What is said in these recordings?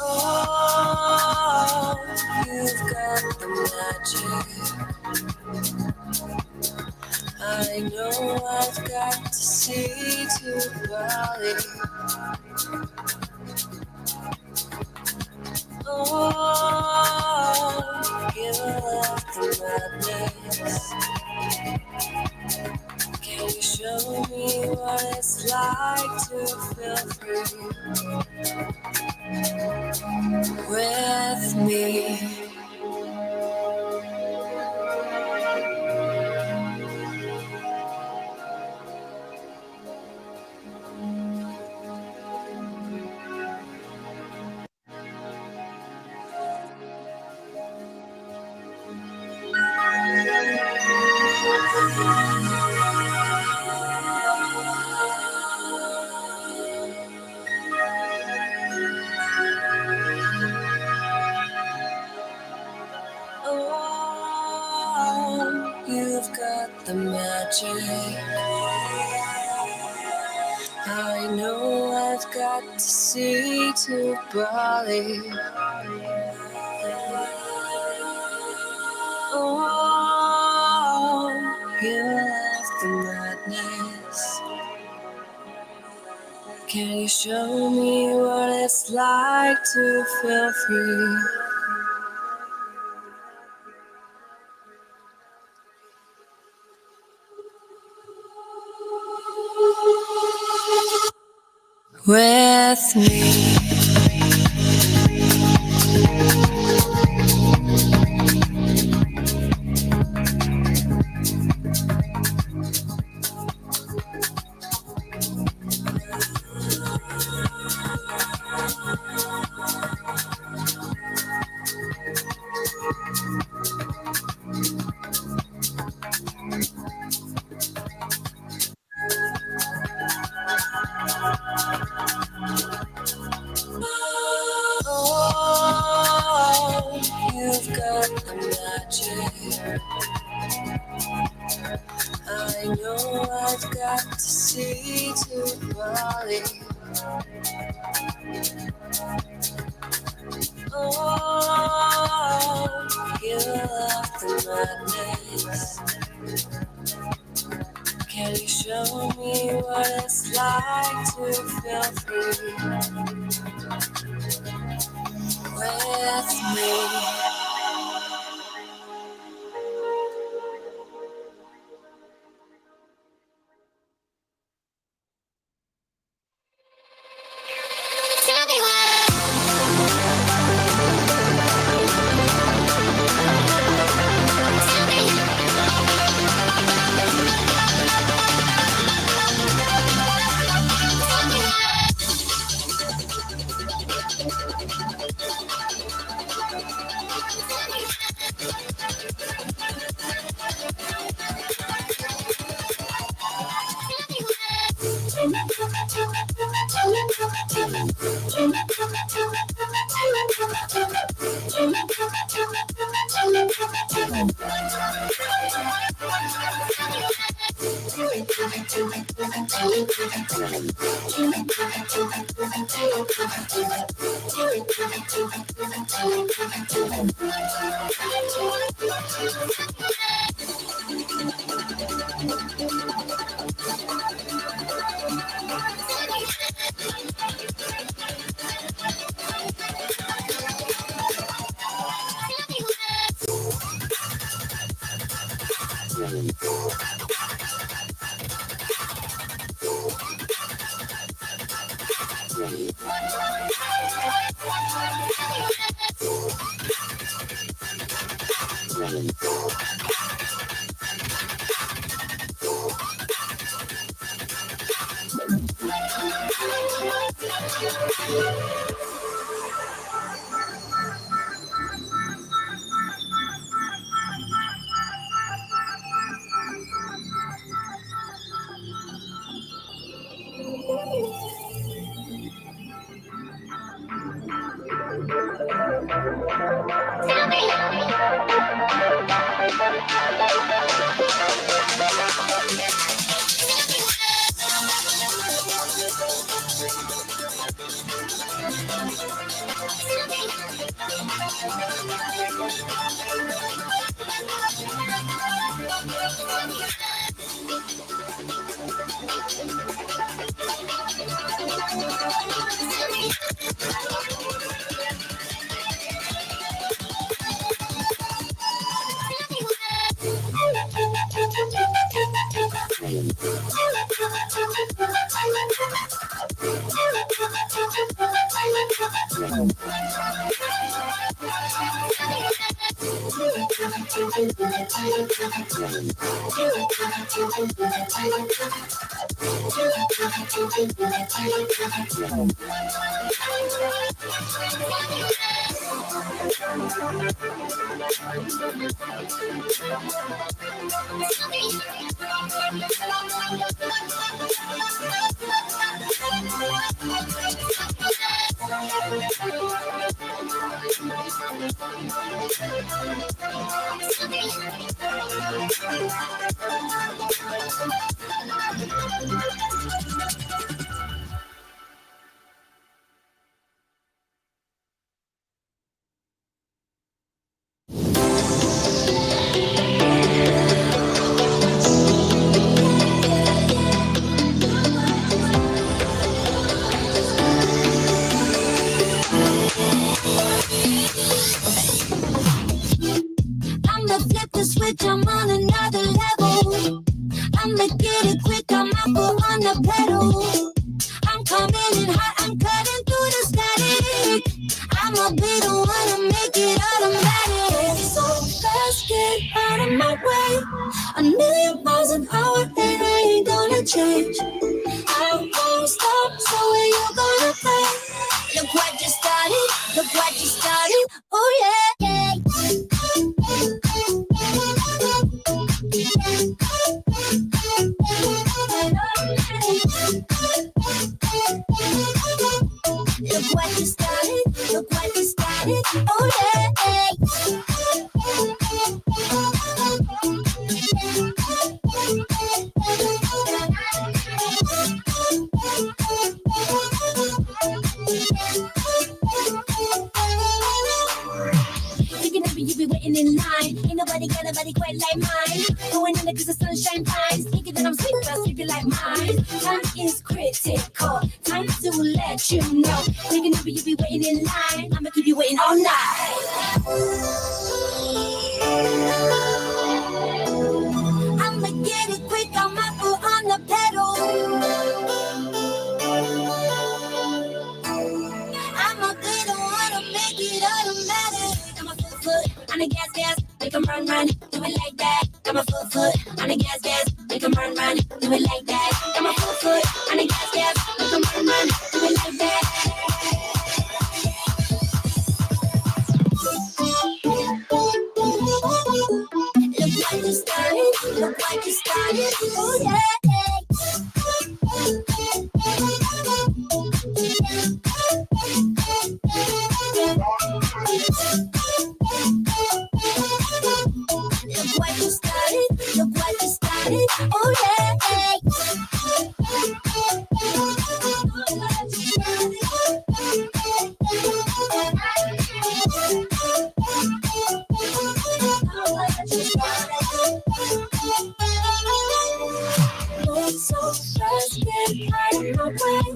Oh, you've got the magic. I know I've got to see to Bali. Oh, you love the madness. Can you show me what it's like to feel free with me? Oh, you've got the magic. I know I've got to see to Bali. Oh, you love the madness. Can you show me what it's like to feel free? With me. Oh, you've got the magic. I know I've got to see to Bali. Oh, you love the madness. Can you show me what it's like to feel free with me? I'ma flip the switch, I'm on another level. I'ma get it quick, I'm out on the pedal. I'm coming in hot, I'm cutting through the static. I'ma be the one to make it automatic. So fast, get out of my way. A million miles an hour and I ain't gonna change. I won't stop, so where you gonna play? Look what you started, look what you started. Oh yeah, yeah. Look what you started, look what you started. Oh yeah. You be waiting in line. Ain't nobody got a body quite like mine. Going in there cause the sunshine shines. Thinking that I'm sleeping, but sleeping like mine. Time is critical. Time to let you know. Thinking that you be waiting in line. I'ma keep you waiting all night. I'ma get it quick, I'm out on the pedal. I'ma be the one to make it automatic. Got my foot on the gas, make 'em run, do it like that. Got my foot on the gas, make 'em run, do it like that. Got my foot on the gas, make 'em run, do it like that. Look what you started, look what you started. Oh yeah. Look what you started, look what you started. Oh yeah. So fast, get out of my way.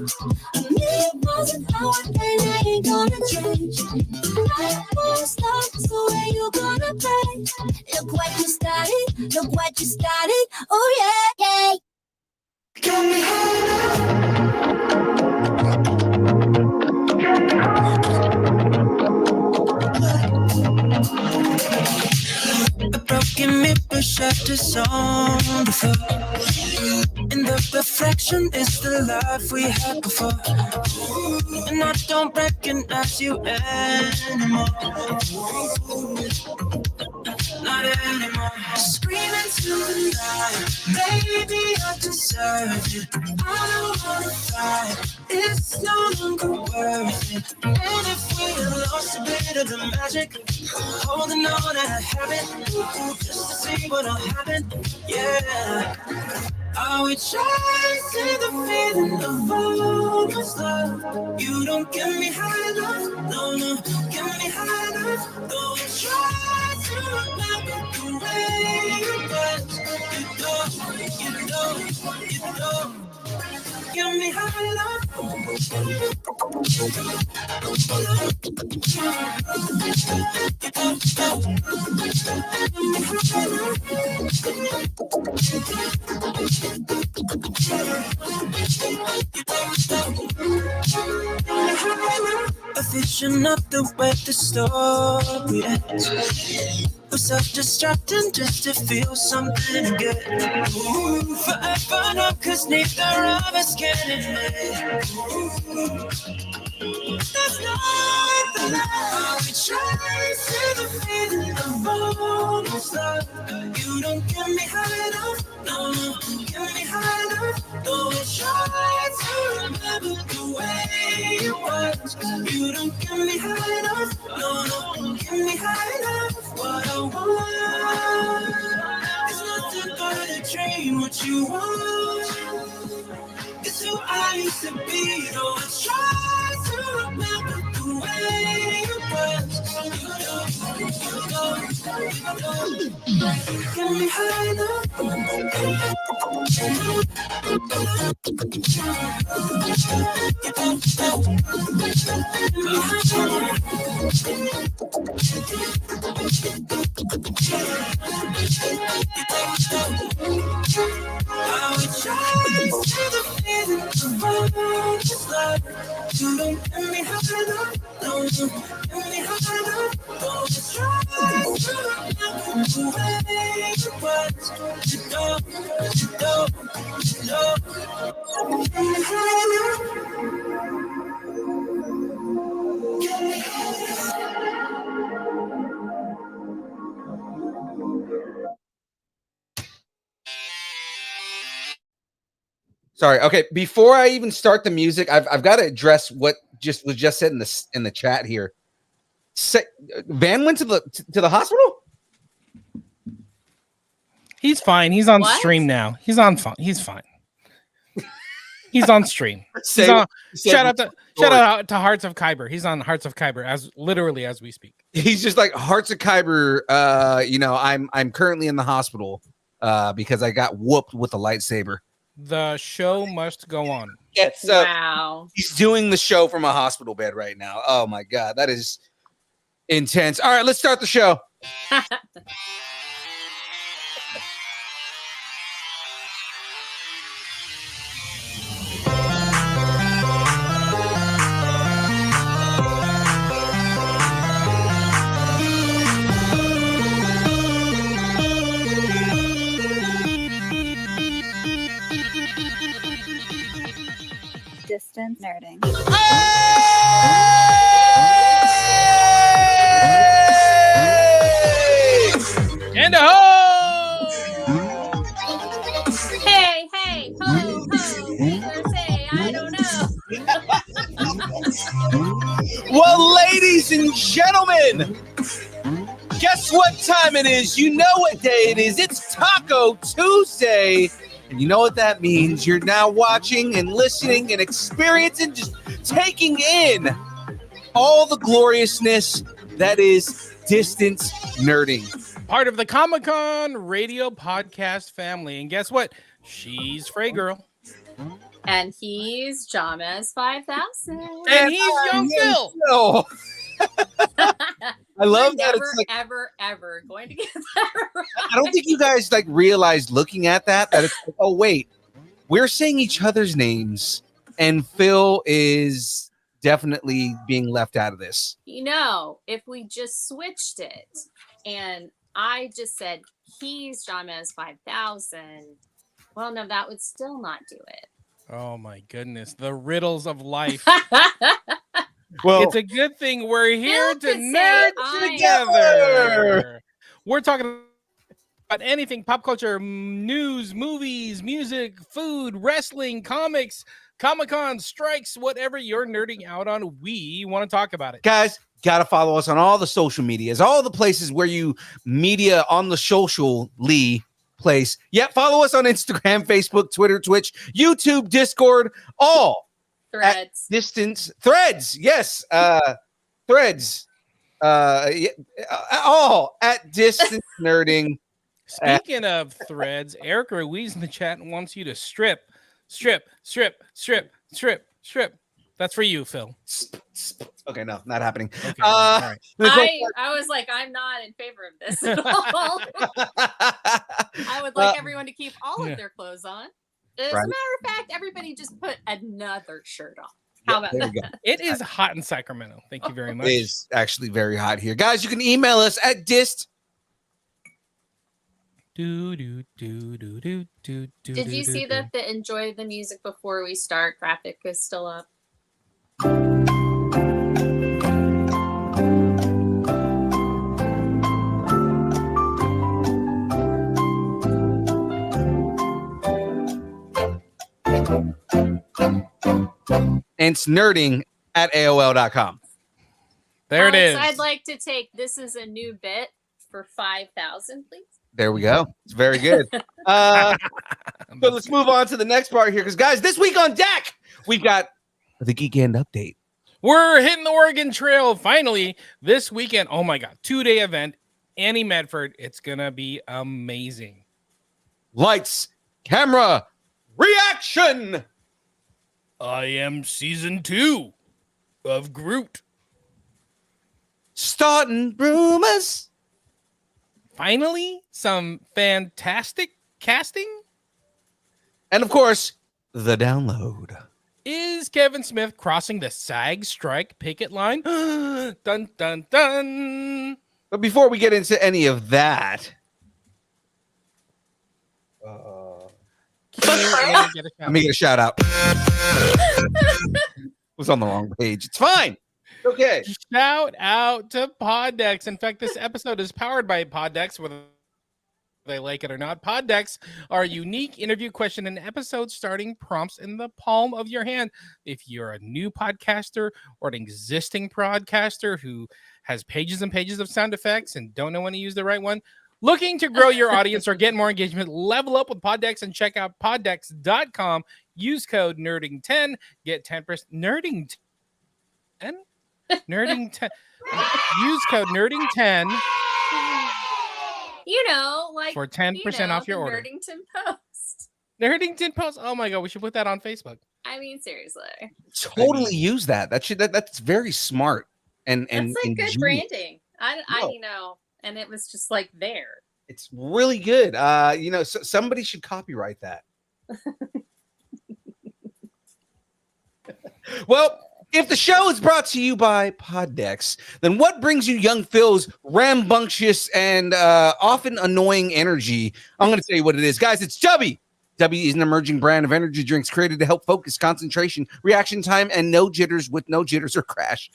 A million miles an hour and I ain't gonna change. I won't stop, so where you gonna play? Look what you started, look what you started. Oh yeah, yeah. Got me high. Isolation is the life we had before, and I don't recognize you anymore. Not anymore. Screaming to the night, maybe I deserve it. I don't wanna fight, it's no longer worth it. And if we lost a bit of the magic, holding on to a habit, just to see what'll happen, yeah. Are we chasing the feeling of all this love? You don't get me high enough, no, get me high enough. Don't try to remember the way it was. You don't get me high enough. A vision of the way the story ends. We're self-destructing just to feel something again. Ooh, forever now, cause neither of us can admit. There's no other love. We try to the feeling of all this love. You don't get me high enough, no, get me high enough. Though I try to remember the way it was. You don't get me high enough, no, get me high enough. What I want is nothing but a dream. What you want is who I used to be. Though I try to remember the way it was. Get me high enough. I would try to the feeling of all this love. You don't get me high enough, no, you get me high enough. Don't try to remember the way it was. You don't get me high enough. Get me high enough. Sorry. Okay. Before I even start the music, I've got to address what was just said in the chat here. Van went to the hospital. He's fine. He's on stream now. He's on fine. He's fine. He's on stream. Shout out to Hearts of Kyber. He's on Hearts of Kyber as we speak. He's just like Hearts of Kyber. I'm currently in the hospital because I got whooped with a lightsaber. The show must go on. Yes, wow. He's doing the show from a hospital bed right now. Oh my God, that is intense. All right, let's start the show. Distance nerding. And a ho! Hey, ho, ho, say, I don't know. Well, ladies and gentlemen, guess what time it is? You know what day it is. It's Taco Tuesday. And you know what that means. You're now watching and listening and experiencing, just taking in all the gloriousness that is distance nerding. Part of the Comic-Con radio podcast family. And guess what? She's Frey Girl. And he's Jamas 5000. And he's Young Phil. I love that. Never, it's like, ever going to get that right. I don't think you guys realized looking at that it's like, oh wait, we're saying each other's names, and Phil is definitely being left out of this. If we just switched it, and I just said he's Jamas 5000, well, no, that would still not do it. Oh my goodness, the riddles of life. Well, It's a good thing we're here Phil to could say nerd together. together. We're talking about anything pop culture, news, movies, music, food, wrestling, comics, Comic-Con, strikes, whatever you're nerding out on, we want to talk about it. guys, gotta follow us on all the social medias, all the places where you media on the socially place. Yep, follow us on Instagram, Facebook, Twitter, Twitch, YouTube, Discord, all Threads. distance threads. Yes, threads. All at distance nerding. Speaking of threads, Eric Ruiz in the chat wants you to strip. That's for you, Phil. Okay, no, not happening. Okay, all right. I was like, I'm not in favor of this at all. I would like everyone to keep all of their clothes on. As a matter of fact, everybody just put another shirt on. How about that? It is hot in Sacramento. Thank you very much. It is actually very hot here. Guys, you can email us at dist. Did you see that the enjoy the music before we start graphic is still up? And it's nerding at AOL.com. There it is. I'd like to take this is a new bit for 5,000, please. There we go. It's very good. So let's move on to the next part here. Because, guys, this week on deck, we've got the Geekend Update. We're hitting the Oregon Trail finally this weekend. Oh, my God. 2-day event. Annie Medford. It's going to be amazing. Lights, camera, reaction. I am season 2 of Groot. Starting rumors. Finally, some fantastic casting. And, of course, the download. Is Kevin Smith crossing the SAG strike picket line? Dun, dun, dun. But before we get into any of that, let me get a shout out. Was on the wrong page. It's fine. Okay. Shout out to Poddex. In fact, this episode is powered by Poddex, whether they like it or not. Poddex are unique interview question and episode starting prompts in the palm of your hand. If you're a new podcaster or an existing podcaster who has pages and pages of sound effects and don't know when to use the right one, looking to grow your audience or get more engagement, level up with Poddex and check out poddex.com. Use code nerding10, get 10% nerding 10. Nerding 10. Use code nerding10. You know, like for 10% off your order. Nerdington Post. Nerdington Post. Oh my God, we should put that on Facebook. I mean, seriously. Totally use that. That's very smart and That's like good genius. branding. I you know, and it was just like there. It's really good. You know, somebody should copyright that. Well, if the show is brought to you by Poddex, then what brings you young Phil's rambunctious and often annoying energy? I'm going to tell you what it is. Guys, it's Dubby. Dubby is an emerging brand of energy drinks created to help focus, concentration, reaction time, and no jitters with no jitters or crash.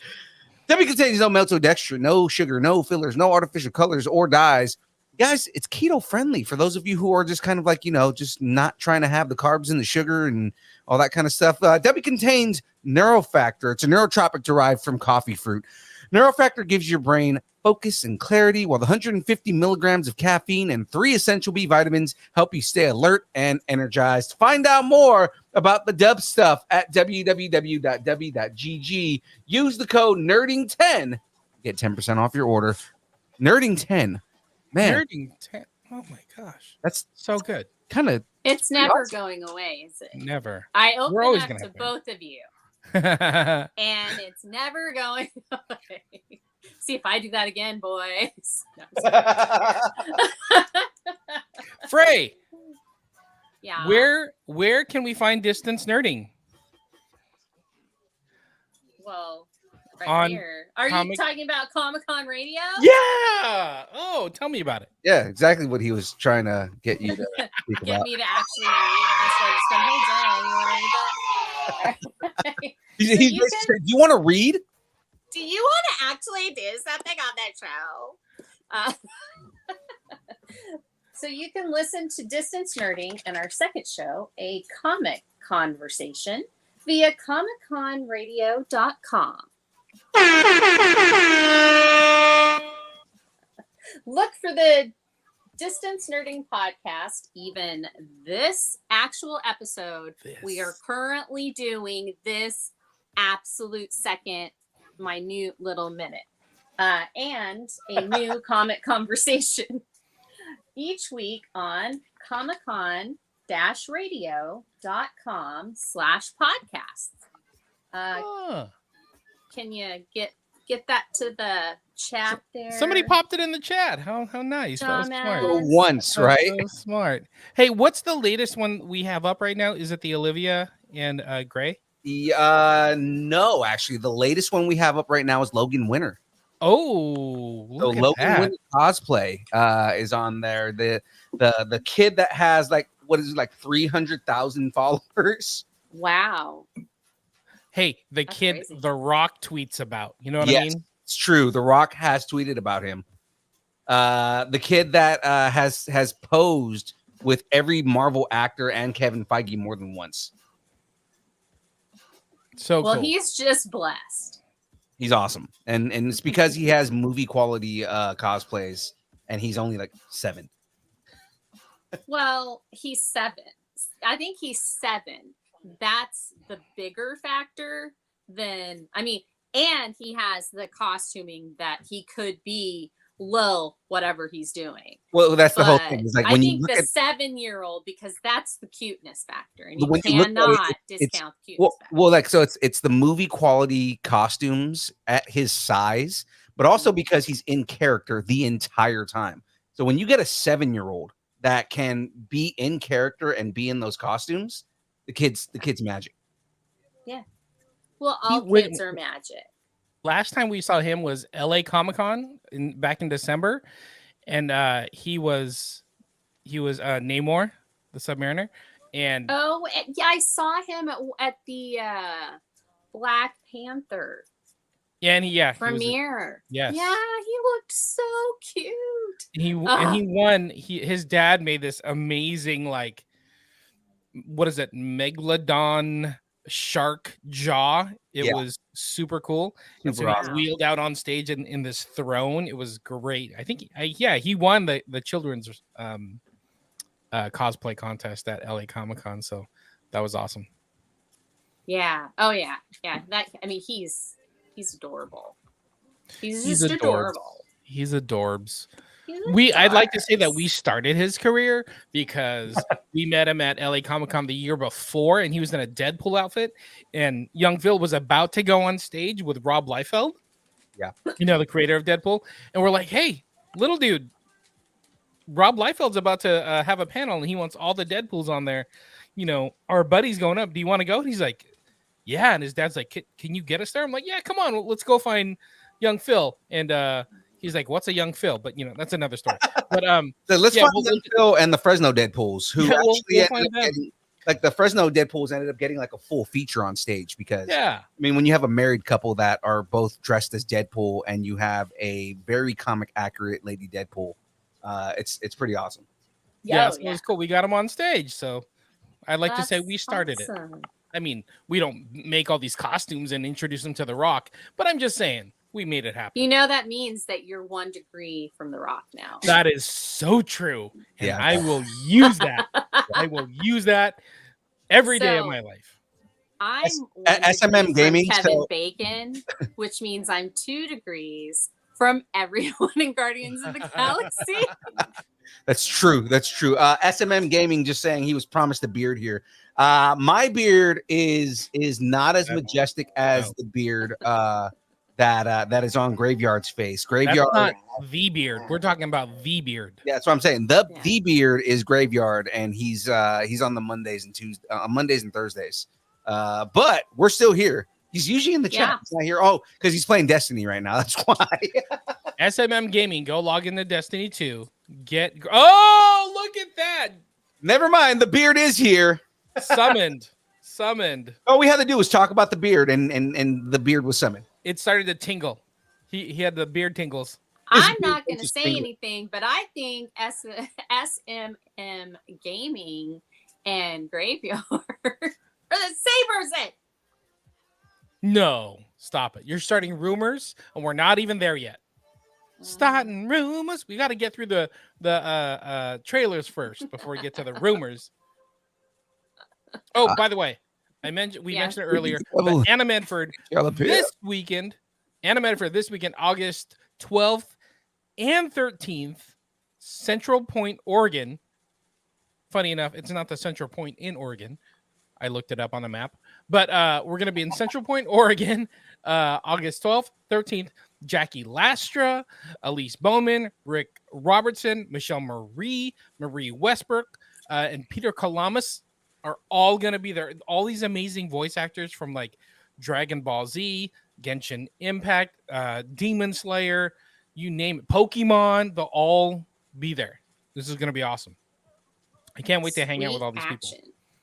Dubby contains no maltodextrin, no sugar, no fillers, no artificial colors or dyes. Guys, it's keto friendly for those of you who are just kind of like, you know, just not trying to have the carbs and the sugar and all that kind of stuff. Dubby contains Neurofactor. It's a neurotropic derived from coffee fruit. Neurofactor gives your brain focus and clarity, while the 150 milligrams of caffeine and 3 essential B vitamins help you stay alert and energized. Find out more about the Dub stuff at www.dubby.gg. Use the code nerding10. Get 10% off your order. Nerding10. Man. Nerding10. Oh my gosh. That's so good. Kind of. It's never going away, is it? Never. I open always up gonna to have both of you. and it's never going away. See if I do that again, boys. No, Frey. Yeah. Where can we find Distance Nerding? Well, right On here. Are you talking about Comic-Con Radio? Yeah. Oh, tell me about it. Yeah, exactly what he was trying to get you to speak Get about. me to actually read this. I just went, hold on. You want to read that? He's you basically can- saying, do you want to read? Do you want to actually do something on that show? So you can listen to Distance Nerding and our second show, A Comic Conversation, via comicconradio.com. Look for the Distance Nerding podcast. Even this actual episode, we are currently doing this absolute second minute little minute. And a new comic conversation each week on comiccon-radio.com/podcasts. Can you get that to the chat there? Somebody popped it in the chat. How nice. That was smart. Dumbass. Once, right? That was smart. Hey, what's the latest one we have up right now? Is it the Olivia and Gray? No, actually, the latest one we have up right now is Logan Winter. Oh, So look at Logan that. Winter cosplay is on there. The kid that has like 300,000 followers. Wow. Hey, the That's kid crazy. The Rock tweets about. You know what I Yes. mean? It's true. The Rock has tweeted about him. The kid that has posed with every Marvel actor and Kevin Feige more than once. So Well, cool. he's just blessed. He's awesome, and it's because he has movie quality cosplays, and he's only like 7. Well, he's 7. I think he's 7. That's the bigger factor than, and he has the costuming that he could be Lil, whatever he's doing. Well, that's the whole But thing. Is like I when you think look the at 7-year-old, because that's the cuteness factor, and you When you look at it, cannot it's- discount the cuteness factor. well, like so it's the movie quality costumes at his size, but also because he's in character the entire time. So when you get a 7-year-old that can be in character and be in those costumes, the kid's magic. Well, all wait- kids are magic. Last time we saw him was LA Comic Con back in December, and he was Namor, the Submariner, and Oh, yeah, I saw him at the Black Panther and he was- premiere. yes. Yeah, he looked so cute. he won. His dad made this amazing what is it, megalodon shark jaw. It Yeah. was super cool. And so Super he awesome. wheeled out on stage in this throne. It was great. I think he won the children's cosplay contest at LA Comic Con. So that was awesome. Yeah. Oh yeah. Yeah. He's adorable. He's He's just adorable. adorable. He's adorbs. He's I'd like to say that adorbs. we started his career because we met him at LA Comic Con the year before, and he was in a Deadpool outfit. And young Phil was about to go on stage with Rob Liefeld. Yeah. The creator of Deadpool. And we're like, hey, little dude, Rob Liefeld's about to have a panel, and he wants all the Deadpools on there. Our buddy's going up. Do you want to go? And he's like, yeah. And his dad's like, can you get us there? I'm like, yeah, come on. Let's go find young Phil. And he's like, what's a young Phil? But that's another story. But So let's Yeah, find we'll- Young Phil and the Fresno Deadpools, who Yeah, we'll actually find ended up them. getting, like the Fresno Deadpools ended up getting like a full feature on stage because yeah. when you have a married couple that are both dressed as Deadpool and you have a very comic accurate Lady Deadpool, it's pretty awesome. Yeah, Oh, so it was cool. We got him on stage. So I'd like to say That's we started it. awesome. We don't make all these costumes and introduce them to The Rock, but I'm just saying we made it happen. That means that you're 1 degree from the Rock now. That is so true. And Yeah. I will use that. I will use that every day of So- my life. I'm S- 1 SMM degree from Gaming, Kevin so- Bacon, which means I'm 2 degrees from everyone in Guardians of the Galaxy. That's true. That's true. SMM Gaming just saying he was promised a beard here. My beard is not as No. majestic as No. the beard that is on Graveyard's face. That's Graveyard. not the beard. We're talking about the beard. Yeah, that's what I'm saying. The Yeah. beard is Graveyard, and he's on the Mondays and Thursdays. But we're still here. He's usually in the chat. Yeah. He's not here. Oh, because he's playing Destiny right now. That's why. SMM Gaming, go log into Destiny 2. Oh, look at that. Never mind. The beard is here. Summoned. summoned. All we had to do was talk about the beard, and the beard was summoned. It started to tingle. He had the beard tingles. I'm not going to say anything, but I think SMM Gaming and Graveyard are the same person. No, stop it. You're starting rumors, and we're not even there yet. Starting rumors. We got to get through the trailers first before we get to the rumors. Oh, by the way, we mentioned it earlier. But Anna Medford this weekend, August 12th and 13th, Central Point, Oregon. Funny enough, it's not the Central Point in Oregon. I looked it up on the map. But we're going to be in Central Point, Oregon, August 12th, 13th. Jackie Lastra, Elise Bowman, Rick Robertson, Michelle Marie Westbrook, and Peter Kalamas are all going to be there. All these amazing voice actors from like Dragon Ball Z, Genshin Impact, Demon Slayer, you name it, Pokemon, they'll all be there. This is going to be awesome. I can't wait to hang out with all these people.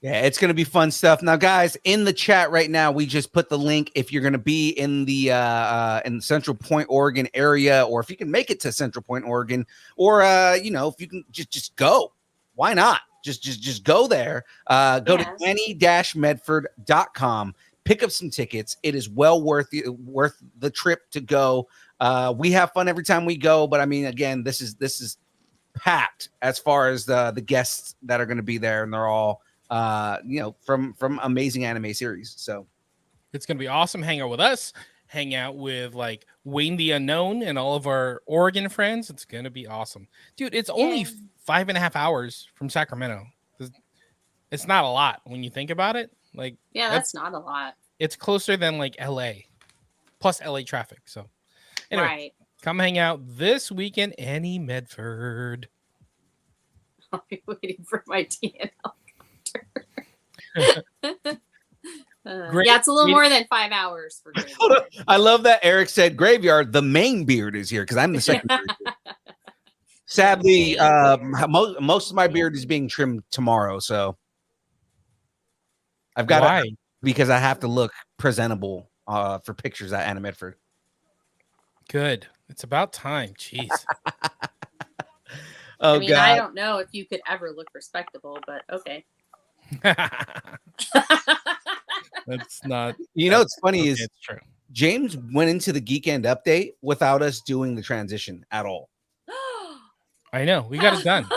Yeah, it's going to be fun stuff. Now, guys, in the chat right now, we just put the link if you're going to be in the Central Point, Oregon area, or if you can make it to Central Point, Oregon, or if you can just go. Why not? Just go there. Go to Annie-Medford.com. Pick up some tickets. It is well worth the trip to go. We have fun every time we go, but I mean, again, this is packed as far as the guests that are going to be there, and they're all from amazing anime series. So it's gonna be awesome. Hang out with us, hang out with like Wayne the Unknown and all of our Oregon friends. It's gonna be awesome, dude. It's only 5.5 hours from Sacramento. It's not a lot when you think about it. Like, that's not a lot. It's closer than like LA plus LA traffic. So anyway, come hang out this weekend. Annie Medford. I'll be waiting for my TNL. It's a little more than 5 hours for Graveyard. I love that Eric said Graveyard. The main beard is here because I'm the second. Sadly, most of my beard is being trimmed tomorrow, so I've got to, because I have to look presentable for pictures at Anna Medford. Good. It's about time. Jeez. I mean, God. I don't know if you could ever look respectable, but okay. That's not. It's funny is it's true. James went into the Geek End update without us doing the transition at all. I know, we got it done.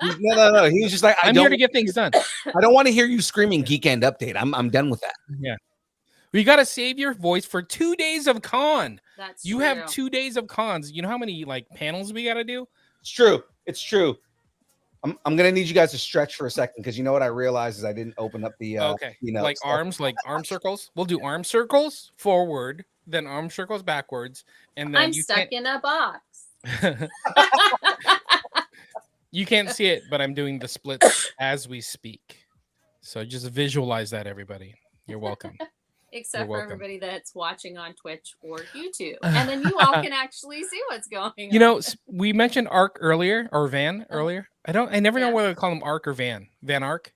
No. He was just like, I'm here to get things done. I don't want to hear you screaming Geek End update. I'm done with that. Yeah. We got to save your voice for 2 days of con. You have 2 days of cons. You know how many like panels we got to do? It's true. I'm gonna need you guys to stretch for a second because you know what I realized is I didn't open up the like arm circles. We'll do arm circles forward, then arm circles backwards, and then I'm stuck in a box. You can't see it, but I'm doing the splits as we speak. So just visualize that, everybody. You're welcome. Except for everybody that's watching on Twitch or YouTube. And then you all can actually see what's going on. You know, we mentioned Ark earlier, or Van earlier. I never know whether to call him Ark or Van. Van Ark?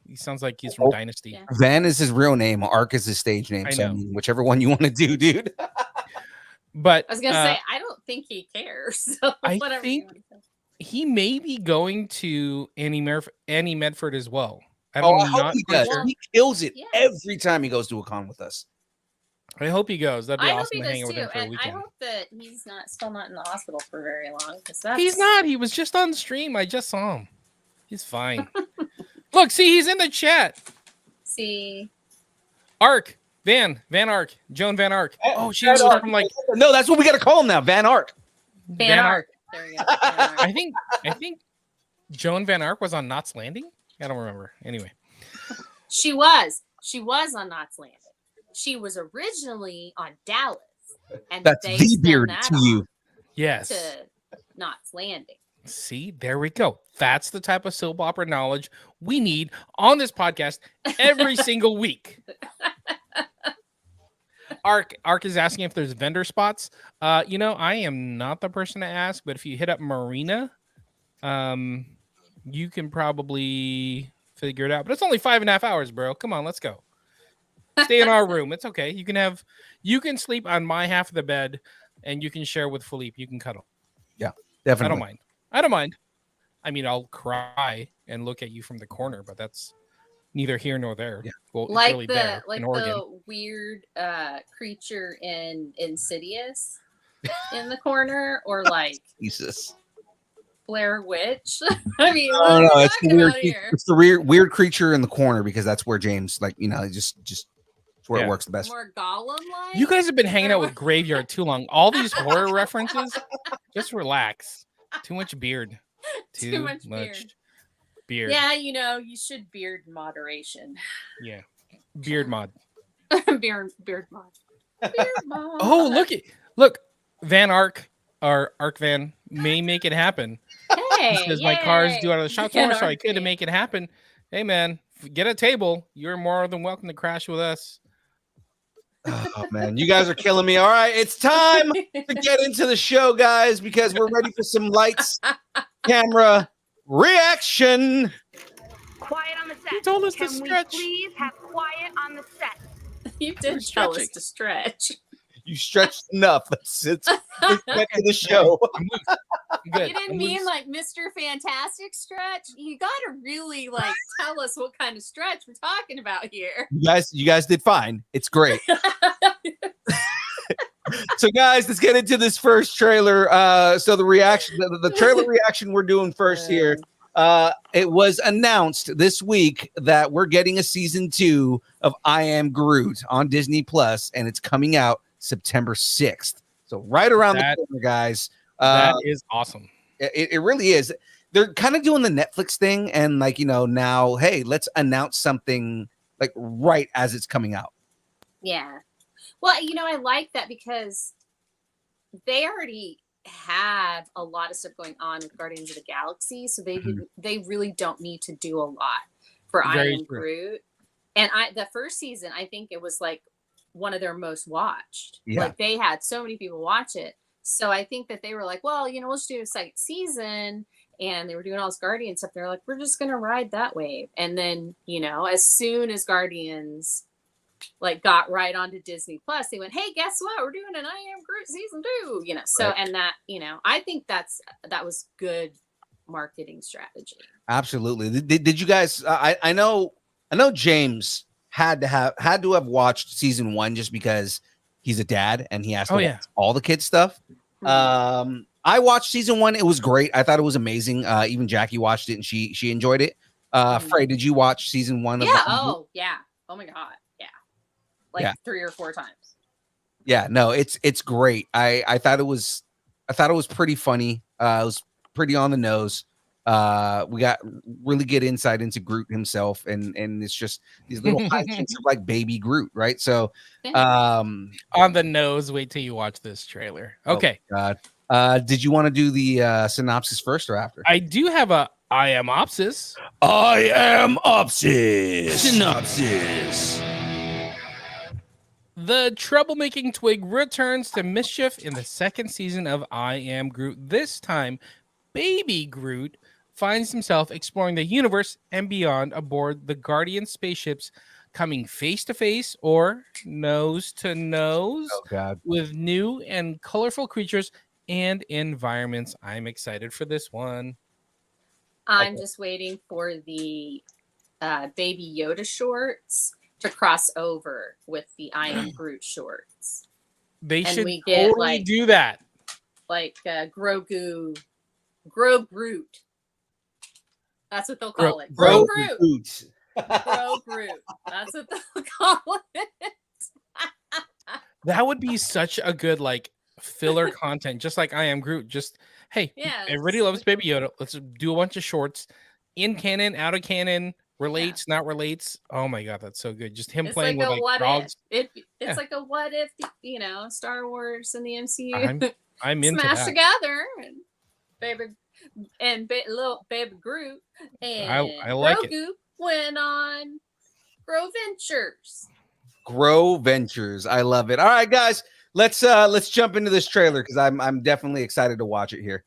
He sounds like he's from Dynasty. Yeah. Van is his real name. Ark is his stage name. So whichever one you want to do, dude. But I was going to say, I don't think he cares. So I think he may be going to Annie Medford as well. I hope he does. Sure. He kills it every time he goes to a con with us. I hope he goes. That'd be awesome to hang out with him for a weekend. I hope that he's still not in the hospital for very long. He's not. He was just on stream. I just saw him. He's fine. Look, see, he's in the chat. See. Ark. Van Ark. Joan Van Ark. Oh, she was from like. No, that's what we got to call him now. Van Ark. Van Ark. There we go. I think Joan Van Ark was on Knots Landing. I don't remember. Anyway. She was on Knots Landing. She was originally on Dallas. And that's the beard to you. Yes. To Knots Landing. See, there we go. That's the type of soap opera knowledge we need on this podcast every single week. Ark is asking if there's vendor spots. I am not the person to ask, but if you hit up Marina, you can probably figure it out. But it's only 5.5 hours, bro. Come on, let's go. Stay in our room. It's okay. You can sleep on my half of the bed, and you can share with Philippe. You can cuddle. Yeah, definitely. I don't mind. I mean, I'll cry and look at you from the corner, but that's neither here nor there. Yeah. Well, it's Like really the there like in Oregon. the weird creature in Insidious in the corner, or like Jesus. Blair Witch. I mean, No, what are no, we it's the talking weird. about here? It's the weird creature in the corner because that's where James, like, just it's where Yeah. it works the best. More Gollum-like. You guys have been hanging out with Graveyard too long. All these horror references, just relax. Too much beard. Too much beard. Yeah, you should beard in moderation. Yeah. Beard mod. beard mod. Beard mod. Oh, look. Van Ark, our Arc Van may make it happen. Hey, Because my car is due out of the shop tomorrow, so I Arc couldn't Van. make it happen. Hey, man, get a table. You're more than welcome to crash with us. Oh man, you guys are killing me. All right, it's time to get into the show, guys, because we're ready for some lights, camera, reaction. Quiet on the set. You told us to Can we stretch. please have quiet on the set? You did tell us to stretch. You stretched enough. Let's get to the show. I'm loose. I'm good. You didn't I'm mean loose. like Mr. Fantastic stretch. You gotta really tell us what kind of stretch we're talking about here. You guys did fine. It's great. So, guys, let's get into this first trailer. So the reaction, the trailer reaction we're doing first here. It was announced this week that we're getting a season 2 of I Am Groot on Disney Plus, and it's coming out September 6th. So right around the corner, guys. That is awesome. It really is. They're kind of doing the Netflix thing, and now, hey, let's announce something like right as it's coming out. Yeah. Well, I like that because they already have a lot of stuff going on with Guardians of the Galaxy, so they really don't need to do a lot for I Am Groot. And the first season, I think it was like one of their most watched. Yeah. Like they had so many people watch it. So I think that they were like, well, we'll just do a second season. And they were doing all this Guardian stuff. They're like, we're just going to ride that wave. And then, as soon as Guardians got right onto Disney Plus, they went, hey, guess what? We're doing an I Am Groot season 2, So, right. And that, I think that was good marketing strategy. Absolutely. Did you guys, I know James had to have watched season 1 just because he's a dad and he has to watch all the kids stuff. Mm-hmm. I watched season 1. It was great. I thought it was amazing. Even Jackie watched it and she enjoyed it. Frey, did you watch season 1? Yeah. Oh yeah. Oh my God. Yeah. 3 or 4 times. Yeah. No, it's great. I thought it was pretty funny. It was pretty on the nose. We got really good insight into Groot himself, and it's just these little hijinks of like baby Groot, right? So, on the nose. Wait till you watch this trailer. Okay. Oh God. Did you want to do the synopsis first or after? I do have a I am Opsis. I am Opsis. Synopsis. The troublemaking twig returns to mischief in the second season of I Am Groot. This time, baby Groot finds himself exploring the universe and beyond aboard the Guardian spaceships, coming face to face or nose to nose with new and colorful creatures and environments. I'm excited for this one. I'm just waiting for the Baby Yoda shorts to cross over with the I Am Groot shorts. They should totally do that. Like Grogu Groot. That's what they'll call it. Grogu. Groot. That's what they'll call it. That would be such a good filler content, just like I Am Groot. Just hey, everybody loves Baby Yoda. Let's do a bunch of shorts, in canon, out of canon, relates, not relates. Oh my God, that's so good. Just him playing with dogs. It's like a what if, Star Wars and the MCU. I'm into smash that. Together and little baby Groot and I like Grogu went on Grow Ventures. I love it. All right, guys, let's jump into this trailer because I'm definitely excited to watch it here.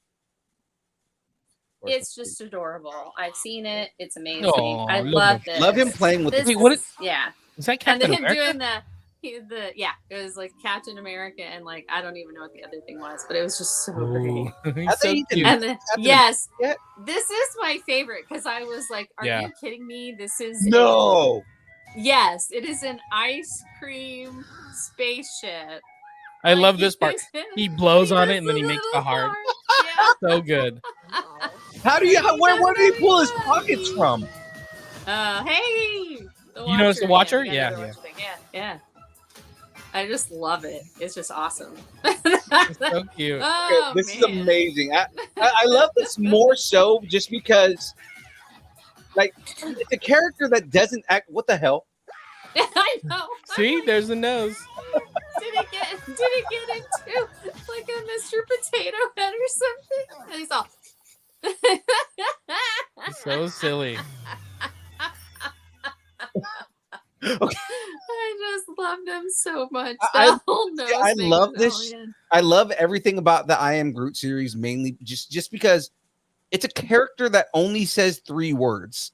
It's just adorable. I've seen it. It's amazing. Aw, I love love it. this. Love him playing with This Wait, what is- yeah. Is that And Captain then him America? doing it was like Captain America and like I don't even know what the other thing was, but it was just so great. Ooh, he's Have so they even- cute. And then Captain yes, America this is my favorite because I was like, "Are Yeah. you kidding me? This is No. yes, it is an ice cream spaceship." I Like, love this part. He blows on it does and then he makes the little heart. Yeah. So good. How do you? Where did he pull his pockets from? Hey, the You notice the Watcher? Yeah, Yeah, the yeah. Watcher thing. Yeah. I just love it. It's just awesome. It's so cute. Oh, This is man. amazing. I love this more so just because, like, it's a character that doesn't act. What the hell? I know. See, there's the nose. Did it get into like a Mr. Potato Head or something? And he's all. So silly. I just love them so much. I- That whole nose I thing love was- this. oh, man. I love everything about the I Am Groot series, mainly just because it's a character that only says 3 words,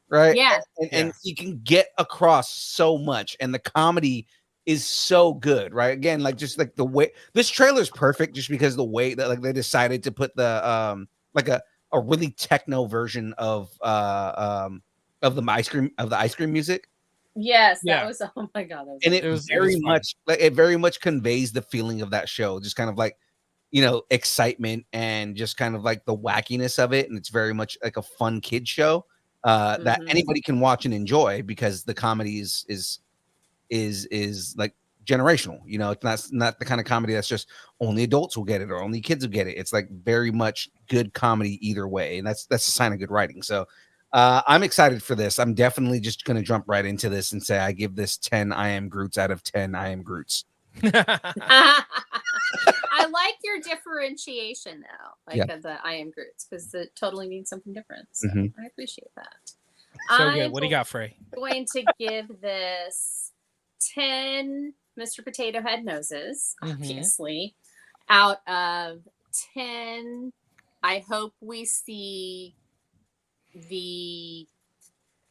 right? Yeah. And he can get across so much, and the comedy is so good, right? Again, like just like the way this trailer is perfect, just because the way that like they decided to put the like a really techno version of the ice cream music. Yes, Yeah. that was. Oh my god, that was And it, It was very fun. much like it very much conveys the feeling of that show, just kind of like, you know, excitement and just kind of like the wackiness of it. And it's very much like a fun kid show that Mhm. anybody can watch and enjoy, because the comedy is like generational. You know, it's not the kind of comedy that's just only adults will get it or only kids will get it. It's like very much good comedy either way, and that's a sign of good writing. So I'm excited for this. I'm definitely just going to jump right into this and say I give this 10 I Am Groots out of 10 I Am Groots. I like your differentiation though, like Yeah. of the I Am Groots, because it totally means something different. So Mhm. I appreciate that. So good. What do you got, Frey? Going to give this 10 Mr. Potato Head noses, Mhm. obviously, out of 10. I hope we see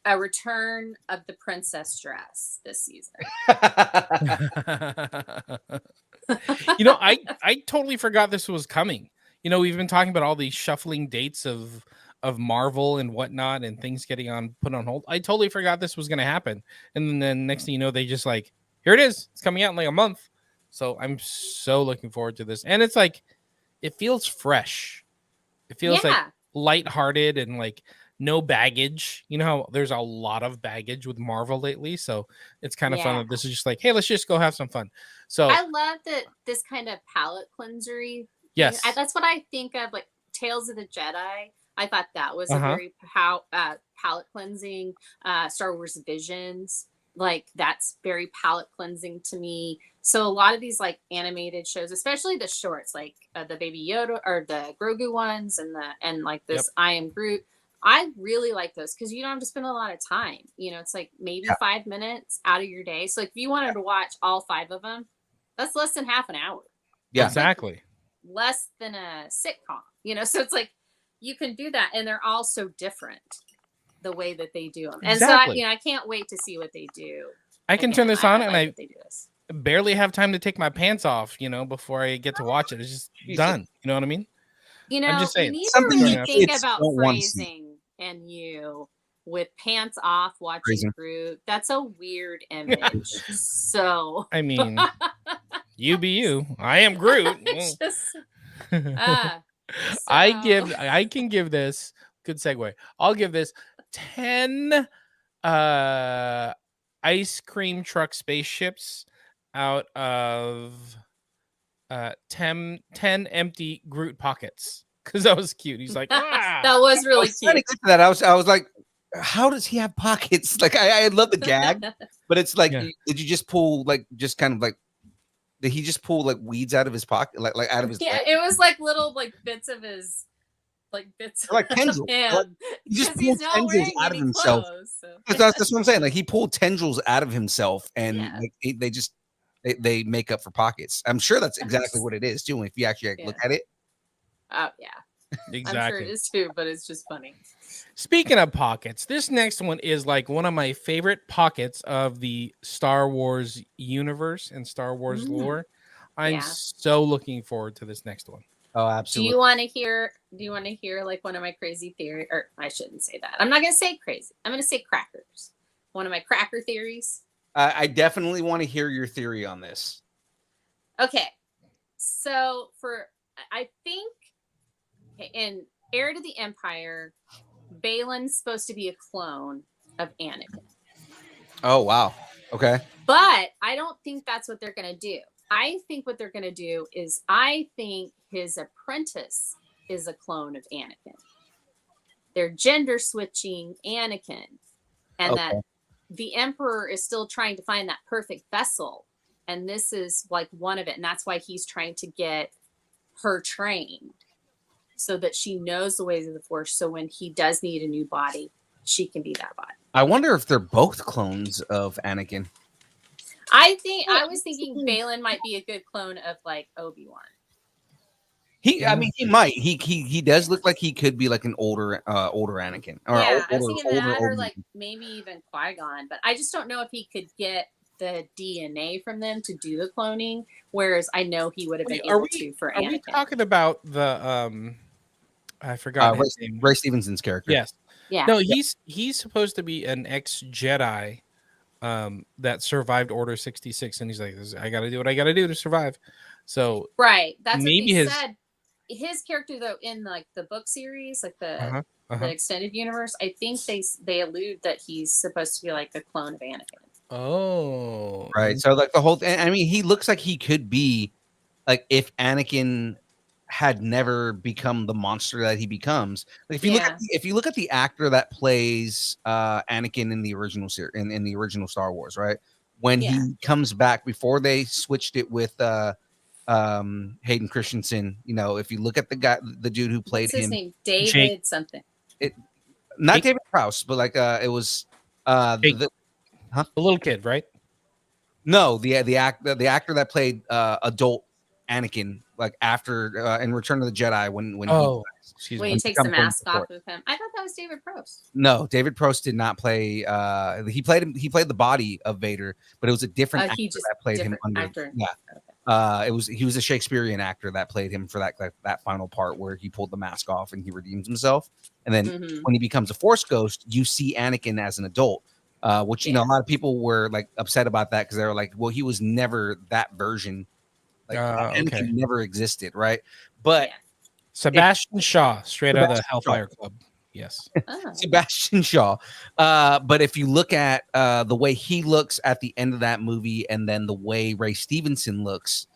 a return of the princess dress this season. You know, I totally forgot this was coming. You know, we've been talking about all these shuffling dates of Marvel and whatnot, and things getting put on hold. I totally forgot this was going to happen. And then next thing you know, they just like, here it is. It's coming out in like a month. So I'm so looking forward to this. And it's like, it feels fresh. It feels like Yeah. lighthearted and like no baggage. You know how there's a lot of baggage with Marvel lately. So it's kind of fun Yeah. that this is just like, hey, let's just go have some fun. So I love that this kind of palette cleansery. yes. That's what I think of, like Tales of the Jedi. I thought that was a Uh-huh. very palette cleansing. Star Wars Visions, like that's very palette cleansing to me. So a lot of these like animated shows, especially the shorts, like the Baby Yoda or the Grogu ones, and like this I Am Groot. I really like those because you don't have to spend a lot of time. You know, it's like maybe 5 minutes out of your day. So like, if you wanted to watch all 5 of them, that's less than half an hour. Yeah. Exactly. Less than a sitcom, you know. So it's like you can do that, and they're all so different the way that they do them. And Exactly. so I can't wait to see what they do. I can Again, turn this on like and I that they do this. barely have time to take my pants off, you know, before I get to watch it. It's just Jesus. done. You know what I mean? You know, I'm just saying, you need something to you really think kids about don't wanna see. phrasing and you with pants off watching Phrasing. Groot. That's a weird image. So I mean, you be you. I am Groot. it's just I can give this good segue. I'll give this 10 ice cream truck spaceships out of 10 empty Groot pockets. Because that was cute. He's like, ah. that was I really was trying to cute. get to that. I was like, how does he have pockets? Like I love the gag, but it's like, Yeah. did you just pull like just kind of like, did he just pull like weeds out of his pocket, like out of his? Yeah, leg? it was like little like bits of his bits Like of tendrils. him. Like, he just Because he's pulled not tendrils wearing out of any himself. clothes, so. That's what I'm saying. Like he pulled tendrils out of himself, and Yeah. like, they just they make up for pockets. I'm sure that's exactly what it is too. If you actually look Yeah. at it, Oh yeah. I'm sure Exactly. it is too, but it's just funny. Speaking of pockets, this next one is like one of my favorite pockets of the Star Wars universe and Star Wars lore. I'm Yeah. so looking forward to this next one. Oh, Do absolutely. you want to hear? Do you want to hear like one of my crazy theory? Or I shouldn't say that. I'm not gonna say crazy. I'm gonna say crackers. One of my cracker theories. I definitely want to hear your theory on this. Okay, so I think in Heir to the Empire, Balin's supposed to be a clone of Anakin, Oh, wow. Okay. but I don't think that's what they're gonna do. I think what they're gonna do is I think his apprentice is a clone of Anakin. They're gender switching Anakin, and that the Emperor is still trying to find that perfect vessel, and this is like one of it, and that's why he's trying to get her trained so that she knows the ways of the Force, so when he does need a new body, she can be that body. I wonder if they're both clones of Anakin. I was thinking Balin might be a good clone of like Obi-Wan. I mean, he might. He does look like he could be like an older Anakin. Or Yeah, I was older- thinking that, older- or like maybe even Qui-Gon, but I just don't know if he could get the DNA from them to do the cloning. Whereas I know he would have been Wait, are able we- to for Are we Anakin. talking about the I forgot his name. Ray Stevenson's character. Yes. Yeah. No, he's supposed to be an ex-Jedi that survived Order 66, and he's like, I got to do what I got to do to survive. So Right. That's maybe what he his- said. His character though in like the book series, like the Uh-huh. the extended universe, I think they allude that he's supposed to be like a clone of Anakin. Oh, Right. So like the whole thing, I mean, he looks like he could be like if Anakin had never become the monster that he becomes. Like if you look at the actor that plays Anakin in the original series in the original Star Wars, right? When Yeah. he comes back before they switched it with Hayden Christensen, you know, if you look at the dude who played What's his him, name? David Jake. something. not Jake- David Prowse, but like it was Jake. the the little kid, right? no, the actor that played adult Anakin, like after in Return of the Jedi when Excuse When me. he takes the become mask Clone off of him. I thought that was David Prost. no, David Prost did not play he played the body of Vader, but it was a different actor He just that played him different under actor. yeah. He was a Shakespearean actor that played him for that final part where he pulled the mask off and he redeems himself. And then Mhm. when he becomes a Force ghost, you see Anakin as an adult. Which you know a lot of people were like upset about that because they were like, well, he was never that version. Like Anakin okay. never existed, right? But Yeah. Sebastian Shaw, straight out of the Sebastian Shaw. Hellfire Club. Yes. Oh. Sebastian Shaw. But if you look at the way he looks at the end of that movie and then the way Ray Stevenson looks,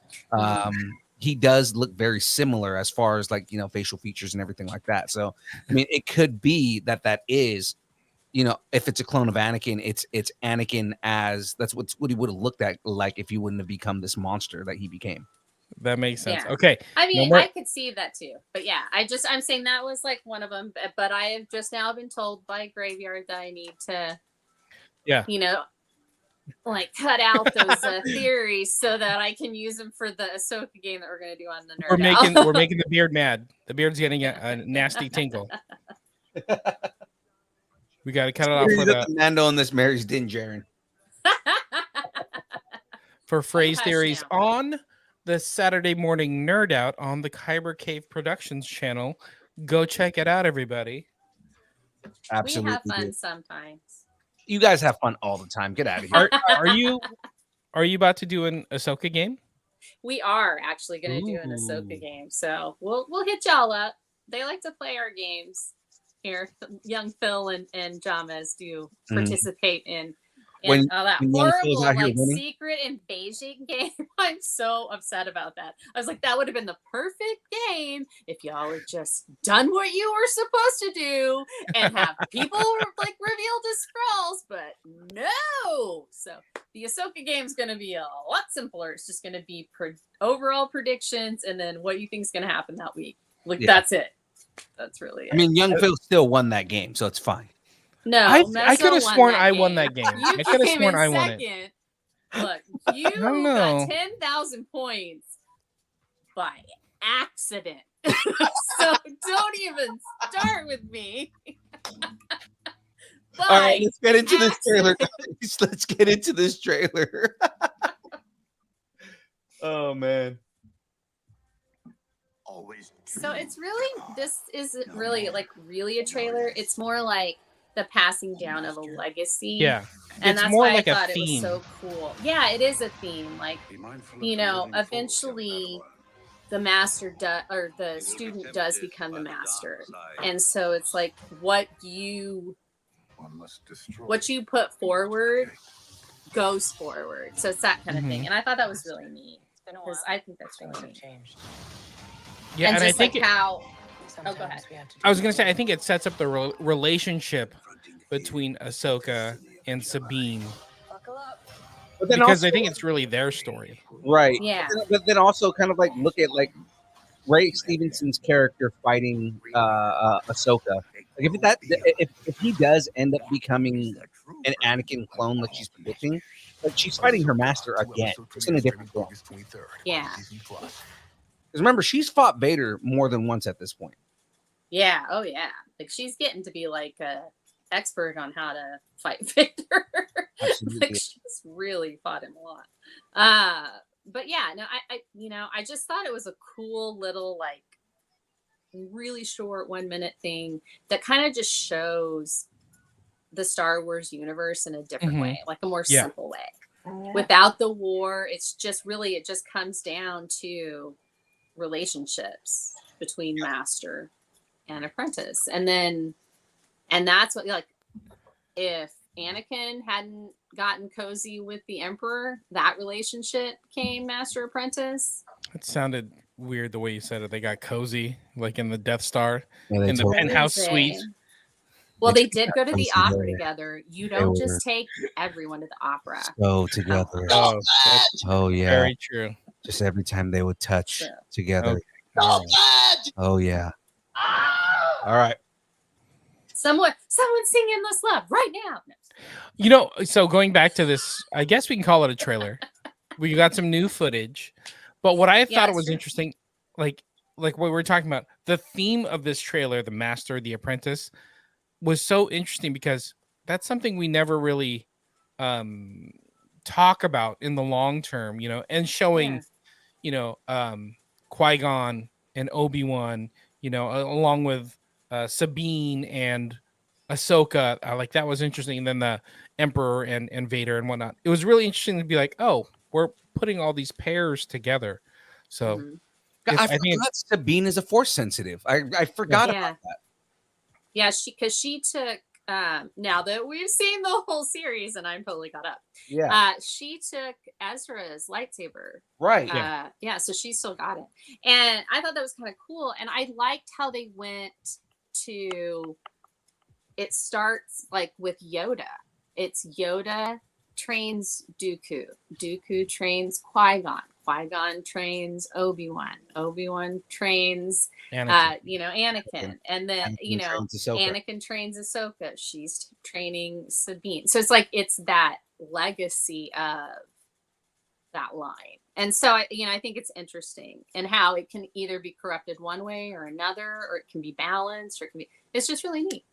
he does look very similar as far as like, you know, facial features and everything like that. So, I mean, it could be that is, you know, if it's a clone of Anakin, it's Anakin as that's what he would have looked at like if he wouldn't have become this monster that he became. That makes sense. Yeah. Okay. I mean, No more- I could see that too. But yeah, I'm saying that was like one of them. But I have just now been told by Graveyard that I need to, you know, like cut out those theories so that I can use them for the Ahsoka game that we're going to do on the Nerd We're making the beard mad. The beard's getting a nasty tinkle. We got to cut it off for the Mando and this Mary's Din Jaren. for phrase Hush theories now. on the Saturday morning Nerd Out on the Kyber Cave Productions channel. Go check it out, everybody. Absolutely. We have fun dude. sometimes. You guys have fun all the time. Get out of here. Are you about to do an Ahsoka game? We are actually going to do an Ahsoka Ooh. game, so we'll hit y'all up. They like to play our games here. Young Phil and Jamas do participate in When- that when young Phil's horrible out here like winning? secret invasion game. I'm so upset about that. I was like, that would have been the perfect game if y'all had just done what you were supposed to do and have people like reveal the scrolls, but no. So the Ahsoka game is going to be a lot simpler. It's just going to be overall predictions and then what you think is going to happen that week. Like that's it. That's really it. I mean, young Phil still won that game, so it's fine. No, I Meso could have won sworn that I game. won that game. You I could have came sworn in I won it. second. Look, you don't know. got 10,000 points by accident. So don't even start with me. But All right, let's get into this trailer, guys. Let's get into this trailer. Oh man. so it's really, this isn't really like really a trailer. It's more like the passing down of a legacy. Yeah. And It's that's more why like I a thought it theme. was so cool. Yeah, it is a theme. Like, you know, eventually the master or the student does become the master. And so it's like what you put forward goes forward. So it's that kind of thing. And I thought that was really neat. Because I think that's really neat. Yeah, and I just think like how oh, go ahead. I was gonna say I think it sets up the relationship between Ahsoka and Sabine But then because also, I think it's really their story. right. Yeah. But then also kind of like look at like Ray Stevenson's character fighting Ahsoka. Like if he does end up becoming an Anakin clone like she's predicting, like she's fighting her master again, just in a different form. Yeah. Because remember, she's fought Vader more than once at this point. Yeah. Oh yeah. Like she's getting to be like a expert on how to fight Vader. Absolutely. Like she's really fought him a lot. But yeah, no, I just thought it was a cool little like really short 1 minute thing that kind of just shows the Star Wars universe in a different way, like a more simple way. Without the war, it's just really, it just comes down to relationships between master and apprentice. And that's what, like, if Anakin hadn't gotten cozy with the Emperor, that relationship became master apprentice. It sounded weird the way you said it. They got cozy, like in the Death Star, Yeah, in the penthouse suite. Well, they did go to the Cozy opera there. together. You don't just take everyone to the opera. So together. Oh, that's Oh yeah. very true. Just every time they would touch Yeah. together. Okay. All right. Oh yeah. All right. Someone sing Endless Love right now. No. You know, so going back to this, I guess we can call it a trailer. We got some new footage, but what I thought it was sure. interesting, like what we were talking about, the theme of this trailer, the master, the apprentice, was so interesting because that's something we never really talk about in the long term, you know, and showing, you know, Qui-Gon and Obi-Wan, you know, along with Sabine and Ahsoka, like that was interesting. And then the Emperor and Vader and whatnot. It was really interesting to be like, oh, we're putting all these pairs together. So I forgot Sabine is a force sensitive. I forgot about that. Yeah, she took now that we've seen the whole series and I'm totally caught up. Yeah. She took Ezra's lightsaber. Right. Yeah, so she still got it. And I thought that was kind of cool. And I liked how they went to, it starts like with Yoda. It's Yoda trains Dooku. Dooku trains Qui-Gon. Qui-Gon trains Obi-Wan. Obi-Wan trains Anakin. And then, Anakin trains Ahsoka. She's training Sabine. So it's like, it's that legacy of that line. And so, I think it's interesting and how it can either be corrupted one way or another, or it can be balanced, or it can be, it's just really neat.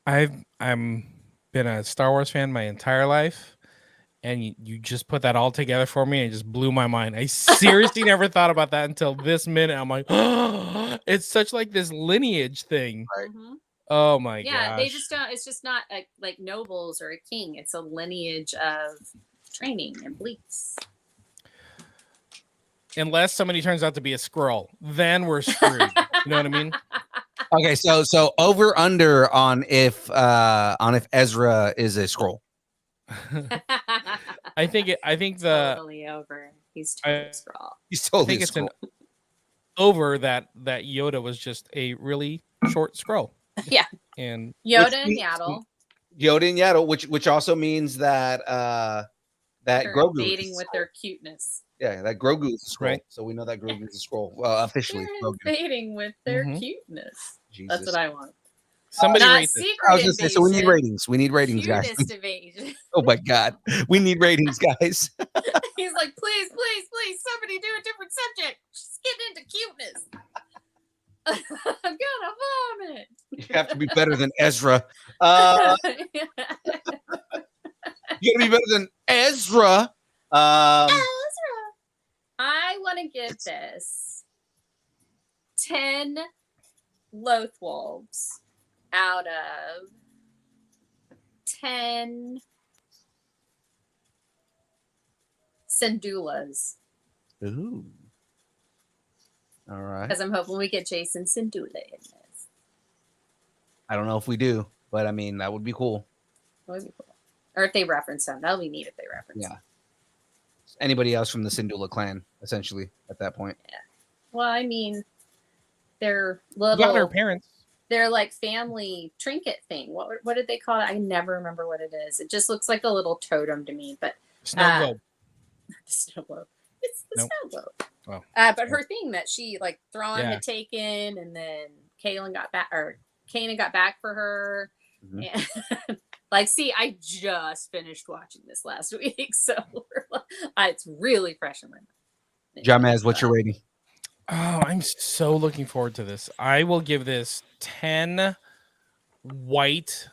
I'm been a Star Wars fan my entire life, and you just put that all together for me and it just blew my mind. I seriously never thought about that until this minute. I'm like, oh, it's such like this lineage thing. Right. Mm-hmm. Oh my god. Yeah, they just don't, it's just not like nobles or a king. It's a lineage of training and beliefs. Unless somebody turns out to be a Skrull, then we're screwed. You know what I mean? Okay, so over under on if Ezra is a Skrull. I think the totally over. He's totally Skrull. He's I totally think a it's Skrull. an over that Yoda was just a really short Skrull. Yeah. And Yoda and Yaddle. Yoda and Yaddle, which also means that They're Grogu invading with their cuteness. Yeah, that Grogu is a Skrull. Right. So we know that Grogu is a Skrull. Officially, They're Grogu. invading with their Mhm. cuteness. Jesus. That's what I want. somebody Not rate this. secret I was gonna say, so we need invasion, ratings. We need ratings, guys. cutest invasion. Oh my god, we need ratings, guys. He's like, please, somebody do a different subject. Just get into cuteness. I'm gonna vomit. You have to be better than Ezra. You gotta be better than Ezra. Ezra. I want to give this 10 Loth Wolves out of 10 Syndulas. Ooh. All right. Because I'm hoping we get Jason Syndula in this. I don't know if we do, but I mean, that would be cool. That would be cool. Or if they reference him. That'll be neat if they reference him. Anybody else from the Syndulla clan, essentially, at that point. Yeah. Well, I mean, they're Got her little. parents. They're like family trinket thing. What did they call it? I never remember what it is. It just looks like a little totem to me. But Snow globe. the snow globe. It's the Nope. snow globe. Oh. But her thing that she like Thrawn Yeah. had taken, and then Kanan got back for her. Mhm. And like, see, I just finished watching this last week, so it's really fresh in my mind. Jamez, what's your rating? Oh, I'm so looking forward to this. I will give this 10 white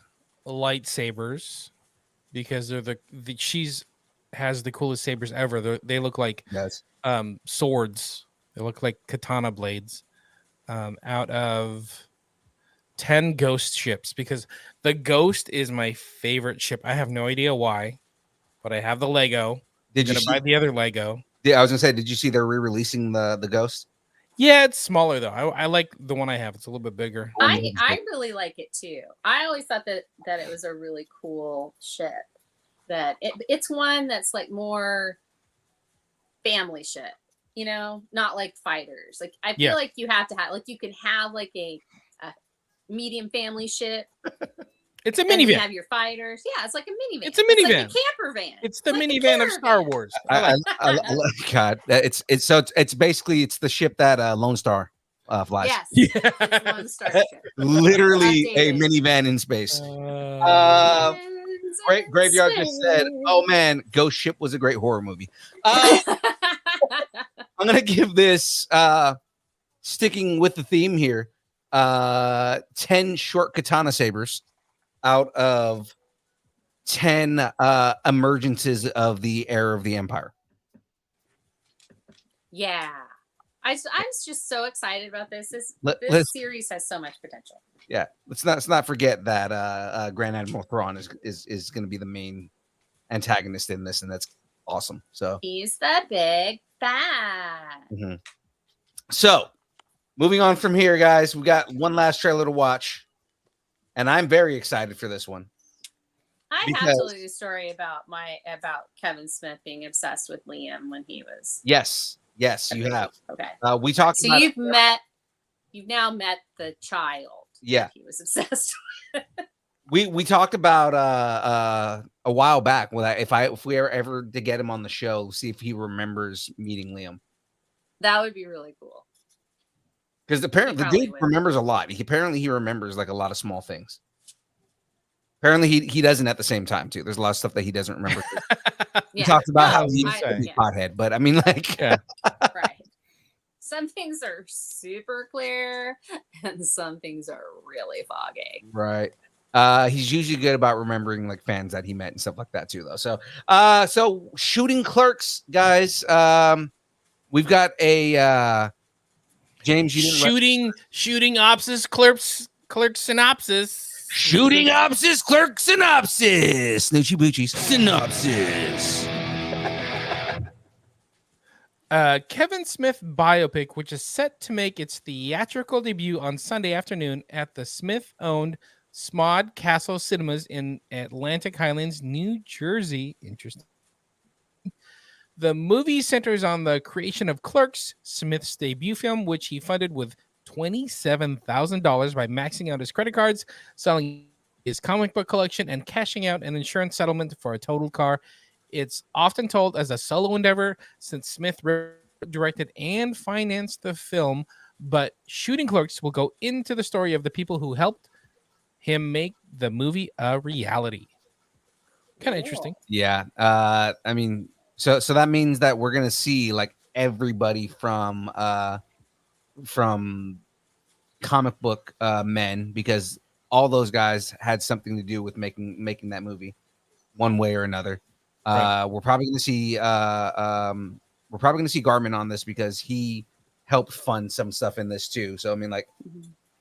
lightsabers because they're she's has the coolest sabers ever. They look like Yes. swords. They look like katana blades. Out of 10 ghost ships, because the Ghost is my favorite ship. I have no idea why, but I have the Lego. Did I'm you gonna buy the other Lego. Yeah, I was gonna say, did you see they're re-releasing the Ghost? Yeah, it's smaller though. I like the one I have. It's a little bit bigger. I really like it too. I always thought that it was a really cool ship. That it's one that's like more family ship, you know, not like fighters. Like I feel like you have to have, like, you can have like a medium family ship. It's a and you minivan. have your fighters. Yeah, it's like a minivan. It's a minivan. Like a camper van. It's the like a minivan of Star caravan. Wars. I God, it's basically the ship that Lone Star flies. Yes. Yeah. It's one star ship. Literally a Updated. minivan in space. Uh, Great Graveyard just said, "Oh man, Ghost Ship was a great horror movie." I'm gonna give this, sticking with the theme here, 10 short katana sabers out of 10 emergences of the Heir of the Empire. Yeah. I'm just so excited about this. This Let's- series has so much potential. Yeah, let's not forget that Grand Admiral Thrawn is going to be the main antagonist in this, and that's awesome. So He's the big bad. So, moving on from here, guys, we got one last trailer to watch, and I'm very excited for this one. I have Because- told you the story about Kevin Smith being obsessed with Liam when he was. Yes, you have. Okay. We talked. So about you've now met the child. Yeah. that he was obsessed with. We talked about a while back if we are ever to get him on the show, see if he remembers meeting Liam, That would be really cool. because apparently the probably dude would. remembers a lot. He remembers like a lot of small things. Apparently he doesn't at the same time too. There's a lot of stuff that he doesn't remember. He Yeah. talks about how No, he I- used to be yeah. pothead, but I mean, like, Yeah. Right. Some things are super clear and some things are really foggy. right. He's usually good about remembering like fans that he met and stuff like that too, though. So, so Shooting Clerks, guys. We've got a James. You didn't shooting opsis clerk synopsis. Shooting Opsis Clerk synopsis. Snoochie Boochie synopsis. Kevin Smith biopic, which is set to make its theatrical debut on Sunday afternoon at the Smith-owned Smod Castle Cinemas in Atlantic Highlands, New Jersey. Interesting. The movie centers on the creation of Clerks, Smith's debut film, which he funded with $27,000 by maxing out his credit cards, selling his comic book collection, and cashing out an insurance settlement for a totaled car. It's often told as a solo endeavor since Smith directed and financed the film, but Shooting Clerks will go into the story of the people who helped him make the movie a reality. Kind of interesting. Yeah. I mean, so that means that we're gonna see like everybody from comic book men, because all those guys had something to do with making that movie, one way or another. Right. We're probably going to see Garmin on this because he helped fund some stuff in this too. So I mean, like,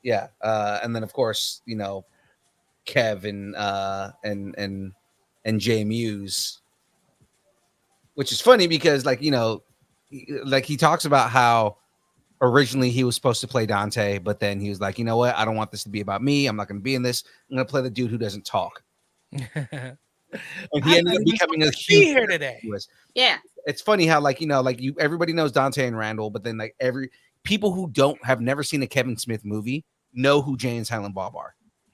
yeah. And then of course, you know, Kev and Jay Muse, which is funny because, like, you know, like he talks about how originally he was supposed to play Dante, but then he was like, you know what? I don't want this to be about me. I'm not going to be in this. I'm going to play the dude who doesn't talk. And he ended up becoming a huge here today. Yeah. It's funny how, like, you know, like everybody knows Dante and Randall, but then like people who have never seen a Kevin Smith movie know who Jay and Silent Bob are.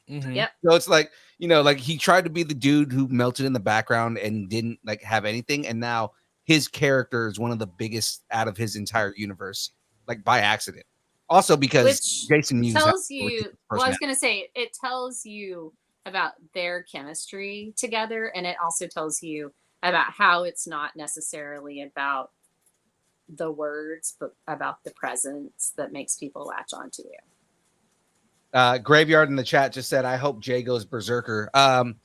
Mhm. Yep. So it's like, you know, like he tried to be the dude who melted in the background and didn't like have anything, and now his character is one of the biggest out of his entire universe, like by accident. Also because Which Jason Mewes tells you, well, I was going to say, it tells you about their chemistry together, and it also tells you about how it's not necessarily about the words, but about the presence that makes people latch onto you. Graveyard in the chat just said, I hope Jay goes berserker. I've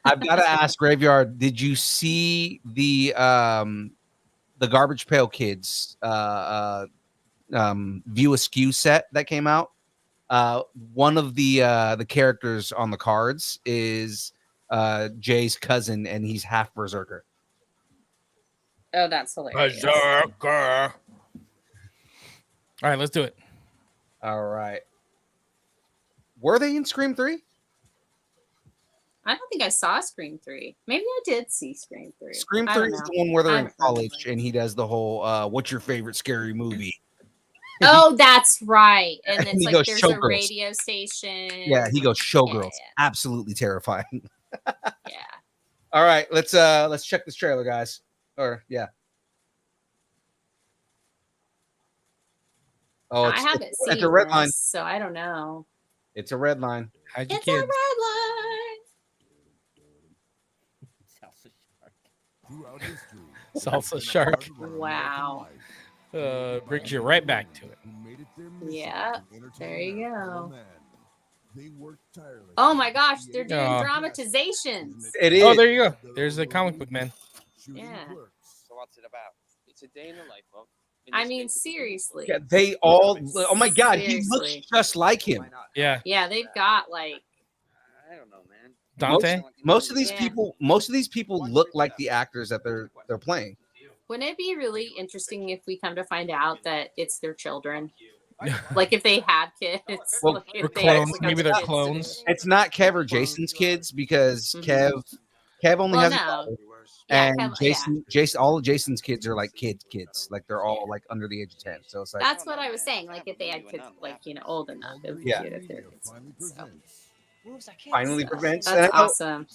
got to ask Graveyard, did you see the Garbage Pail Kids View Askew set that came out? One of the characters on the cards is Jay's cousin, and he's half berserker. Oh, that's hilarious. Berserker. All right, let's do it. All right. Were they in Scream 3? I don't think I saw Scream 3. Maybe I did see Scream 3. Scream I 3 don't is know. the one where they're I in don't college remember. and he does the whole what's your favorite scary movie? Oh, that's right. And And it's he like goes, there's a "Showgirls." radio station. Yeah, he goes Showgirls. Yeah. Absolutely terrifying. Yeah. All right, let's check this trailer, guys. Or yeah. Oh, I haven't seen it's a red line. this, so I don't know. It's a red line. How'd you It's a kids? red line. Salsa Shark. Wow. Brings you right back to it. Yeah, there you go. Oh my gosh, they're doing Aw. dramatizations. It is. Oh, there you go. There's the comic book man. Yeah. So what's it about? It's a day in the life of. I mean, seriously. Yeah, they all. Oh my God, he looks Seriously. just like him. Why not? Yeah, Yeah, they've got like, I don't know, man. Dante. Most of these Yeah. people look like the actors that they're playing. wouldn't it be really interesting if we come to find out that it's their children? Like if they have kids. Well, like if Or they clones. actually Maybe got they're kids to clones. be- It's not Kev or Jason's kids because Mhm. Kev only Well, has a no. daughter, Yeah, and Kev- Jason, all of Jason's kids are like kids, like they're all like under the age of 10. So it's like, That's what I was saying. Like if they had kids, like old enough, it would be Yeah. cute if they're kids. So, finally so prevents. that's And I know, awesome.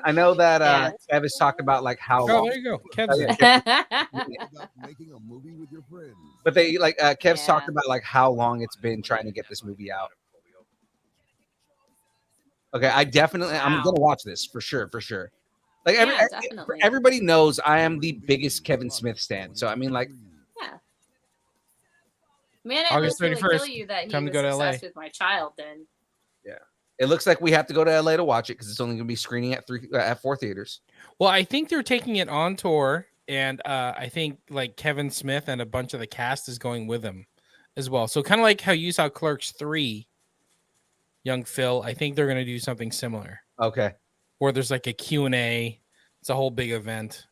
I know that Kev has talked about like how Oh, long, there you go. Kev's Oh, there. yeah. But they like Kev's Yeah. talked about like how long it's been trying to get this movie out. Okay, I'm Wow. gonna watch this for sure. Like Yeah, definitely. everybody knows I am the biggest Kevin Smith stan. So I mean, like, Yeah. Man, it August must really 31st, kill you that he time to was go to LA. obsessed with my child. Then it looks like we have to go to LA to watch it because it's only gonna be screening at 4 theaters. Well, I think they're taking it on tour, and I think like Kevin Smith and a bunch of the cast is going with him as well. So kind of like how you saw Clerks 3, young Phil. I think they're going to do something similar, Okay. where there's like a Q&A. It's a whole big event.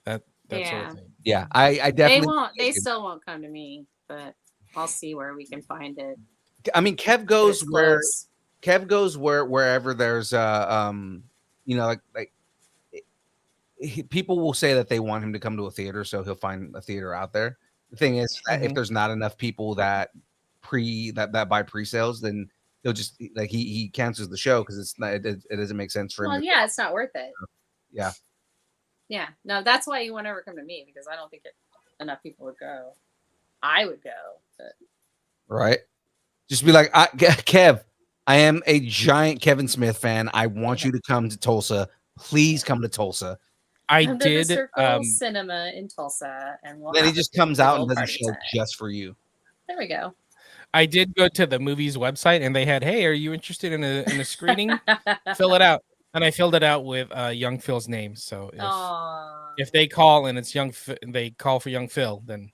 That sort Yeah. of thing. Yeah, I they definitely won't. They still won't come to me, but I'll see where we can find it. I mean, Kev It's goes close. wherever there's you know, like people will say that they want him to come to a theater, so he'll find a theater out there. The thing is that if Mhm. there's not enough people that buy pre-sales, then he'll just like he cancels the show because it's not it doesn't make sense for him. Well, to, yeah, it's not worth it. Yeah. Yeah. No, that's why you won't ever come to me because I don't think enough people would go. I would go, but Right? Just be like, Kev, I am a giant Kevin Smith fan. I want you to come to Tulsa. Please come to Tulsa. I come to the did. Circle Cinema in Tulsa, and we'll. Then he have just a comes big out old and does a party show time. just for you. There we go. I did go to the movie's website and they had, hey, are you interested in a screening? Fill it out. And I filled it out with young Phil's name. So if they call and it's they call for young Phil, then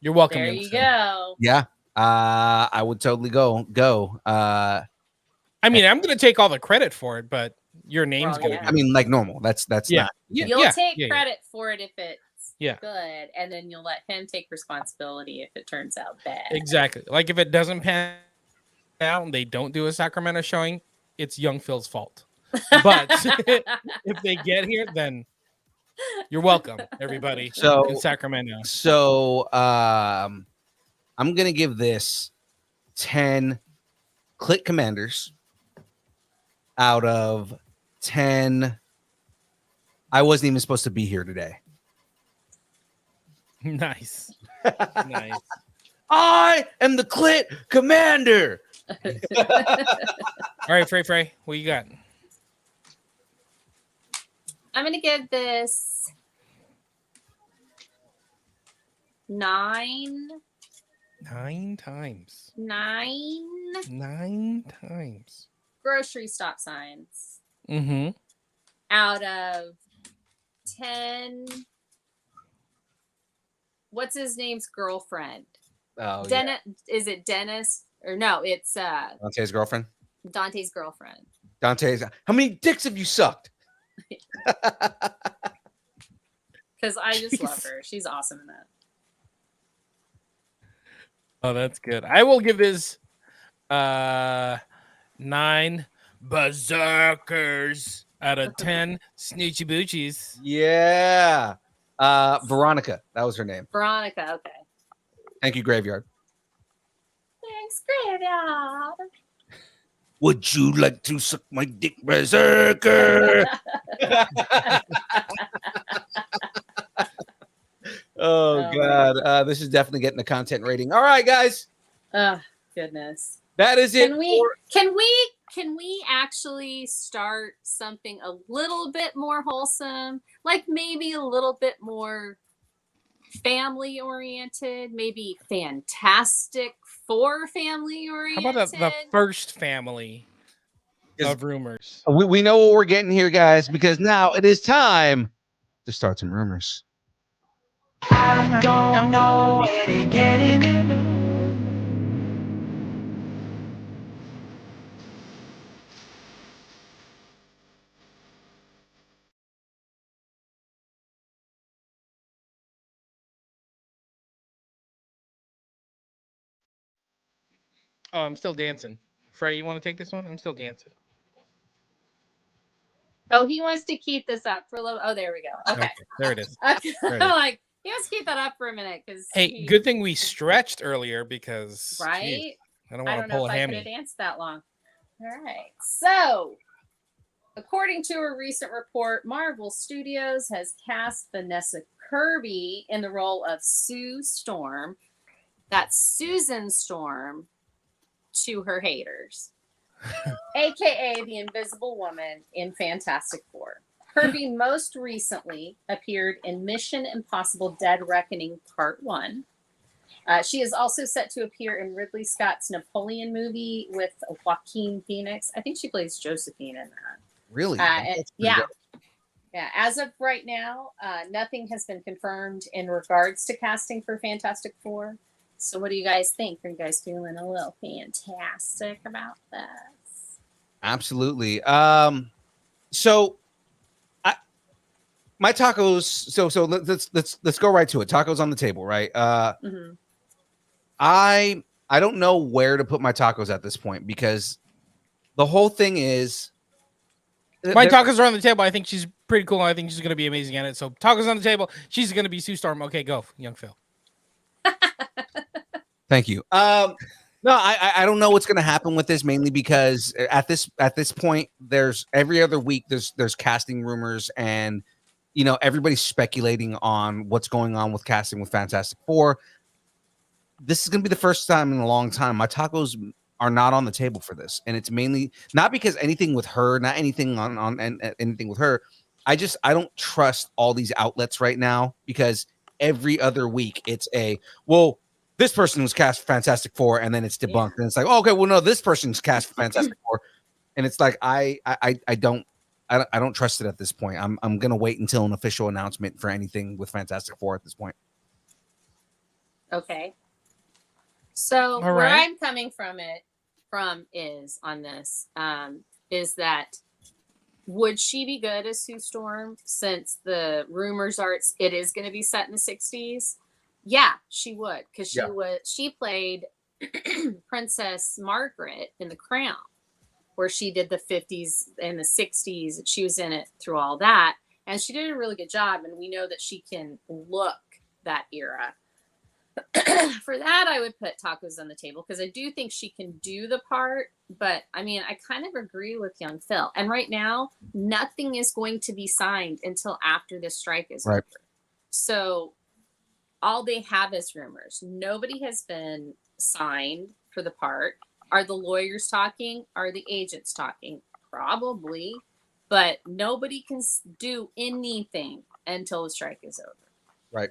you're welcome. There young you Phil. go. Yeah. I would totally go. I mean, I'm gonna take all the credit for it, but your name's gonna be. I mean, like normal. That's Yeah. not. You'll take credit for it if it's Yeah. good, and then you'll let him take responsibility if it turns out bad. Exactly. Like if it doesn't pan out and they don't do a Sacramento showing, it's young Phil's fault. But if they get here, then you're welcome, everybody. So in Sacramento. So I'm gonna give this 10 Click Commanders out of 10. I wasn't even supposed to be here today. Nice. Nice. I am the Clit Commander. All right, Frey, what you got? I'm gonna give this 9. 9 times. 9 times. grocery stop signs Mm-hmm. out of 10. What's his name's girlfriend? Oh, Dennis. Is it Dennis? Or no, it's Dante's girlfriend. Dante's girlfriend. Dante's. How many dicks have you sucked? Because I just love her. She's awesome in that. Oh, that's good. I will give this 9 berserkers out of 10 snoochie boochies. Yeah. Veronica. That was her name. Veronica. Okay. Thank you, Graveyard. Thanks, Graveyard. Would you like to suck my dick, berserker? Oh God, this is definitely getting a content rating. All right, guys, Oh goodness. that is it. Can we actually start something a little bit more wholesome? Like maybe a little bit more family oriented, maybe Fantastic Four family How oriented. about the first family of rumors? We know what we're getting here, guys, because now it is time to start some rumors. I don't know where to get it. Oh, I'm still dancing. Frey, you want to take this one? I'm still dancing. Oh, he wants to keep this up for a little. Oh, there we go. Okay, there it is. Okay. There it is. I'm like, he wants to keep that up for a minute because. Hey, good thing we stretched earlier because Right? geez, I don't I want don't to pull know a if I could hammy. have danced that long. All right. So, according to a recent report, Marvel Studios has cast Vanessa Kirby in the role of Sue Storm. That's Susan Storm to her haters, aka the Invisible Woman in Fantastic Four. Kirby most recently appeared in Mission Impossible Dead Reckoning Part 1. She is also set to appear in Ridley Scott's Napoleon movie with Joaquin Phoenix. I think she plays Josephine in that. Really? Yeah. Yeah. As of right now, nothing has been confirmed in regards to casting for Fantastic Four. So what do you guys think? Are you guys feeling a little fantastic about this? Absolutely. So my tacos. So let's go right to it. Tacos on the table, right? Mm-hmm. I don't know where to put my tacos at this point because the whole thing is My tacos are on the table. I think she's pretty cool. I think she's going to be amazing at it. So tacos on the table. She's going to be Sue Storm. Okay, go, young Phil. Thank you. No, I don't know what's going to happen with this, mainly because at this point, there's every other week there's casting rumors, and everybody's speculating on what's going on with casting with Fantastic Four. This is going to be the first time in a long time my tacos are not on the table for this, and it's mainly not because anything with her, not anything on anything with her. I don't trust all these outlets right now because every other week it's this person was cast for Fantastic Four, and then it's debunked, and it's like, oh, okay, well, no, this person's cast for Fantastic Four, and it's like I don't trust it at this point. I'm gonna wait until an official announcement for anything with Fantastic Four at this point. Okay. So All where right. I'm coming from is on this is that would she be good as Sue Storm since the rumors are it is going to be set in the 60s? Yeah, she would, because she played Princess Margaret in The Crown, where she did the 50s and the 60s. She was in it through all that, and she did a really good job. And we know that she can look that era. For that, I would put Tacos on the table because I do think she can do the part. But I mean, I kind of agree with young Phil. And right now, nothing is going to be signed until after the strike is over. So all they have is rumors. Nobody has been signed for the part. Are the lawyers talking? Are the agents talking? Probably. But nobody can do anything until the strike is over. Right.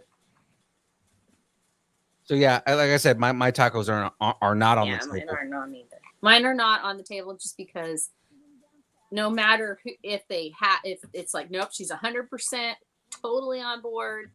So yeah, like I said, my tacos are not on the table. Mine are not either. Mine are not on the table just because no matter who, if it's like, nope, she's 100% totally on board.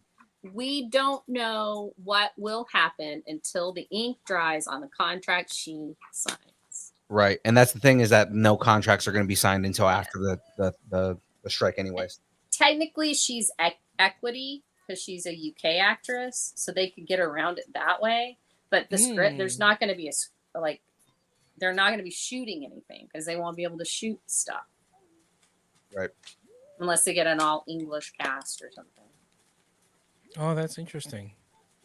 We don't know what will happen until the ink dries on the contract she signs. Right, and that's the thing, is that no contracts are going to be signed until after the strike, anyways. Technically, she's equity because she's a UK actress, so they could get around it that way. But the script, there's not going to be they're not going to be shooting anything because they won't be able to shoot stuff. Right. Unless they get an all English cast or something. Oh, that's interesting.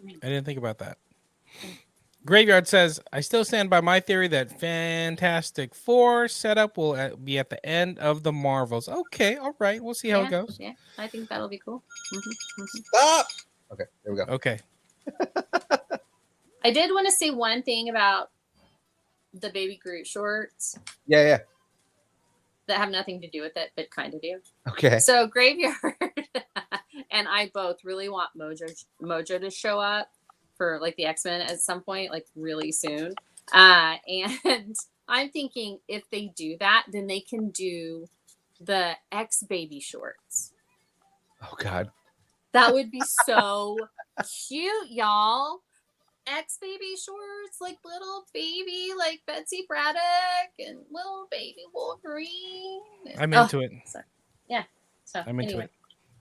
I didn't think about that. Graveyard says, I still stand by my theory that Fantastic Four setup will be at the end of the Marvels. Okay, all right. We'll see how it goes. Yeah, I think that'll be cool. Stop! Okay, there we go. Okay. I did want to say one thing about the Baby Groot shorts Yeah. that have nothing to do with it, but kind of do. Okay. So Graveyard and I both really want Mojo to show up for like the X-Men at some point, like really soon. And I'm thinking if they do that, then they can do the X-Baby shorts. Oh God. That would be so cute, y'all. X-Baby shorts, like little baby, like Betsy Braddock and little baby Wolverine. I'm into it. So I'm into anyway. it.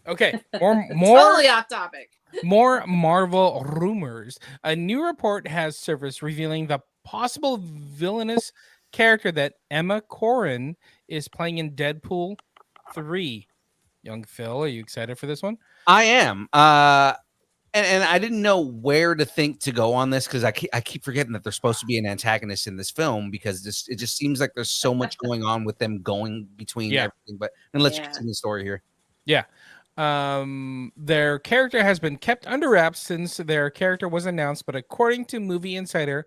Okay. More Totally off topic. More Marvel rumors. A new report has surfaced revealing the possible villainous character that Emma Corrin is playing in Deadpool 3. Young Phil, are you excited for this one? I am. And I didn't know where to think to go on this because I keep forgetting that there's supposed to be an antagonist in this film because it just seems like there's so much going on with them going between everything. But let's continue the story here. Yeah. Their character has been kept under wraps since their character was announced, but according to Movie Insider,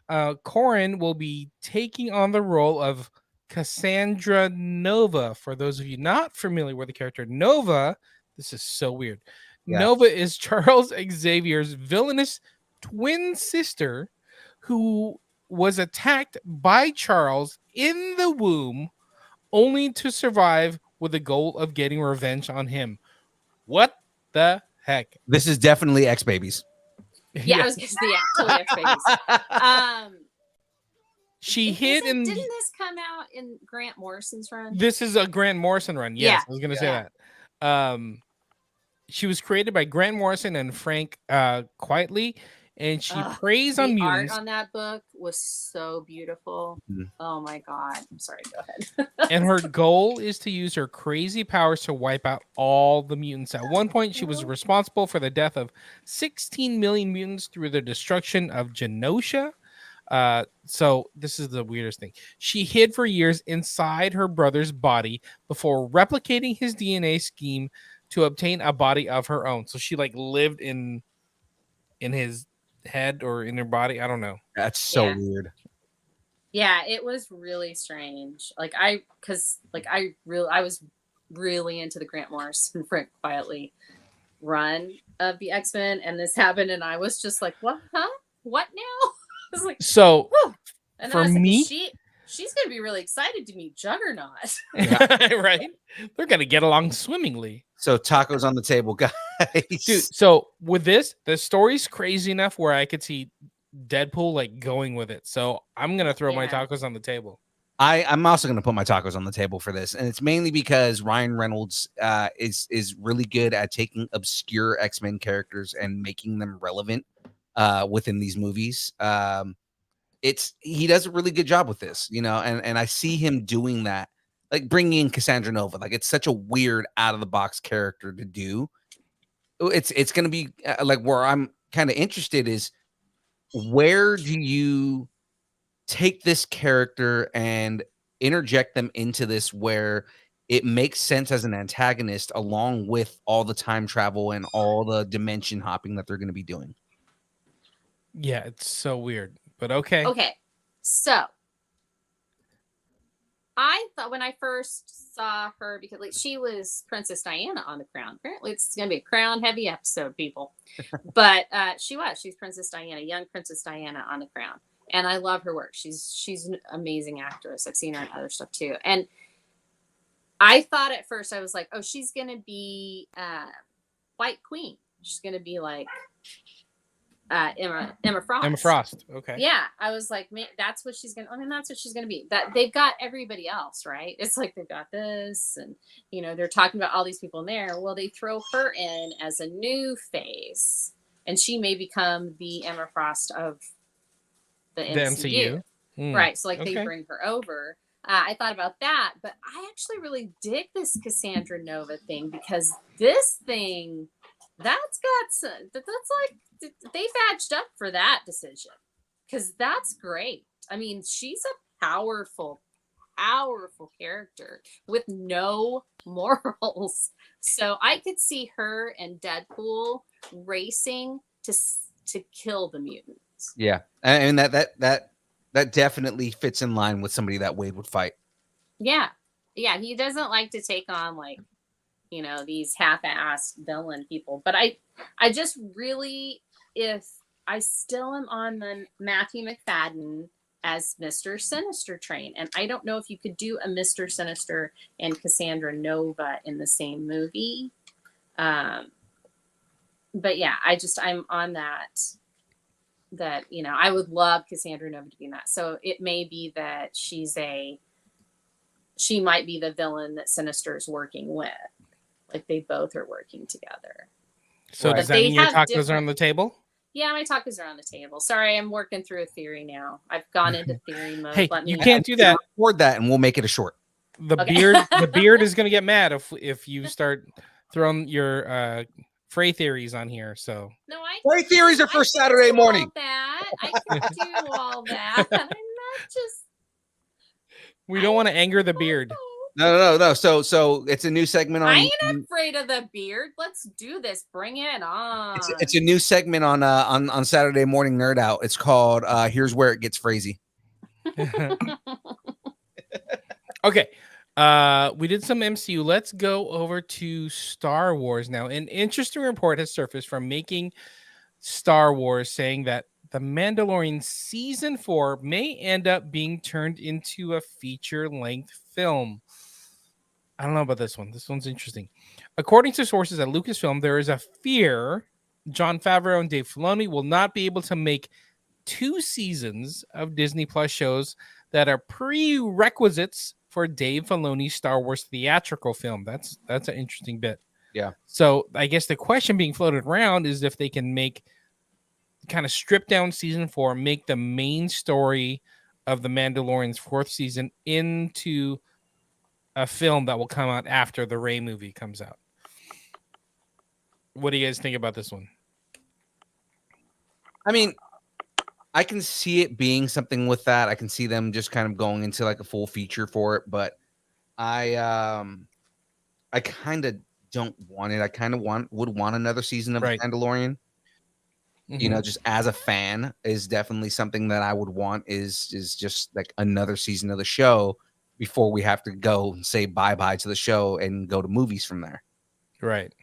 Corrin will be taking on the role of Cassandra Nova. For those of you not familiar with the character Nova, this is so weird. Yeah. Nova is Charles Xavier's villainous twin sister who was attacked by Charles in the womb only to survive with the goal of getting revenge on him. What the heck? This is definitely X-Babies. Yeah, I was going to say, totally X-Babies. She hid in... Didn't this come out in Grant Morrison's run? This is a Grant Morrison run. Yes, I was going to say that. She was created by Grant Morrison and Frank Quietly, and she preys on mutants. The art on that book was so beautiful. Mm-hmm. Oh my God. I'm sorry, go ahead. And her goal is to use her crazy powers to wipe out all the mutants. At one point, she was responsible for the death of 16 million mutants through the destruction of Genosha. So this is the weirdest thing. She hid for years inside her brother's body before replicating his DNA scheme to obtain a body of her own. So she like lived in his head or in her body. I don't know. That's so weird. Yeah, it was really strange. I was really into the Grant Morrison Frank Quietly run of the X-Men, and this happened, and I was just like, what? Huh? what now? I was like, So whew. And then for I was like, me- she's gonna be really excited to meet Juggernaut. right? They're gonna get along swimmingly. So tacos on the table, guys. Dude, so with this, the story's crazy enough where I could see Deadpool like going with it. So I'm gonna throw my Yeah. tacos on the table. I'm also going to put my tacos on the table for this, and it's mainly because Ryan Reynolds is really good at taking obscure X-Men characters and making them relevant within these movies. He does a really good job with this, you know, and I see him doing that, like bringing in Cassandra Nova. Like it's such a weird out of the box character to do. It's going to be like where I'm kind of interested is where do you take this character and interject them into this where it makes sense as an antagonist along with all the time travel and all the dimension hopping that they're going to be doing. Yeah, it's so weird, but okay. Okay, so I thought when I first saw her, because like she was Princess Diana on The Crown. Apparently, it's going to be a Crown heavy episode, people. But she's Princess Diana, young Princess Diana on The Crown, and I love her work. She's an amazing actress. I've seen her in other stuff too, and I thought at first I was like, oh, she's going to be White Queen. She's going to be like Emma Frost. Emma Frost. Okay. Yeah, I was like, man, that's what she's gonna. I mean, that's what she's gonna be. That they've got everybody else, right? It's like they've got this, and you know, they're talking about all these people in there. Well, they throw her in as a new face, and she may become the Emma Frost of the MCU. Right? So, like, they bring her over. I thought about that, but I actually really dig this Cassandra Nova thing because this thing, that's like. They badged up for that decision because that's great. I mean, she's a powerful character with no morals. So I could see her and Deadpool racing to kill the mutants. Yeah, and that definitely fits in line with somebody that Wade would fight. Yeah, he doesn't like to take on like, you know, these half-assed villain people. But I just really, if I still am on the Matthew McFadden as Mr. Sinister train, and I don't know if you could do a Mr. Sinister and Cassandra Nova in the same movie. But yeah, I'm on that, you know, I would love Cassandra Nova to be in that. So it may be that she might be the villain that Sinister is working with. Like they both are working together. So But does that they mean your have tacos are on the table? Yeah, my tacos are on the table. Sorry, I'm working through a theory now. I've gone into theory mode. Hey, you can't do that. Record that, and we'll make it a short. The Okay. beard is going to get mad if you start throwing your Frey theories on here. So No, Frey theories are for Saturday morning. I can do all that. I'm not just. we don't want to anger the beard. No. So it's a new segment on. I ain't afraid of the beard. Let's do this. Bring it on. It's a new segment on Saturday Morning Nerd Out. It's called "Here's Where It Gets Crazy." Okay. We did some MCU. Let's go over to Star Wars now. An interesting report has surfaced from Making Star Wars saying that The Mandalorian Season 4 may end up being turned into a feature-length film. I don't know about this one. This one's interesting. According to sources at Lucasfilm, there is a fear Jon Favreau and Dave Filoni will not be able to make 2 seasons of Disney Plus shows that are prerequisites for Dave Filoni's Star Wars theatrical film. That's an interesting bit. Yeah. So I guess the question being floated around is if they can kind of strip down season 4, make the main story of the Mandalorian's 4th season into a film that will come out after the Rey movie comes out. What do you guys think about this one? I mean, I can see it being something with that. I can see them just kind of going into like a full feature for it, but I kind of don't want it. I kind of would want another season of Mandalorian. You know, just as a fan is definitely something that I would want is just like another season of the show before we have to go and say bye-bye to the show and go to movies from there. Right.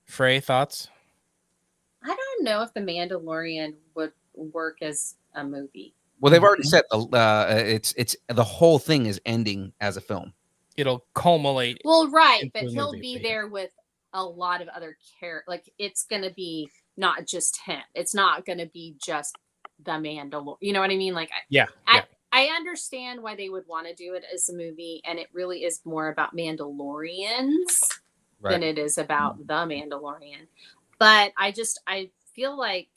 Frey, thoughts? I don't know if The Mandalorian would work as a movie. Well, they've already said it's the whole thing is ending as a film. It'll culminate. Well, right, into but a he'll movie, be but yeah. there with a lot of other like it's gonna be not just him. It's not gonna be just the Mandalorian. You know what I mean? Like, Yeah. I understand why they would want to do it as a movie, and it really is more about Mandalorians than it is about the Mandalorian. But I feel like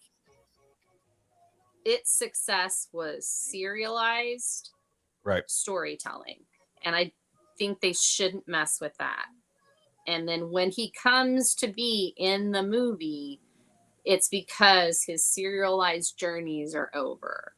its success was serialized storytelling, and I think they shouldn't mess with that. And then when he comes to be in the movie, it's because his serialized journeys are over.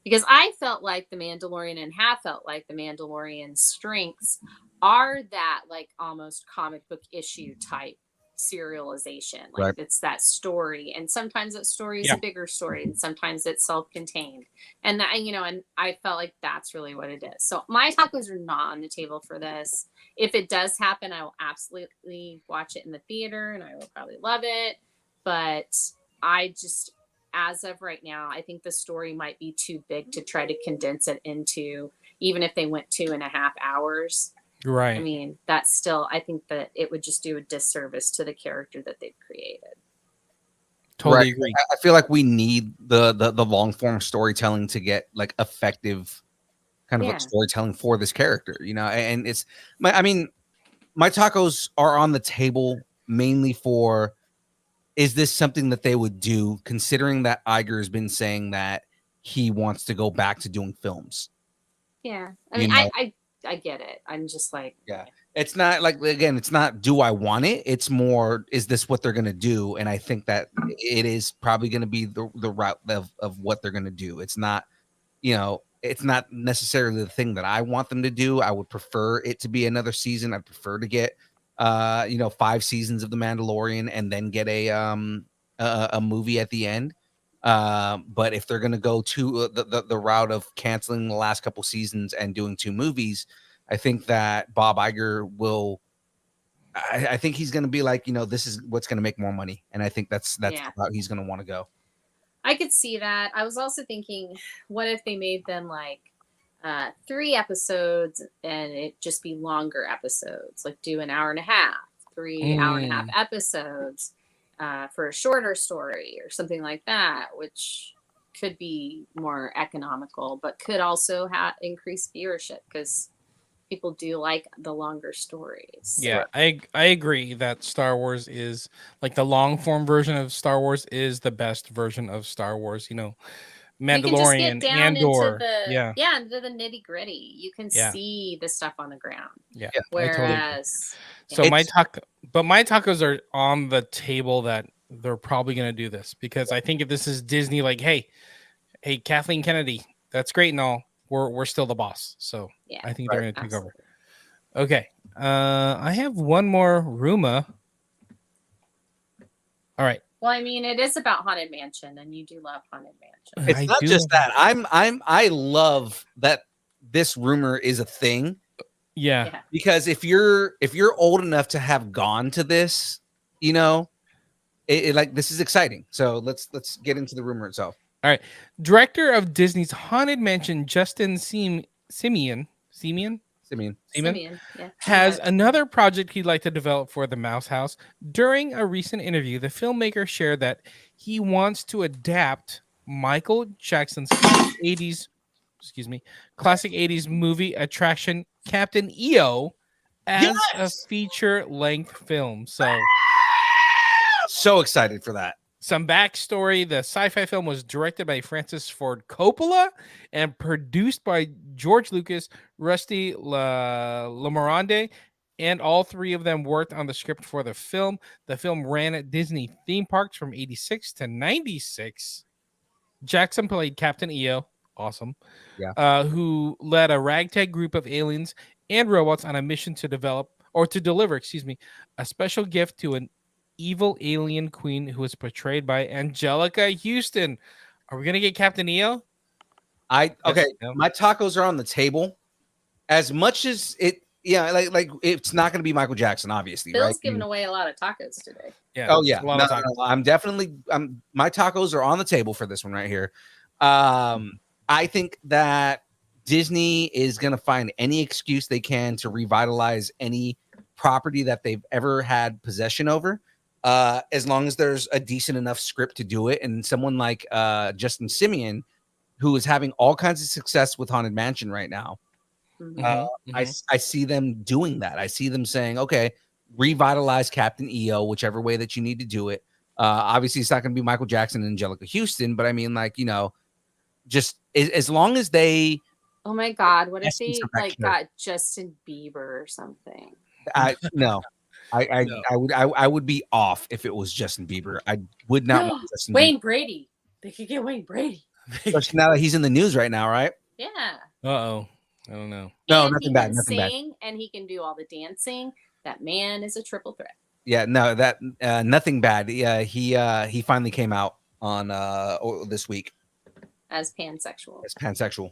Because I felt like the Mandalorian and have felt like the Mandalorian's strengths are that like almost comic book issue type serialization. Like it's that story. And sometimes that story is a bigger story, and sometimes it's self-contained. And that, and I felt like that's really what it is. So my tacos are not on the table for this. If it does happen, I will absolutely watch it in the theater and I will probably love it. But as of right now, I think the story might be too big to try to condense it into, even if they went 2.5 hours. Right. I mean, that's still, I think that it would just do a disservice to the character that they've created. Totally agree. I feel like we need the long form storytelling to get like effective kind of like storytelling for this character, and it's my tacos are on the table mainly for, is this something that they would do, considering that Iger has been saying that he wants to go back to doing films? Yeah. I mean, I get it. I'm just like, it's not like, again, it's not, do I want it? It's more, is this what they're going to do? And I think that it is probably going to be the route of what they're going to do. It's not, it's not necessarily the thing that I want them to do. I would prefer it to be another season. I'd prefer to get 5 seasons of The Mandalorian and then get a movie at the end. But if they're going to go to the route of canceling the last couple seasons and doing 2 movies, I think that Bob Iger will. I think he's going to be like, this is what's going to make more money, and I think that's how he's going to want to go. I could see that. I was also thinking, what if they made them like 3 episodes and it just be longer episodes, like do an hour and a half, 3 hour and a half episodes for a shorter story or something like that, which could be more economical, but could also increase viewership because people do like the longer stories. Yeah, I agree that Star Wars is like the long form version of Star Wars is the best version of Star Wars. Mandalorian, Andor, into the nitty gritty. You can see the stuff on the ground. Yeah. Whereas, my tacos are on the table that they're probably going to do this, because I think if this is Disney, like, hey, Kathleen Kennedy, that's great and all, we're still the boss. So I think they're going to take over. Okay. I have one more rumor. All right. Well, I mean, it is about Haunted Mansion, and you do love Haunted Mansion. It's not just that. I love that this rumor is a thing. Yeah. Because if you're old enough to have gone to this, like, this is exciting. So let's get into the rumor itself. All right. Director of Disney's Haunted Mansion, Justin Simeon has another project he'd like to develop for the Mouse House. During a recent interview, the filmmaker shared that he wants to adapt Michael Jackson's classic 80s movie attraction Captain EO as a feature-length film. So excited for that. Some backstory: the sci-fi film was directed by Francis Ford Coppola and produced by George Lucas, Rusty Lamorande, and all 3 of them worked on the script for the film. The film ran at Disney theme parks from 86 to 96. Jackson played Captain EO, awesome, who led a ragtag group of aliens and robots on a mission to deliver a special gift to an evil alien queen who was portrayed by Angelica Houston. Are we gonna get Captain EO? My tacos are on the table. As much as yeah, like it's not going to be Michael Jackson, obviously, Bill's right? giving away a lot of tacos today. Yeah. Oh yeah, a lot no, of no, tacos. no, my tacos are on the table for this one right here. I think that Disney is going to find any excuse they can to revitalize any property that they've ever had possession over, as long as there's a decent enough script to do it. And someone like Justin Simeon, who is having all kinds of success with Haunted Mansion right now, I see them doing that. I see them saying, okay, revitalize Captain EO, whichever way that you need to do it. Obviously, it's not going to be Michael Jackson and Angelica Houston, but I mean, like, just as long as they. Oh my God! What if essence they of that like character. got Justin Bieber or something? No. I would be off if it was Justin Bieber. I would not want Justin Wayne Brady. They could get Wayne Brady. Bieber. Especially now that he's in the news right now, right? Yeah. Uh-oh. I don't know. No, And nothing he bad. can Nothing bad. sing and he can do all the dancing. That man is a triple threat. Yeah, no, that nothing bad. Yeah, he finally came out on this week As pansexual. as pansexual.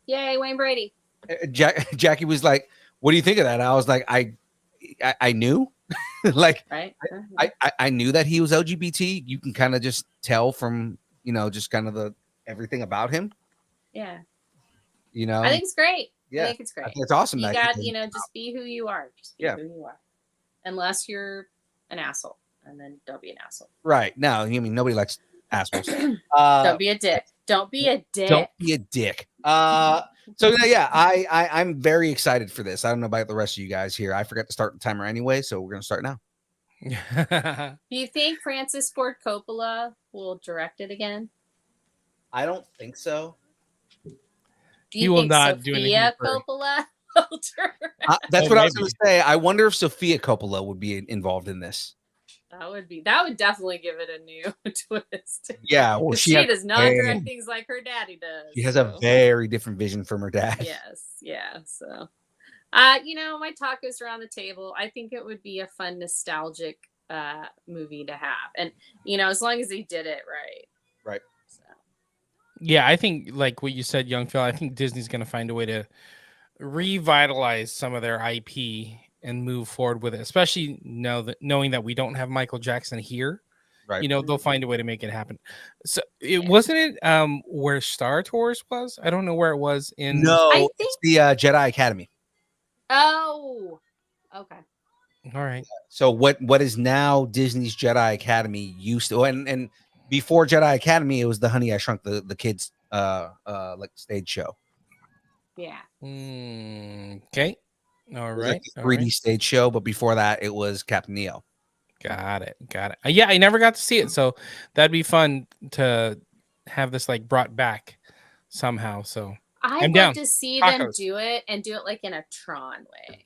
Yay, Wayne Brady. Jackie was like, "What do you think of that?" I was like, I knew, like, Right? I knew that he was LGBT. You can kind of just tell from just kind of the everything about him. Yeah. I I think it's great. yeah, I think it's great. it's awesome. You that got, he- just be who you are. Just be Yeah. who you are. Unless you're an asshole. And then don't be an asshole. right now. I mean, nobody likes assholes. Don't be a dick. Don't be a dick. Don't be a dick. So yeah, I'm very excited for this. I don't know about the rest of you guys here. I forgot to start the timer anyway, so we're gonna start now. Do you think Francis Ford Coppola will direct it again? I don't think so. Do He you will think not do anything Sophia for- Coppola will direct? That's Oh, what I was maybe. gonna say. I wonder if Sophia Coppola would be involved in this. That would definitely give it a new twist. Yeah, well, 'Cause she she has does not very- direct things like her daddy does. She has a so. very different vision from her dad. Yes, yeah. So, my tacos are on the table. I think it would be a fun, nostalgic movie to have, and as long as they did it right. Right. So, Yeah, I think like what you said, young Phil, I think Disney's going to find a way to revitalize some of their IP and move forward with it, especially knowing that we don't have Michael Jackson here. Right. They'll find a way to make it happen. So it wasn't it where Star Tours was? I don't know where it was in. No, I it's think- the Jedi Academy. oh, okay. All right. So what is now Disney's Jedi Academy used to, and before Jedi Academy, it was the Honey I Shrunk the Kids like stage show. Yeah. Okay. All It was right. like a all 3D right. stage show, but before that, it was Captain Neo. Got it. Yeah, I never got to see it, so that'd be fun to have this like brought back somehow. So I'd I'm down. love to see them Tacos. do it and do it like in a Tron way.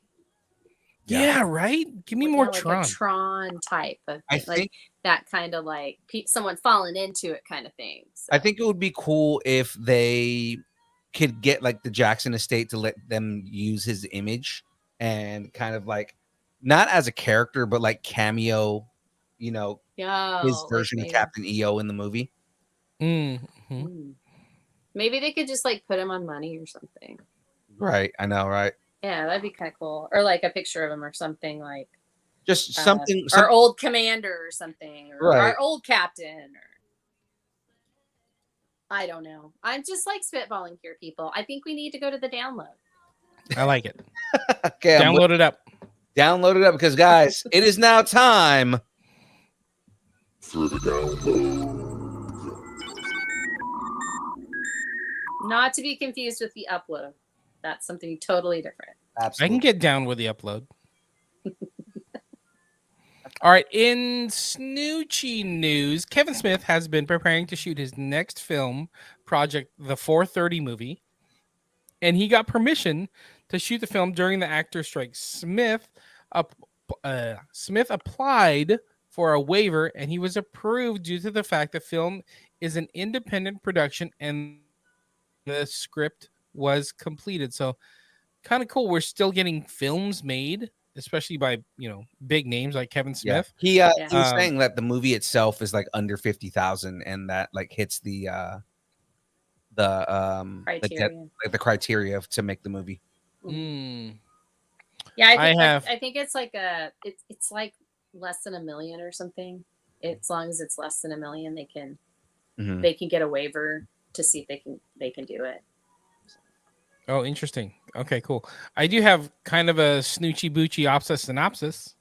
yeah, right. Give me Like, more like Tron. a Tron type of I thing. Like think that kind of like someone falling into it kind of thing. So. I think it would be cool if they could get like the Jackson estate to let them use his image and kind of like not as a character, but like cameo, Yeah. his version of Captain EO in the movie. Mhm. Maybe they could just like put him on money or something. Right. I know. Right. Yeah, that'd be kind of cool. Or like a picture of him or something like Just something. our old commander or something, or Right. our old captain, or I don't know. I'm just like spitballing here, people. I think we need to go to the download. I like it. Okay. Download it up. Download it up because guys, it is now time. Not to be confused with the upload. That's something totally different. I Absolutely. can get down with the upload. All right. In Snoochie news, Kevin Smith has been preparing to shoot his next film project, the 4:30 movie, and he got permission to shoot the film during the actor strike. Smith applied for a waiver, and he was approved due to the fact the film is an independent production and the script was completed. So kind of cool. We're still getting films made, especially by big names like Kevin Yeah. Smith. He was Um, saying that the movie itself is like under 50,000 and that like hits the Criteria. like the criteria to make the movie. Mm. Yeah, I have- I think it's like it's like less than $1 million or something. As long as it's less than $1 million, they can Mhm. they can get a waiver to see if they can do it. Oh, interesting. Okay, cool. I do have kind of a snoochy boochy synopsis.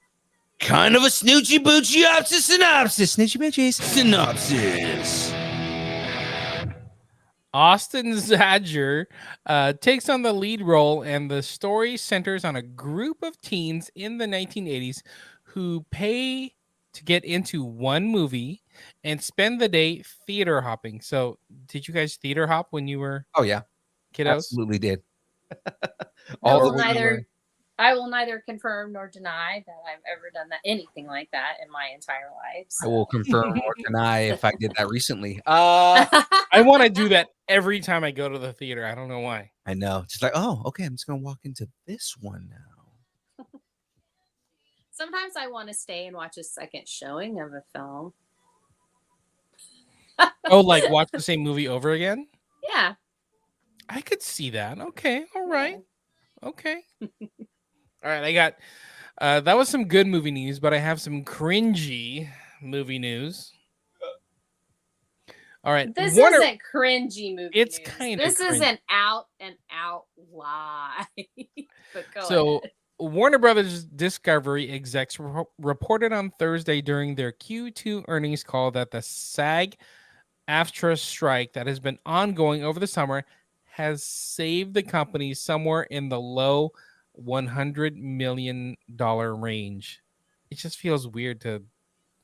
Kind of a snoochy boochy synopsis. Snoochy boochy synopsis. Austin Zadger takes on the lead role, and the story centers on a group of teens in the 1980s who pay to get into one movie and spend the day theater hopping. So, did you guys theater hop when you were Oh yeah, kiddos? absolutely did. I will the way I will neither confirm nor deny that I've ever done anything like that in my entire life. I will confirm or deny if I did that recently. I want to do that every time I go to the theater. I don't know why. I know. Just like, oh, okay, I'm just gonna walk into this one now. Sometimes I want to stay and watch a second showing of a film. Oh, like watch the same movie over again? Yeah. I could see that. Okay. All right. Okay. All right. I got that was some good movie news, but I have some cringy movie news. All right. This Warner- isn't cringy movie. It's news. kind of This is an out and out lie. But go So ahead. Warner Brothers Discovery execs reported on Thursday during their Q2 earnings call that the SAG-AFTRA strike that has been ongoing over the summer has saved the company somewhere in the low $100 million range. It just feels weird to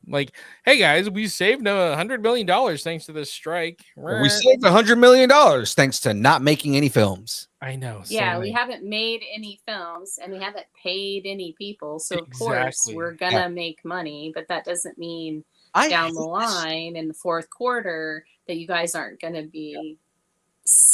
like, hey guys, we saved $100 million thanks to this strike. We saved $100 million thanks to not making any films. I know. Yeah, so we many. haven't made any films and we haven't paid any people. So of course Exactly. we're gonna make money, but that doesn't mean I down the hate this. line in the fourth quarter that you guys aren't gonna be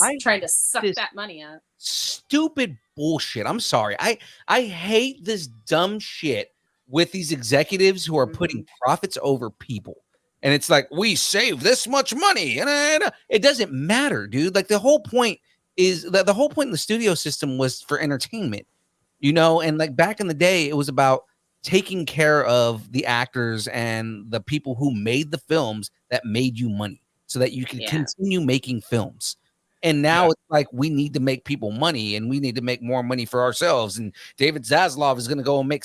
I trying to suck this- that money up. Stupid bullshit. I'm sorry. I hate this dumb shit with these executives who are putting profits over people. And it's like, we saved this much money. And it doesn't matter, dude. Like the whole point is that the whole point in the studio system was for entertainment, you know, and like back in the day, it was about taking care of the actors and the people who made the films that made you money so that you can Yeah. continue making films. And now it's like we need to make people money and we need to make more money for ourselves. And David Zaslav is going to go and make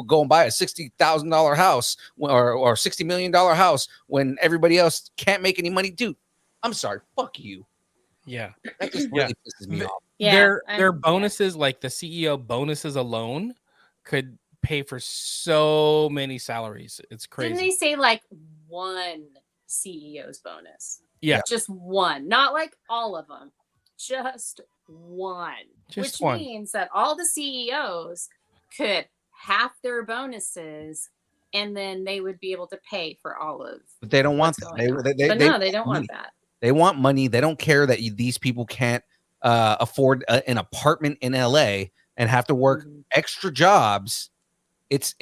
go and buy a $60,000 house or $60 million house when everybody else can't make any money. Dude, I'm sorry. Fuck you. Yeah. That just really pisses me off. Yeah, Their bonuses, like the CEO bonuses alone, could pay for so many salaries. It's crazy. Didn't they say like one CEO's bonus? Yeah. Just one, not like all of them, just one. Just which one. means that all the CEOs could half their bonuses and then they would be able to pay for all of. But they don't want what's that. going on. They No, they don't money. want that. They want money. They don't care that these people can't afford an apartment in LA and have to work Mhm. extra jobs. It's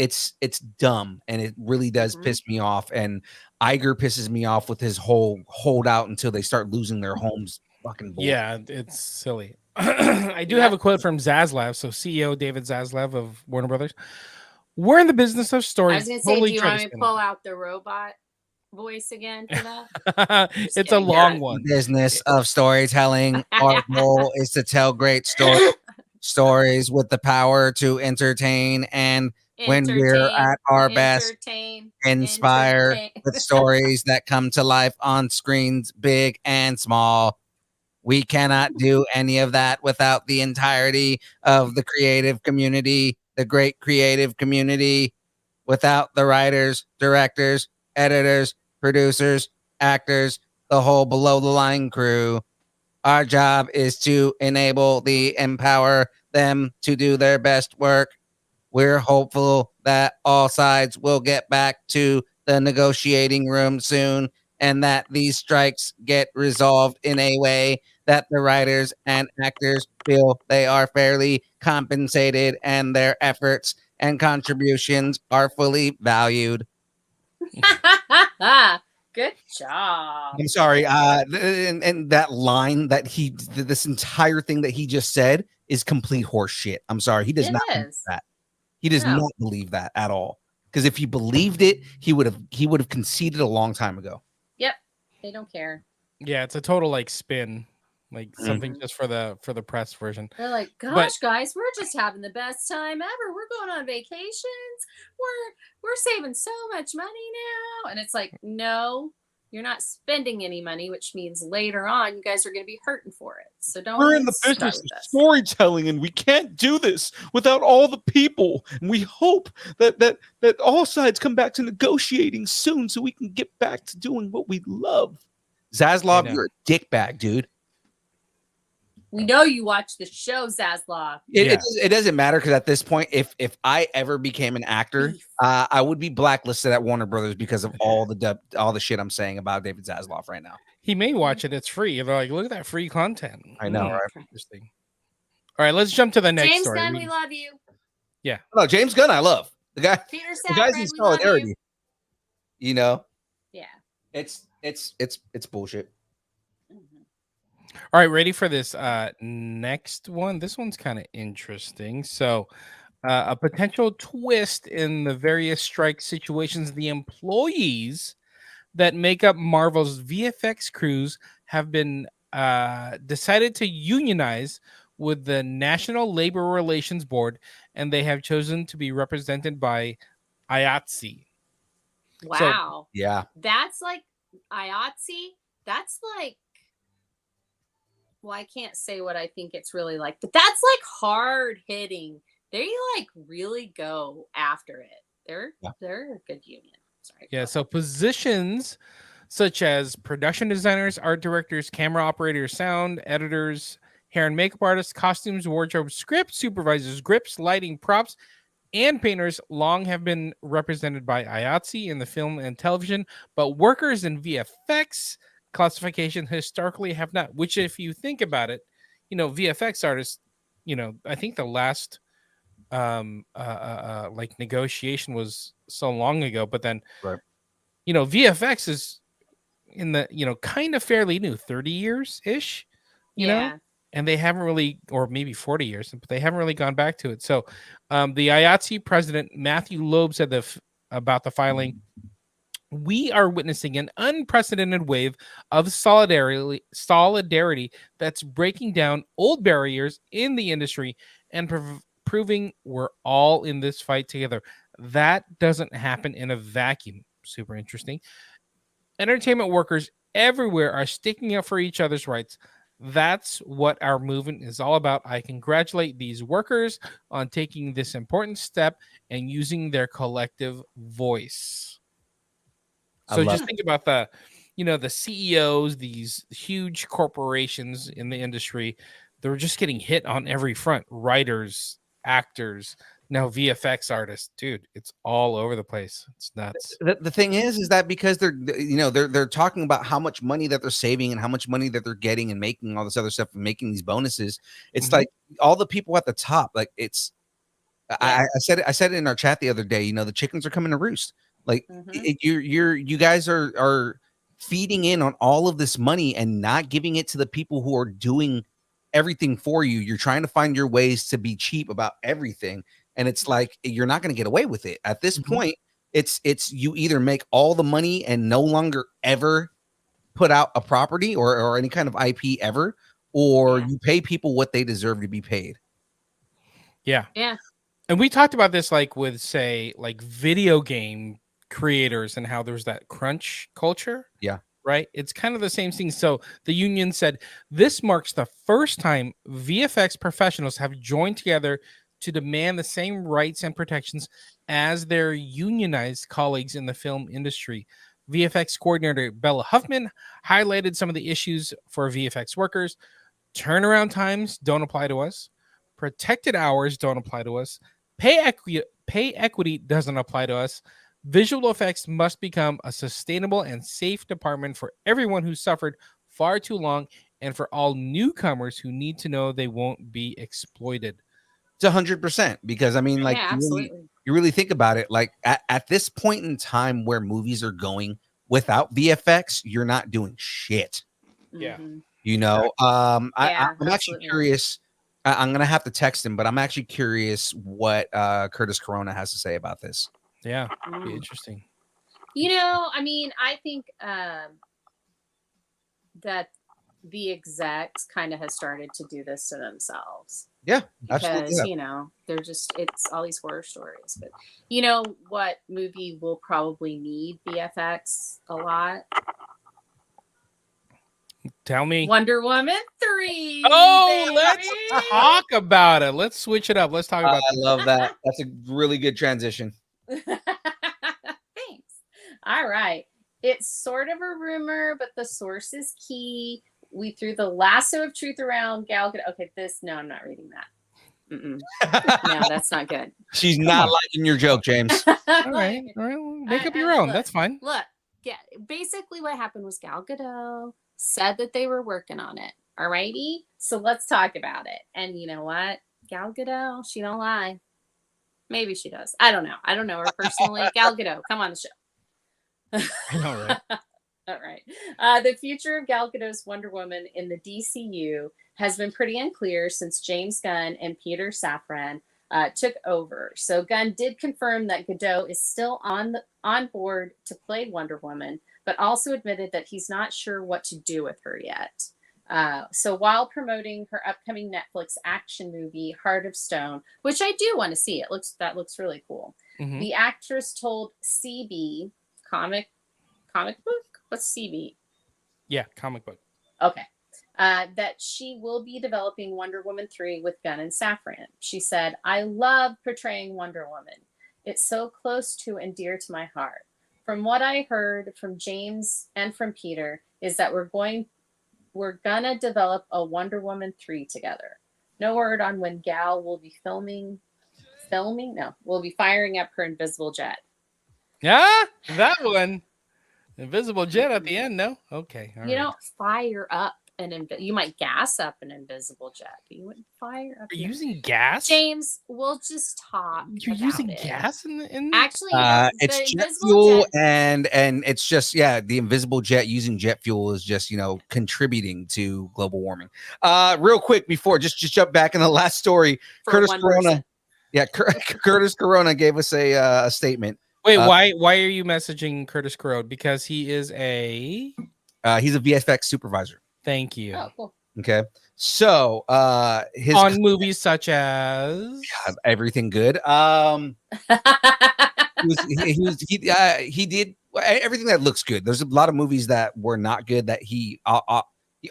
dumb, and it really does Mhm. piss me off. And Iger pisses me off with his whole hold out until they start losing their homes. Fucking bullshit. Yeah, it's silly. I do have a quote from Zaslav, so CEO David Zaslav of Warner Brothers. We're in the business of I stories. was gonna say, do you want me to pull out the robot voice again for that? It's a kidding. long Yeah. one. Business of storytelling. Our goal is to tell great stories with the power to entertain, and when we're Entertain, at our best, entertain, inspire entertain. with stories that come to life on screens big and small. We cannot do any of that without the entirety of the creative community, the great creative community, without the writers, directors, editors, producers, actors, the whole below the line crew. Our job is to empower them to do their best work. We're hopeful that all sides will get back to the negotiating room soon and that these strikes get resolved in a way that the writers and actors feel they are fairly compensated and their efforts and contributions are fully valued. Good job. I'm sorry. And that line that this entire thing that he just said is complete horse shit. I'm sorry. He does It not believe is. that. He does No. not believe that at all. Because if he believed it, he would have conceded a long time ago. Yep. They don't care. Yeah, it's a total like spin, like something Mm-hmm. just for the press version. They're like, gosh, But- guys, we're just having the best time ever. We're going on vacations. We're saving so much money now. And it's like, no, you're not spending any money, which means later on you guys are going to be hurting for it. So don't We're in the start business with of us. storytelling, and we can't do this without all the people. And we hope that all sides come back to negotiating soon, so we can get back to doing what we love. I Zaslav, know. you're a dickbag, dude. We know you watch the show, Zaslav. It doesn't matter because at this point, if I ever became an actor, Beef. I would be blacklisted at Warner Brothers because of all the shit I'm saying about David Zaslav right now. He may watch it. It's free. They're like, look at that free content. I know, right? Interesting. All right, let's jump to the next James story. Gunn, we love you. No, James Gunn, I love the guy. Peter The guy's Safran, in we love you. solidarity. You know, Yeah. it's bullshit. Mhm. All right, ready for this next one? This one's kind of interesting. So, a potential twist in the various strike situations. The employees that make up Marvel's VFX crews have been decided to unionize with the National Labor Relations Board, and they have chosen to be represented by IATSE. Wow. Yeah. That's like IATSE. That's like, well, I can't say what I think it's really like, but that's like hard hitting. They like really go after it. They're a good union. Sorry. Yeah, so positions such as production designers, art directors, camera operators, sound editors, hair and makeup artists, costumes, wardrobe, script supervisors, grips, lighting, props, and painters long have been represented by IATSE in the film and television, but workers in VFX classification historically have not, which if you think about it, VFX artists, I think the last like negotiation was so long ago, but then Right. VFX is in the kind of fairly new, 30 years ish, you know, and they haven't really, or maybe 40 years, but they haven't really gone back to it. So the IATSE president Matthew Loeb said about the filing, we are witnessing an unprecedented wave of solidarity that's breaking down old barriers in the industry and proving we're all in this fight together. That doesn't happen in a vacuum. Super interesting. Entertainment workers everywhere are sticking up for each other's rights. That's what our movement is all about. I congratulate these workers on taking this important step and using their collective voice. So just think about the CEOs, these huge corporations in the industry. They're just getting hit on every front. Writers, actors, now VFX artists, dude, it's all over the place. It's nuts. The thing is that because they're talking about how much money that they're saving and how much money that they're getting and making all this other stuff and making these bonuses. It's like all the people at the top, like it's. I said it in our chat the other day. The chickens are coming to roost. Like you guys are feeding in on all of this money and not giving it to the people who are doing everything for you. You're trying to find your ways to be cheap about everything. And it's like, you're not going to get away with it. At this point, it's you either make all the money and no longer ever put out a property or any kind of IP ever, or you pay people what they deserve to be paid. Yeah. Yeah. And we talked about this like with, say, like video game creators and how there's that crunch culture. Yeah. Right. It's kind of the same thing. So the union said this marks the first time VFX professionals have joined together to demand the same rights and protections as their unionized colleagues in the film industry. VFX coordinator Bella Huffman highlighted some of the issues for VFX workers. Turnaround times don't apply to us. Protected hours don't apply to us. Pay equity doesn't apply to us. Visual effects must become a sustainable and safe department for everyone who suffered far too long and for all newcomers who need to know they won't be exploited. It's 100%, because I mean, like, you really think about it, like at this point in time where movies are going, without VFX, you're not doing shit. Yeah. Mhm. You know, I'm actually absolutely. curious. I'm gonna have to text him, but I'm actually curious what Curtis Corona has to say about this. Yeah. Be Mm. interesting. You know, I mean, I think that the execs kind of has started to do this to themselves. Yeah, Because, absolutely. you know, they're just, it's all these horror stories. But you know what movie will probably need VFX a lot? Tell me. Wonder Woman 3. Oh, let's baby! talk about it. Let's switch it up. Let's talk about I love that. That's a really good transition. Thanks. All right. It's sort of a rumor, but the source is key. We threw the lasso of truth around Gal Gadot. Okay, no, I'm not reading that. Mm-mm. No, that's not good. She's not liking your joke, James. All right. All right. Well, make up your own. Look, That's fine. Look, yeah. Basically, what happened was Gal Gadot said that they were working on it. All righty. So let's talk about it. And you know what? Gal Gadot, she don't lie. Maybe she does. I don't know. I don't know her personally. Gal Gadot, come on the show. I know, right? All right. The future of Gal Gadot's Wonder Woman in the DCU has been pretty unclear since James Gunn and Peter Safran took over. So Gunn did confirm that Gadot is still on board to play Wonder Woman, but also admitted that he's not sure what to do with her yet. So while promoting her upcoming Netflix action movie Heart of Stone, which I do want to see, that looks really cool. Mhm. The actress told CB comic book. What's CB? Yeah, comic book. Okay. That she will be developing Wonder Woman 3 with Gunn and Safran. She said, "I love portraying Wonder Woman. It's so close to and dear to my heart. From what I heard from James and from Peter is that we're gonna develop a Wonder Woman 3 together. No word on when Gal will be filming? No, we'll be firing up her invisible jet." Yeah, that one. Invisible jet at the end, no? Okay. all You right. don't fire up you might gas up an invisible jet, but you wouldn't fire up. Are you using gas? James, we'll just talk. You're about using it. gas in Actually, It's the jet invisible fuel, jet. and it's just the invisible jet using jet fuel is just contributing to global warming. Real quick before just jump back in the last story, For Curtis one Corona. person. Yeah, Curtis Corona gave us a statement. Wait, why are you messaging Curtis Corona? Because he is he's a VFX supervisor. Thank you. Oh, cool. Okay, so his On movies such as everything good. He did everything that looks good. There's a lot of movies that were not good that he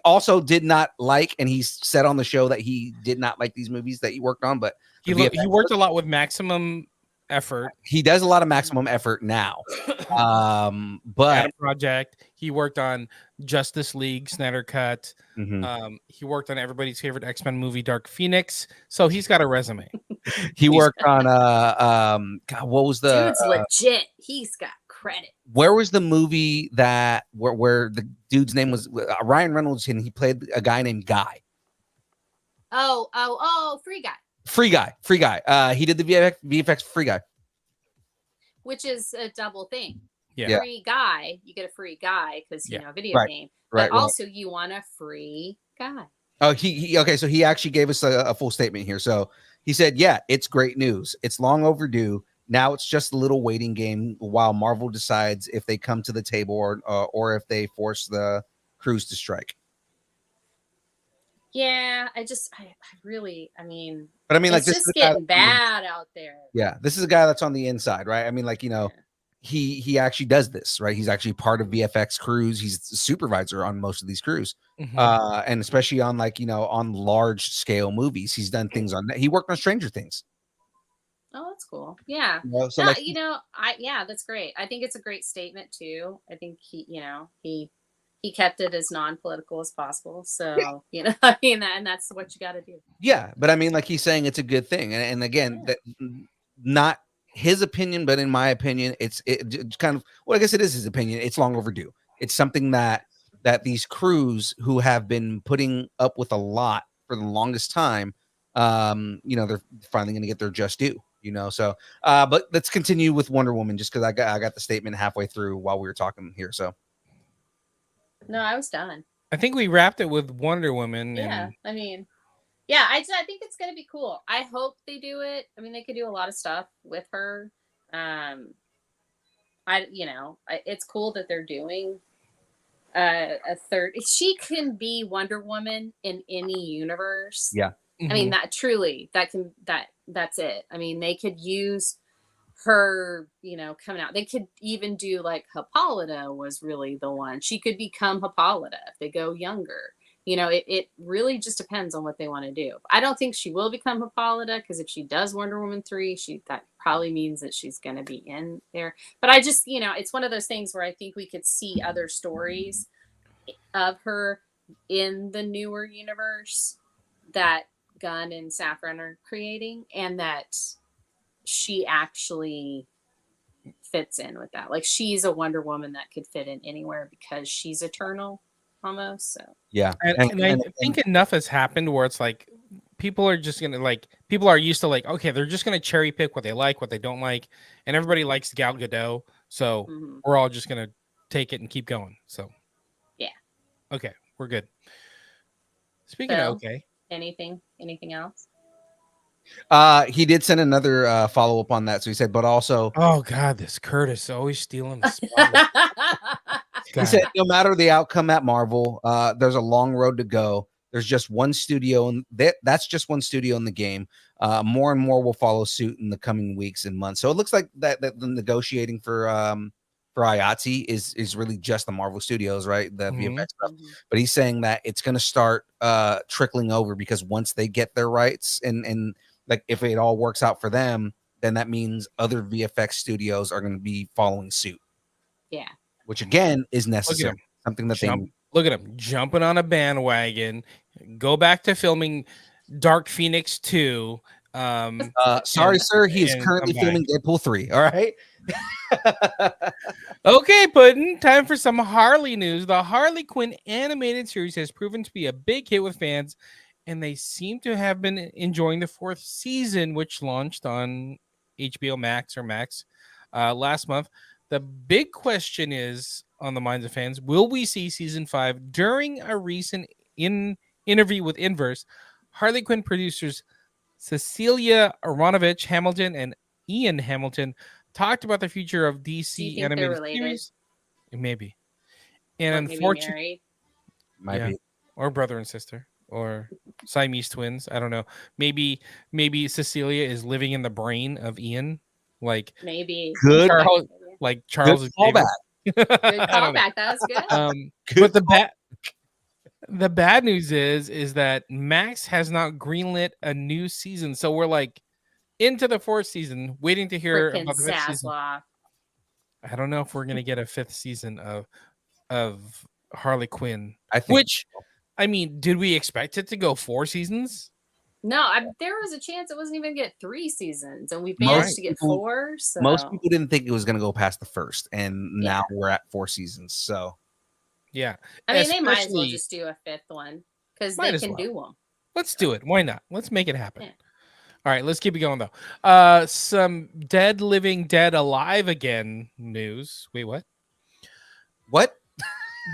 also did not like, and he said on the show that he did not like these movies that he worked on. But he worked a lot with Maximum Effort. He does a lot of Maximum Effort now. But Adam Project. He worked on Justice League, Snyder Cut. Mhm. He worked on everybody's favorite X-Men movie, Dark Phoenix. So he's got a resume. he worked on God, what was the Dude's legit. He's got credit. where was the movie that where the dude's name was Ryan Reynolds, and he played a guy named Guy. Oh, Free Guy. He did the VFX for Free Guy. which is a double thing. Yeah. Free guy, you get a free guy because you know, video Right. game. Right. But also you want a free guy. Oh, he okay. So he actually gave us a full statement here. So he said, "Yeah, it's great news. It's long overdue. Now it's just a little waiting game while Marvel decides if they come to the table or if they force the crews to strike." Yeah, I mean, But I mean, like it's this just is a guy getting bad out there. Yeah, this is a guy that's on the inside, right? I mean, like he actually does this, right? He's actually part of VFX crews. He's the supervisor on most of these crews, and especially on on large scale movies. He's done things on that. He worked on Stranger Things. Oh, that's cool. Yeah. So that's great. I think it's a great statement too. I think he kept it as non-political as possible. So, I mean, and that's what you got to do. Yeah, but I mean, like he's saying it's a good thing, and again, that not his opinion, but in my opinion, it's kind of I guess it is his opinion. It's long overdue. It's something that these crews who have been putting up with a lot for the longest time, they're finally going to get their just due. So but let's continue with Wonder Woman just because I got the statement halfway through while we were talking here. So No, I was done. I think we wrapped it with Wonder Woman. Yeah, And I mean, yeah, I think it's gonna be cool. I hope they do it. I mean, they could do a lot of stuff with her. It's cool that they're doing a third. She can be Wonder Woman in any universe. yeah. I mean, that's it. I mean, they could use her, coming out. They could even do like Hippolyta was really the one. She could become Hippolyta if they go younger. It really just depends on what they want to do. I don't think she will become Hippolyta because if she does Wonder Woman 3, that probably means that she's going to be in there. But I just, it's one of those things where I think we could see other stories of her in the newer universe that Gunn and Safran are creating, and that she actually fits in with that. Like, she's a Wonder Woman that could fit in anywhere because she's eternal almost. So Yeah. And I think enough has happened where it's like people are just gonna people are used to okay, they're just gonna cherry pick what they like, what they don't like, and everybody likes Gal Gadot, so we're all just gonna take it and keep going. So yeah, okay, we're good. Speaking of okay, anything else? He did send another follow up on that. So he said, but also, oh god, this Curtis always stealing the spotlight. He said, no matter the outcome at Marvel, there's a long road to go. There's just one studio, and that's just one studio in the game. More and more will follow suit in the coming weeks and months. So it looks like that the negotiating for IATSE is really just the Marvel Studios, right? The VFX stuff. But he's saying that it's going to start trickling over because once they get their rights and like if it all works out for them, then that means other VFX studios are going to be following suit. Yeah. Which again is necessary. Something that look at him jumping on a bandwagon, go back to filming Dark Phoenix 2. Sorry, sir. He is currently filming Deadpool 3. All right. Okay, Puddin', time for some Harley news. The Harley Quinn animated series has proven to be a big hit with fans, and they seem to have been enjoying the 4th season, which launched on HBO Max or Max last month. The big question is on the minds of fans, will we see season 5? During a recent interview with Inverse, Harley Quinn producers Cecilia Aronovich Hamilton and Ian Hamilton talked about the future of DC animated series. Maybe. And unfortunately, might be. Or brother and sister or Siamese twins. I don't know. Maybe Cecilia is living in the brain of Ian. Like maybe good. Charles good callback. Good callback. That was good. But the bad news is that Max has not greenlit a new season, so we're into the 4th season, waiting to hear about the 5th season. I don't know if we're gonna get a 5th season of Harley Quinn. I mean, did we expect it to go 4 seasons? No, there was a chance it wasn't even going to get 3 seasons, and we managed to get 4. So. Most people didn't think it was going to go past the 1st, and now we're at 4 seasons. So, yeah. I mean, they might as well just do a 5th one because they can do them. Let's do it. Why not? Let's make it happen. Yeah. All right, let's keep it going, though. Some Dead Living Dead Alive Again news. Wait, what? What?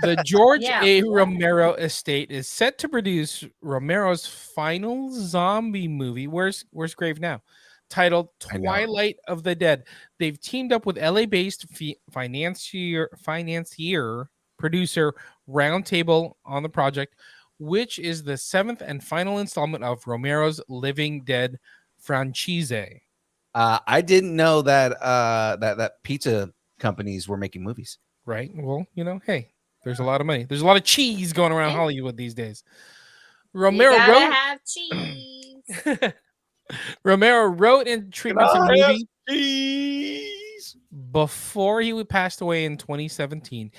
The George A. Romero estate is set to produce Romero's final zombie movie. Where's Grave now? Titled Twilight of the Dead. They've teamed up with LA-based financier producer Roundtable on the project, which is the 7th and final installment of Romero's Living Dead franchise. I didn't know that that pizza companies were making movies. Right. Well, hey. There's a lot of money. There's a lot of cheese going around Hollywood these days. Romero have cheese. Romero wrote and treated the movie before he passed away in 2017,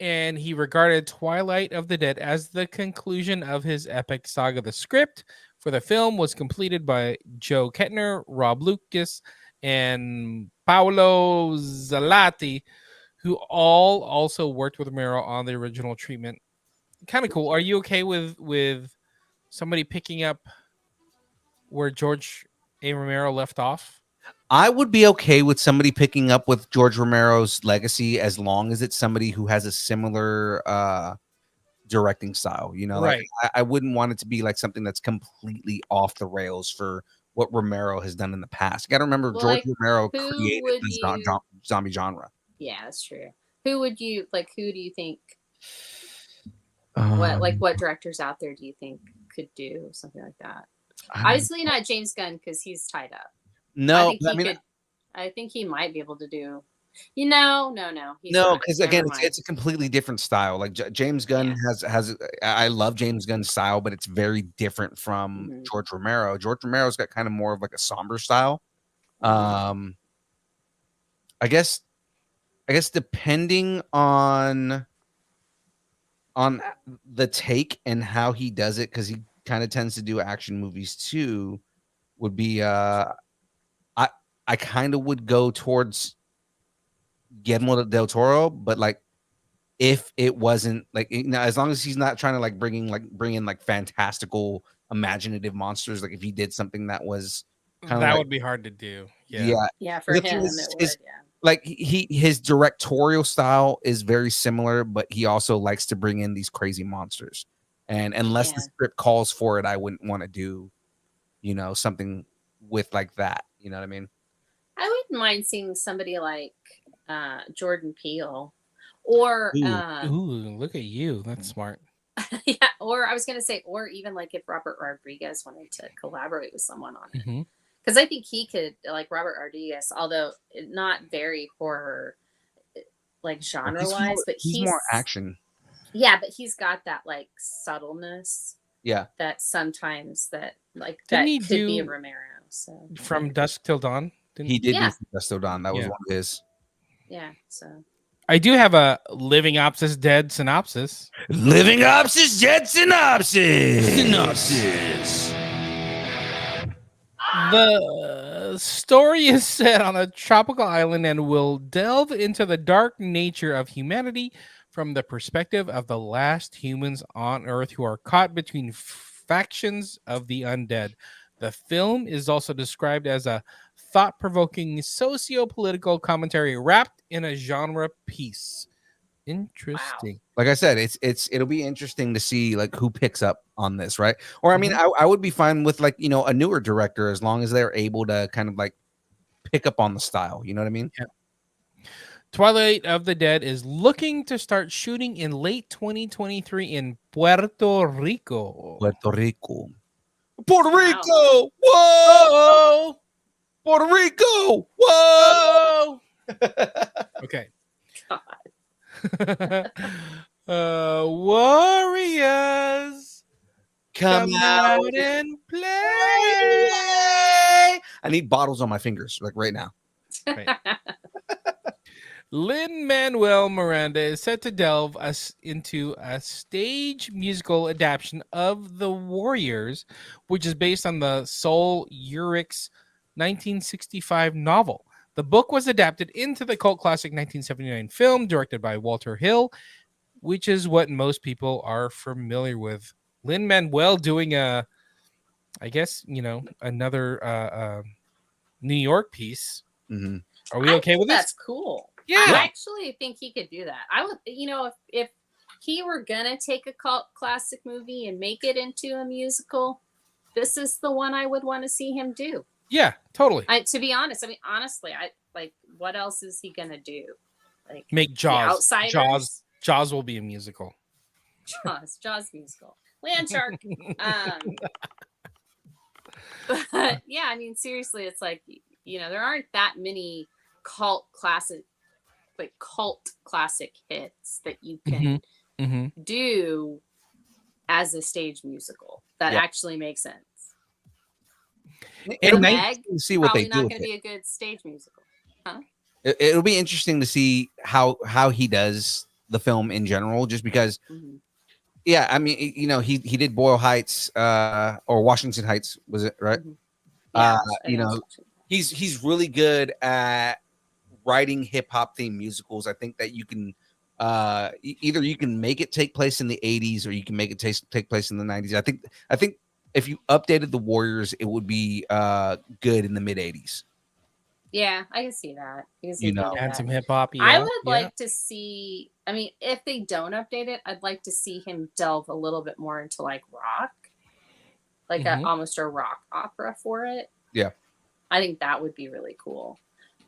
and he regarded Twilight of the Dead as the conclusion of his epic saga. The script for the film was completed by Joe Kettner, Rob Lucas, and Paolo Zalati, who all also worked with Romero on the original treatment. Kind of cool. Are you okay with somebody picking up where George A. Romero left off? I would be okay with somebody picking up with George Romero's legacy as long as it's somebody who has a similar directing style. You know, Right. like I wouldn't want it to be like something that's completely off the rails for what Romero has done in the past. You got to remember, Well, George like, Romero who created would the you- zombie genre. Yeah, that's true. Who would you like? Who do you think? What directors out there do you think could do something like that? Obviously not James Gunn because he's tied up. No, I think he might be able to do. No. He's no, not. because Never again, mind. it's a completely different style. Like James Gunn has. I love James Gunn's style, but it's very different from George Romero. George Romero's got kind of more of like a somber style. I guess depending on the take and how he does it, because he kind of tends to do action movies too, would be I kind of would go towards Guillermo del Toro, but like if it wasn't like, you know, as long as he's not trying to like bring in like fantastical imaginative monsters, like if he did something that was kind of That like, would be hard to do. Yeah, for him, it would. Like his directorial style is very similar, but he also likes to bring in these crazy monsters. And unless the script calls for it, I wouldn't want to do, you know, something with like that. You know what I mean? I wouldn't mind seeing somebody like Jordan Peele, or ooh, look at you. That's smart. yeah, or I was gonna say, or even like if Robert Rodriguez wanted to collaborate with someone on it. Because I think he could, like Robert Rodriguez, although not very horror, like genre wise, but he's more action. Yeah, but he's got that like subtleness. Yeah. That sometimes that Didn't he could do be a Romero. So From Dusk Till Dawn? He did do From Dusk Till Dawn. That was one of his. Yeah. So I do have a Living Opsis Dead synopsis. Living Opsis Dead synopsis. The story is set on a tropical island and will delve into the dark nature of humanity from the perspective of the last humans on Earth who are caught between factions of the undead. The film is also described as a thought-provoking socio-political commentary wrapped in a genre piece. Interesting. Wow. Like I said, it'll be interesting to see like who picks up on this, right? Or I mean, I would be fine with like, you know, a newer director as long as they're able to kind of like pick up on the style. You know what I mean? Yeah. Twilight of the Dead is looking to start shooting in late 2023 in Puerto Rico. Puerto Rico. Whoa! Puerto Rico. Whoa! Okay. Warriors, come out and play. I need bottles on my fingers like right now. Right. Lin-Manuel Miranda is set to delve us into a stage musical adaptation of The Warriors, which is based on the Sol Urich's 1965 novel. The book was adapted into the cult classic 1979 film directed by Walter Hill, which is what most people are familiar with. Lin-Manuel doing I guess, you know, another New York piece. Mm-hmm. Are we okay with this? That's cool. Yeah. I actually think he could do that. I would, you know, if he were gonna take a cult classic movie and make it into a musical, this is the one I would want to see him do. Yeah, totally. To be honest, I mean, honestly, I like, what else is he gonna do? Like make Jaws. Outsiders? Jaws will be a musical. Jaws musical. Land Shark. But yeah, I mean, seriously, it's like, you know, there aren't that many cult classic hits that you can do as a stage musical that actually makes sense. It'll be interesting to see what they do. Not going to be a good stage musical, huh? It'll be interesting to see how he does the film in general, just because. Yeah, I mean, you know, he did Boyle Heights or Washington Heights, was it right? Yeah, you know, he's really good at writing hip hop themed musicals. I think that you can either you can make it take place in the 80s or you can make it take place in the 90s. I think if you updated the Warriors, it would be good in the mid 80s. Yeah, I can see that. I can see You if they know. did And that. some hip hop. I Yeah, would yeah. like to see. I mean, if they don't update it, I'd like to see him delve a little bit more into like rock, like Mhm. almost a rock opera for it. Yeah. I think that would be really cool.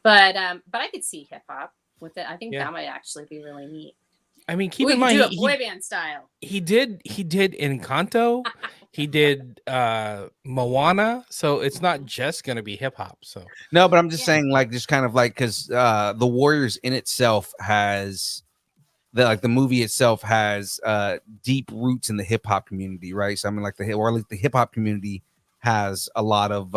But I could see hip hop with it. I think Yeah. that might actually be really neat. I mean, keep We in could mind do a boy band style. he did Encanto, he did Moana, so it's not just gonna be hip hop. So No, but I'm just Yeah. saying, like, just kind of like because the Warriors in itself has the movie itself has deep roots in the hip hop community, right? So I mean, like or at least the hip hop community has a lot of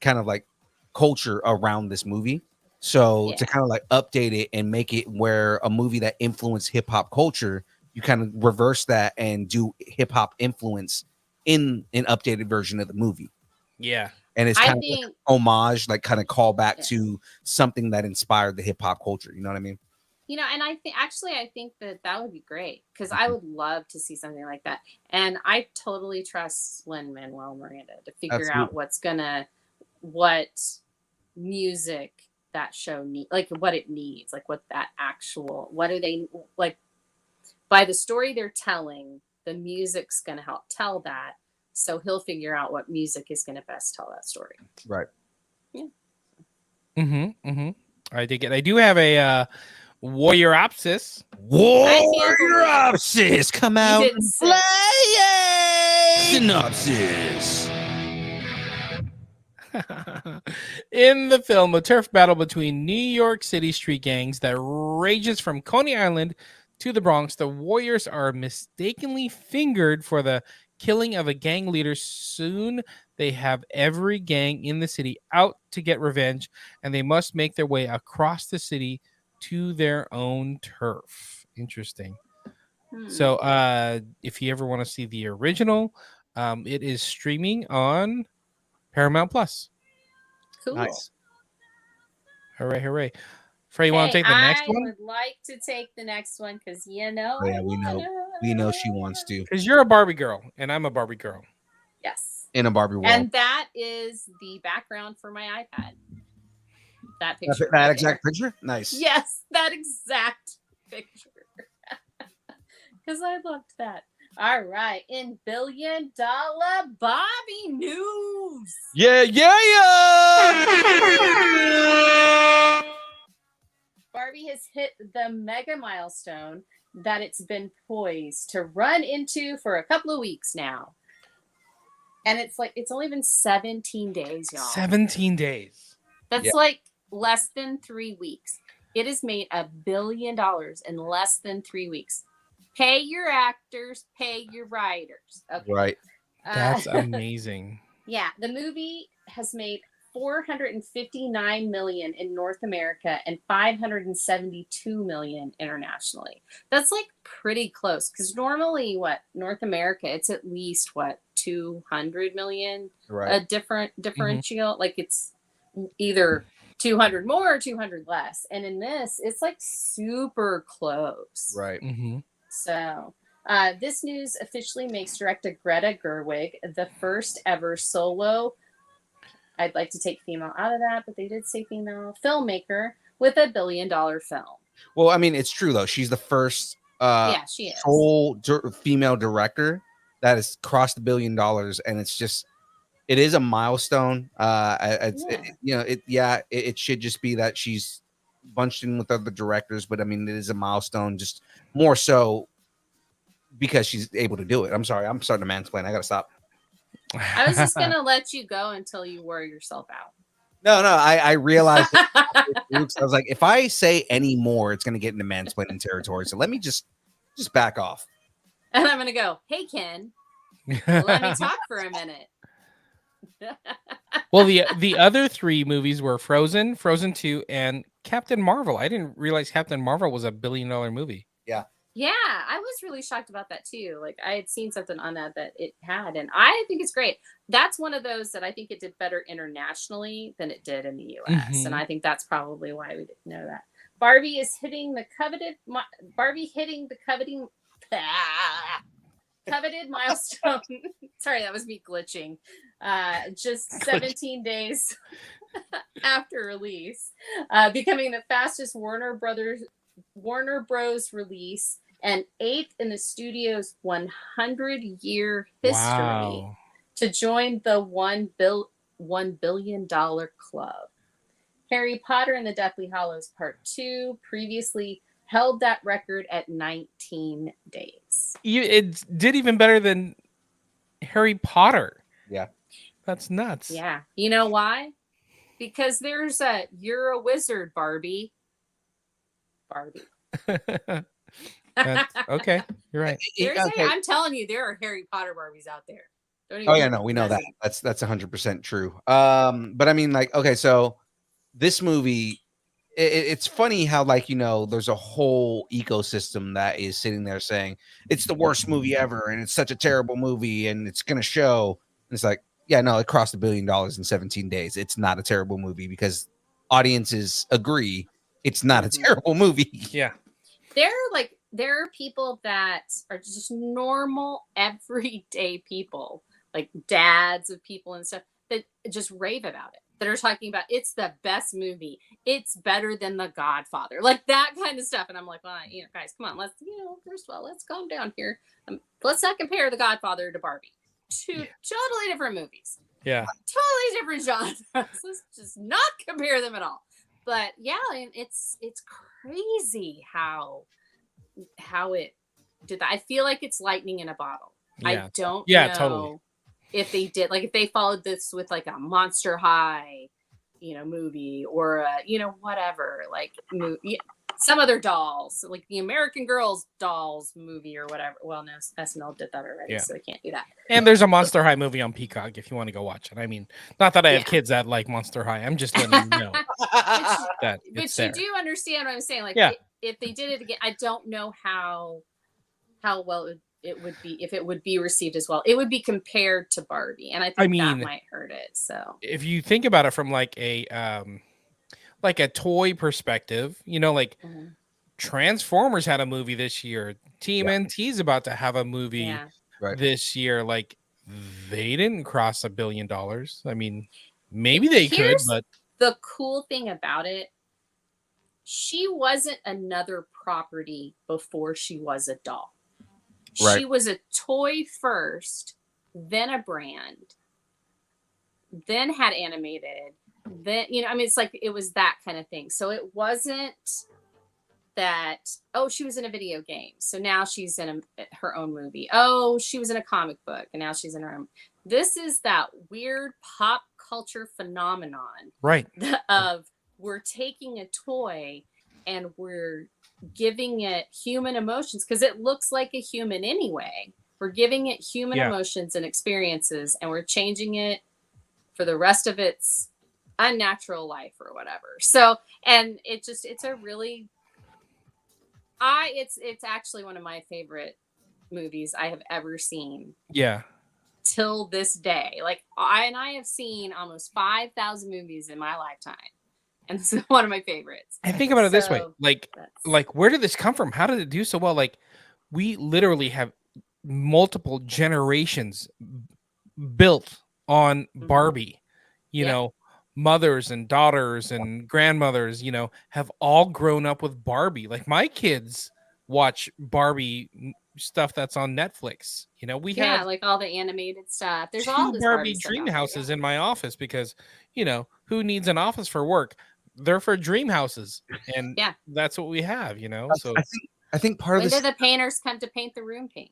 kind of like culture around this movie. So to Yeah. kind of like update it and make it where a movie that influenced hip hop culture, you kind of reverse that and do hip hop influence in an updated version of the movie. yeah. And it's I kind of like think homage, like kind of call back Yeah. to something that inspired the hip hop culture. You know what I mean? and I think that would be great because I would love to see something like that. And I totally trust Lin-Manuel Miranda to figure out what music that show need, like what it needs, like what do they like by the story they're telling, the music's going to help tell that. So he'll figure out what music is going to best tell that story. Right. I dig it. I do have a Warrioropsis. Warrioropsis, come out didn't and say- play. Synopsis. In the film, a turf battle between New York City street gangs that rages from Coney Island to the Bronx, the Warriors are mistakenly fingered for the killing of a gang leader. Soon they have every gang in the city out to get revenge, and they must make their way across the city to their own turf. Interesting. So if you ever want to see the original, it is streaming on Paramount Plus. Cool. Nice. Hooray, hooray. Frey, you want to take the next I one? would like to take the next one because Oh, yeah, we know she wants to Because you're a Barbie girl, and I'm a Barbie girl. Yes. in a Barbie world. And that is the background for my iPad. That picture. That right exact there. picture? Nice. Yes, that exact picture. Because I loved that. All right. In $1 billion Bobby news. Yeah. Barbie has hit the mega milestone that it's been poised to run into for a couple of weeks now. And it's only been 17 days, y'all. 17 days. That's like less than 3 weeks. It has made $1 billion in less than 3 weeks. Pay your actors, pay your writers. Okay. Right. That's amazing. Yeah, the movie has made $459 million in North America and $572 million internationally. That's like pretty close because normally, North America, it's at least 200 million. Right. A differential, like it's either 200 more or 200 less. And in this, it's like super close. Right. Mm-hmm. So, this news officially makes director Greta Gerwig the first ever solo. I'd like to take female out of that, but they did say female filmmaker with $1 billion film. Well, I mean, it's true though. She's the first Yeah, she is. sole female director that has crossed $1 billion, and it is a milestone. It should just be that she's bunched in with other directors, but I mean, it is a milestone, just more so because she's able to do it. I'm sorry, I'm starting to mansplain. I gotta stop. I was just gonna let you go until you wore yourself out. No, I realized. I was like, if I say any more, it's gonna get into mansplaining territory. So let me just back off. And I'm gonna go, hey Ken, let me talk for a minute. Well, the other three movies were Frozen, Frozen 2, and Captain Marvel. I didn't realize Captain Marvel was $1 billion movie. Yeah, I was really shocked about that too. Like I had seen something on that it had, and I think it's great. That's one of those that I think it did better internationally than it did in the US, and I think that's probably why we didn't know that. Barbie is hitting the coveting coveted milestone. Sorry, that was me glitching. Just 17 days after release, becoming the fastest Warner Bros. Release and 8th in the studio's 100-year history Wow. to join the $1 billion club. Harry Potter and the Deathly Hallows Part 2 previously held that record at 19 days. It did even better than Harry Potter. Yeah. That's nuts. Yeah. You know why? Because there's a You're a Wizard, Barbie. Okay, you're right. I'm telling you, there are Harry Potter Barbies out there. Oh yeah, no, we know that. That's 100% true. But I mean, like, okay, so this movie, it's funny how, like, you know, there's a whole ecosystem that is sitting there saying it's the worst movie ever and it's such a terrible movie and it's gonna show. And it's like, yeah, no, it crossed $1 billion in 17 days. It's not a terrible movie because audiences agree it's not a terrible movie. Yeah. There are people that are just normal, everyday people, like dads of people and stuff, that just rave about it. That are talking about it's the best movie. It's better than The Godfather, like that kind of stuff. And I'm like, well, you know, guys, come on, first of all, let's calm down here. Let's not compare The Godfather to Barbie. Two totally different movies. Yeah. Totally different genres. Let's just not compare them at all. But yeah, and it's crazy how it did that. I feel like it's lightning in a bottle. Yeah. I don't Yeah, know totally. if they did, like, if they followed this with like a Monster High, movie, or whatever, like some other dolls, like the American Girls dolls movie or whatever. Well, no, SNL did that already, so they can't do that. And there's a Monster High movie on Peacock if you want to go watch it. I mean, not that I have kids that like Monster High. I'm just letting you know that it's there. You do understand what I'm saying. Like, if they did it again, I don't know how well it would be, if it would be received as well. It would be compared to Barbie, and I think that might hurt it. So if you think about it from like a toy perspective, like Transformers had a movie this year. TMNT's about to have a movie this year. Like, they didn't cross $1 billion. I mean, maybe they could, but the cool thing about it, she wasn't another property before she was a doll. She was a toy first, then a brand, then had animated, then, it's like, it was that kind of thing. So it wasn't that, she was in a video game, so now she's in her own movie. She was in a comic book, and now she's in her own. This is that weird pop culture phenomenon, right? Of we're taking a toy and we're giving it human emotions because it looks like a human anyway. We're giving it human emotions and experiences, and we're changing it for the rest of its unnatural life or whatever. So, and it's a really, it's actually one of my favorite movies I have ever seen. Yeah. Till this day. Like, I have seen almost 5,000 movies in my lifetime. And this is one of my favorites. I think about it this way. Like, where did this come from? How did it do so well? Like, we literally have multiple generations built on Barbie. You know, mothers and daughters and grandmothers, have all grown up with Barbie. Like, my kids watch Barbie stuff that's on Netflix. We have like all the animated stuff. There's 2 all this Barbie dream houses in my office because, who needs an office for work? They're for dream houses, and that's what we have. So I think part of this. When do the painters come to paint the room pink?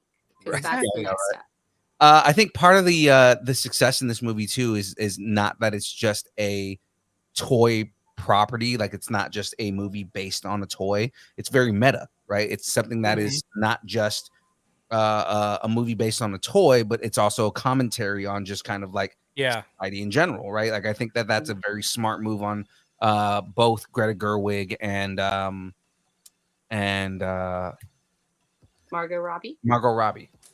I think part of the success in this movie too is not that it's just a toy property. Like, it's not just a movie based on a toy. It's very meta, right? It's something that is not just a movie based on a toy, but it's also a commentary on just kind of like society in general, right? Like, I think that's a very smart move on both Greta Gerwig and Margot Robbie.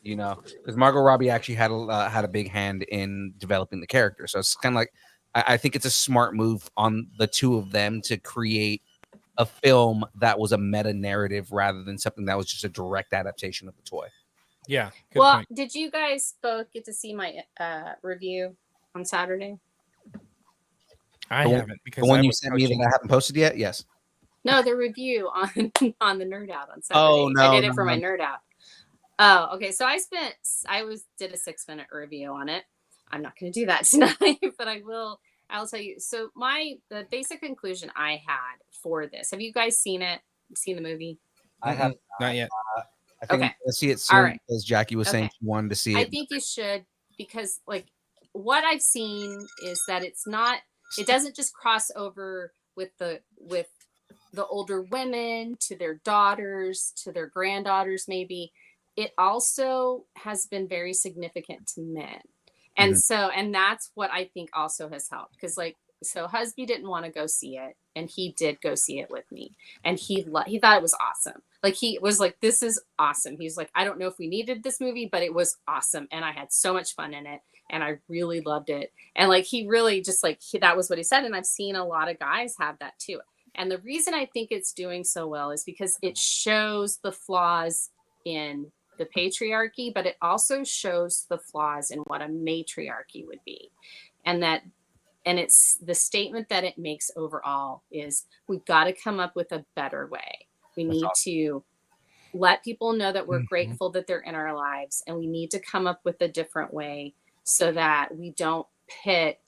Because Margot Robbie actually had a big hand in developing the character. So it's kind of like, I think it's a smart move on the two of them to create a film that was a meta narrative rather than something that was just a direct adaptation of the toy. Yeah. Good Well, point. did you guys both get to see my review on Saturday? I The one- haven't because The one I you was sent me coaching. that I haven't posted yet. Yes. No, the review on on the Nerd Out on Saturday. Oh, no, I did it no, for my no. Nerd Out. Oh, okay. So I did a 6-minute review on it. I'm not going to do that tonight, but I will. I'll tell you. So the basic conclusion I had for this. Have you guys seen it? Seen the movie? I have Not yet. I think Okay. I'm gonna see it soon All right. because Jackie was saying Okay. she wanted to see I it. think you should, because like what I've seen is that it doesn't just cross over with the older women to their daughters, to their granddaughters, maybe. It also has been very significant to men. And and that's what I think also has helped. Because so Husby didn't want to go see it, and he did go see it with me, and he thought it was awesome. Like, he was like, this is awesome. He's like, I don't know if we needed this movie, but it was awesome, and I had so much fun in it, and I really loved it. And like, he really just that was what he said. And I've seen a lot of guys have that too. And the reason I think it's doing so well is because it shows the flaws in the patriarchy, but it also shows the flaws in what a matriarchy would be. And it's the statement that it makes overall is we've got to come up with a better way. We need to let people know that we're grateful that they're in our lives, and we need to come up with a different way so that we don't pit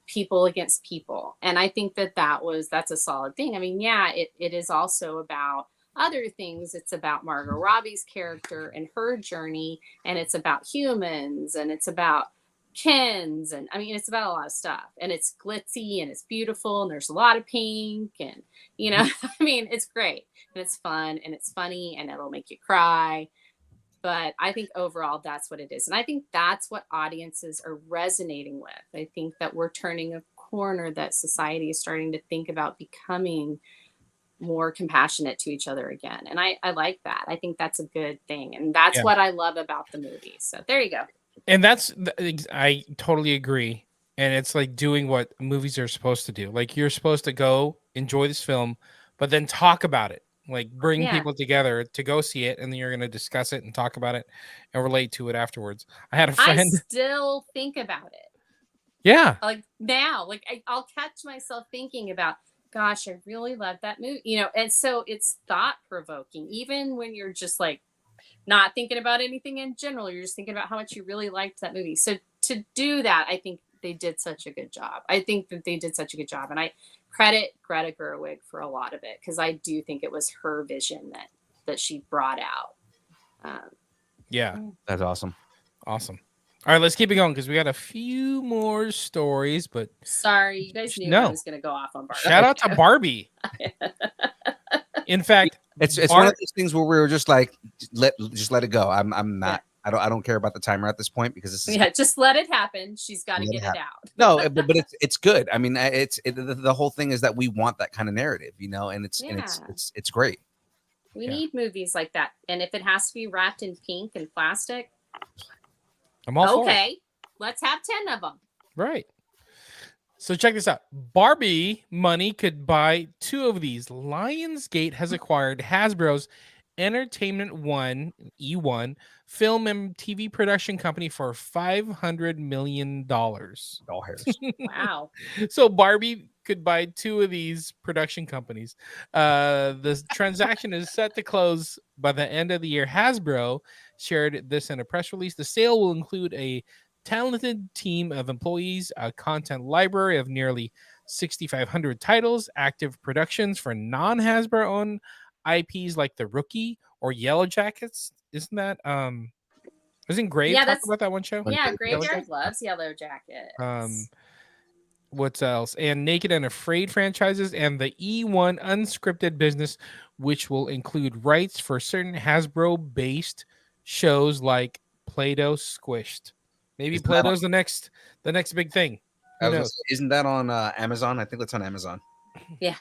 people against people. And I think that's a solid thing. I mean, yeah, it is also about other things. It's about Margot Robbie's character and her journey, and it's about humans, and it's about Kens, and I mean, it's about a lot of stuff, and it's glitzy and it's beautiful, and there's a lot of pink, and I mean, it's great, and it's fun, and it's funny, and it'll make you cry. But I think overall that's what it is, and I think that's what audiences are resonating with. I think that we're turning a corner, that society is starting to think about becoming more compassionate to each other again, and I like that. I think that's a good thing, and that's what I love about the movie. So there you go. And I totally agree. And it's like doing what movies are supposed to do. Like, you're supposed to go enjoy this film, but then talk about it. Like, bring people together to go see it, and then you're going to discuss it and talk about it and relate to it afterwards. I had a friend. I still think about it. Yeah. Like now, I'll catch myself thinking about, gosh, I really love that movie. And so it's thought provoking, even when you're just like not thinking about anything in general. You're just thinking about how much you really liked that movie. So to do that, I think they did such a good job. And I credit Greta Gerwig for a lot of it, because I do think it was her vision that she brought out. Yeah. That's awesome. Awesome. All right, let's keep it going, because we got a few more stories, but sorry, you guys knew I was going to go off on Barbie. Shout out to Barbie. In fact, it's one of those things where we were just like, let it go. I'm not. I don't care about the timer at this point, because this is just let it happen. She's got to get it out. No, but it's good. I mean, the whole thing is that we want that kind of narrative, and it's great. We need movies like that, and if it has to be wrapped in pink and plastic, I'm all for it. Okay, let's have 10 of them. Right. So check this out. Barbie money could buy 2 of these. Lionsgate has acquired Hasbro's Entertainment One, E1, film and TV production company for $500 million. All hairs. Wow. So Barbie could buy 2 of these production companies. The transaction is set to close by the end of the year. Hasbro shared this in a press release. The sale will include a talented team of employees, a content library of nearly 6,500 titles, active productions for non-Hasbro owned IPs like The Rookie or Yellow Jackets. Isn't that isn't Grave talk about that one show? Yeah, Graveyard loves Yellow Jackets. What else? And Naked and Afraid franchises, and the E1 unscripted business, which will include rights for certain Hasbro-based shows like Play-Doh Squished. Maybe Play-Doh's the next big thing. Isn't that on Amazon? I think that's on Amazon. Yeah.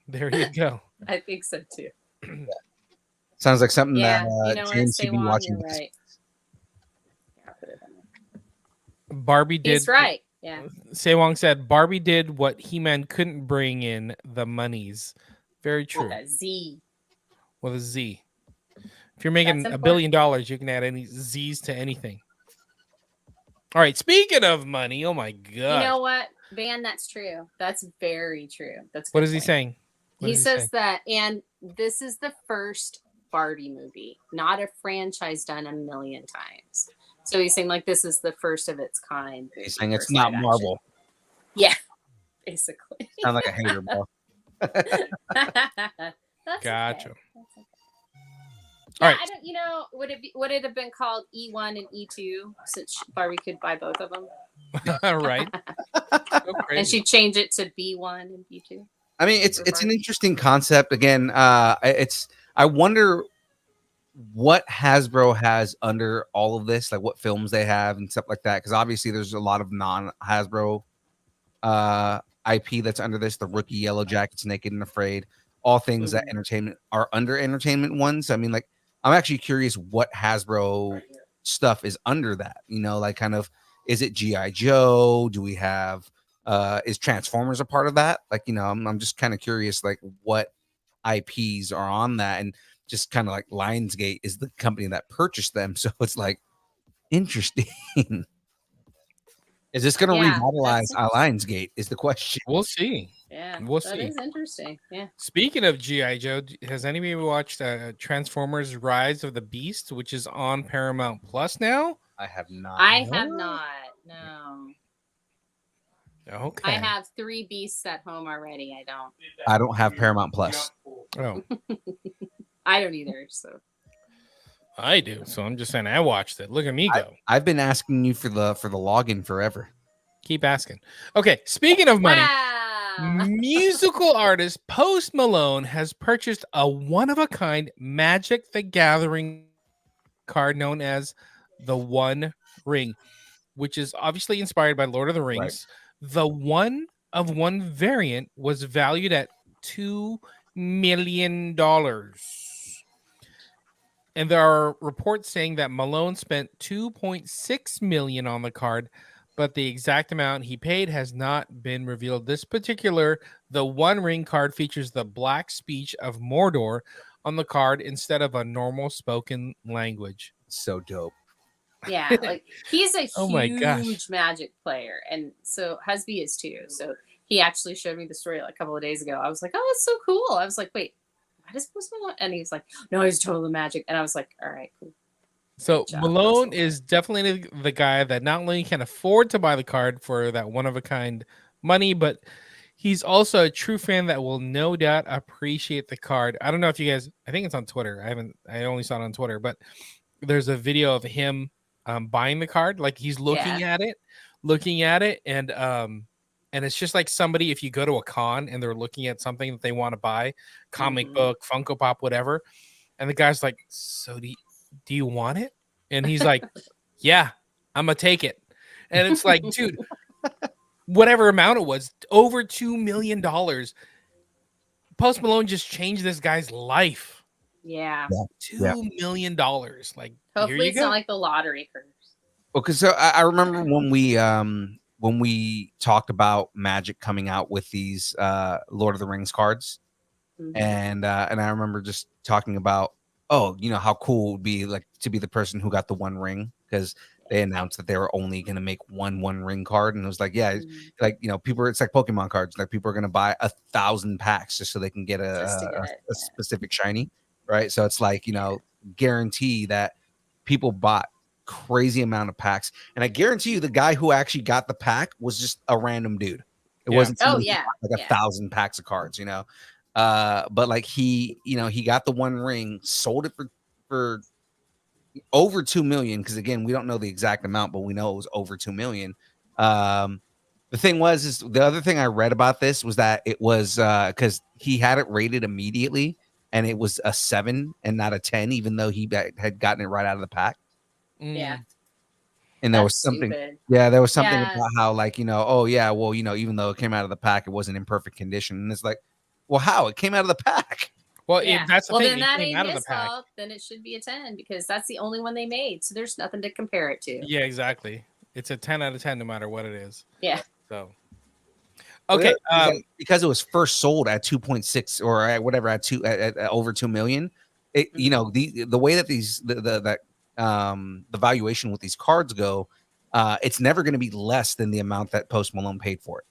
There you go. I think so too. Sounds like something that James should be watching. Right. Barbie did. He's right. Yeah. Sewong said Barbie did what He-Man couldn't bring in, the monies. Very true. With a Z. With a Z. If you're making That's $1 billion, you can add any Z's to anything. All right. Speaking of money, oh my god. You know what, Van? That's true. That's very true. That's a What good is he point. saying? What He does says say? that, and this is the first Barbie movie, not a franchise done a million times. So he's saying like this is the first of its kind. He's saying it's first not live action. Marvel. Yeah, basically. Sound like a hater, bro. That's Gotcha. Okay. That's okay. All Yeah, right. I don't. You know, would it have been called E1 and E2 since Barbie could buy both of them? Right. So And crazy. she changed it to B1 and B2. I mean, it's an interesting concept. Again, I wonder what Hasbro has under all of this, like what films they have and stuff like that. Because obviously, there's a lot of non-Hasbro IP that's under this. The Rookie, Yellow Jackets, Naked and Afraid, all things that entertainment are under Entertainment Ones. I mean, like, I'm actually curious what Hasbro stuff is under that. You know, like kind of, is it G.I. Joe? Do we have is Transformers a part of that? Like, you know, I'm just kind of curious, like what IPs are on that, and just kind of like Lionsgate is the company that purchased them, so it's like interesting. Is this going to revitalize Lionsgate? Is the question. We'll see. Yeah, We'll that see. is interesting. Yeah. Speaking of G.I. Joe, has anybody watched Transformers Rise of the Beast, which is on Paramount Plus now? I have not. I have not. No. Okay. I have 3 beasts at home already. I don't have Paramount Plus. Oh, I don't either. So I do. So I'm just saying I watched it. Look at me go. I've been asking you for the login forever. Keep asking. Okay. Speaking of money, wow. musical artist Post Malone has purchased a one-of-a-kind Magic the Gathering card known as the One Ring, which is obviously inspired by Lord of the Rings. Right. The one-of-one variant was valued at $2 million. And there are reports saying that Malone spent $2.6 million on the card, but the exact amount he paid has not been revealed. This particular, the One Ring card features the black speech of Mordor on the card instead of a normal spoken language. So dope. Yeah, like he's a Oh my gosh. huge Magic player, and so Husby is too. So he actually showed me the story like a couple of days ago. I was like, "Oh, it's so cool!" I was like, "Wait, why does Post Malone?" And he's like, "No, he's totally Magic." And I was like, "All right, cool." So Good job, Malone Post is definitely the guy that not only can afford to buy the card for that one-of-a-kind money, but he's also a true fan that will no doubt appreciate the card. I don't know if you guys, I think it's on Twitter. I only saw it on Twitter, but there's a video of him buying the card. Like he's looking at it, and it's just like somebody, if you go to a con and they're looking at something that they want to buy, comic book, Funko Pop, whatever, and the guy's like, "So do you want it?" And he's like, "Yeah, I'm gonna take it." And it's like, dude, whatever amount it was, over $2 million. Post Malone just changed this guy's life. Yeah. $2 million. Like, here Hopefully, you it's go. not like the lottery curse. Okay, so I remember when we talked about Magic coming out with these Lord of the Rings cards, and I remember just talking about, oh, you know how cool it would be like to be the person who got the One Ring, because they announced that they were only going to make one ring card, and it was like, yeah, like, you know, people, it's like Pokemon cards, like people are going to buy 1,000 packs just so they can get a specific shiny, right? So it's like, you know, guarantee that people bought crazy amount of packs, and I guarantee you the guy who actually got the pack was just a random dude. It wasn't somebody who bought like 1,000 packs of cards, you know. But like he, you know, he got the One Ring, sold it for over 2 million, because again, we don't know the exact amount, but we know it was over 2 million. The thing was, is the other thing I read about this was that it was because he had it rated immediately, and it was a 7 and not a 10, even though he had gotten it right out of the pack. Yeah. And there was something, there was something about how, like, you know, oh yeah, well, you know, even though it came out of the pack, it wasn't in perfect condition. And it's like, well, how? It came out of the pack. Well, if that's the thing, then that it came ain't out of his the pack. fault. Then it should be a 10 because that's the only one they made. So there's nothing to compare it to. Yeah, exactly. It's a 10 out of 10 no matter what it is. Yeah. So okay, because it was first sold at 2.6 or at whatever at over 2 million. you know, the way that the valuation with these cards go, it's never going to be less than the amount that Post Malone paid for it.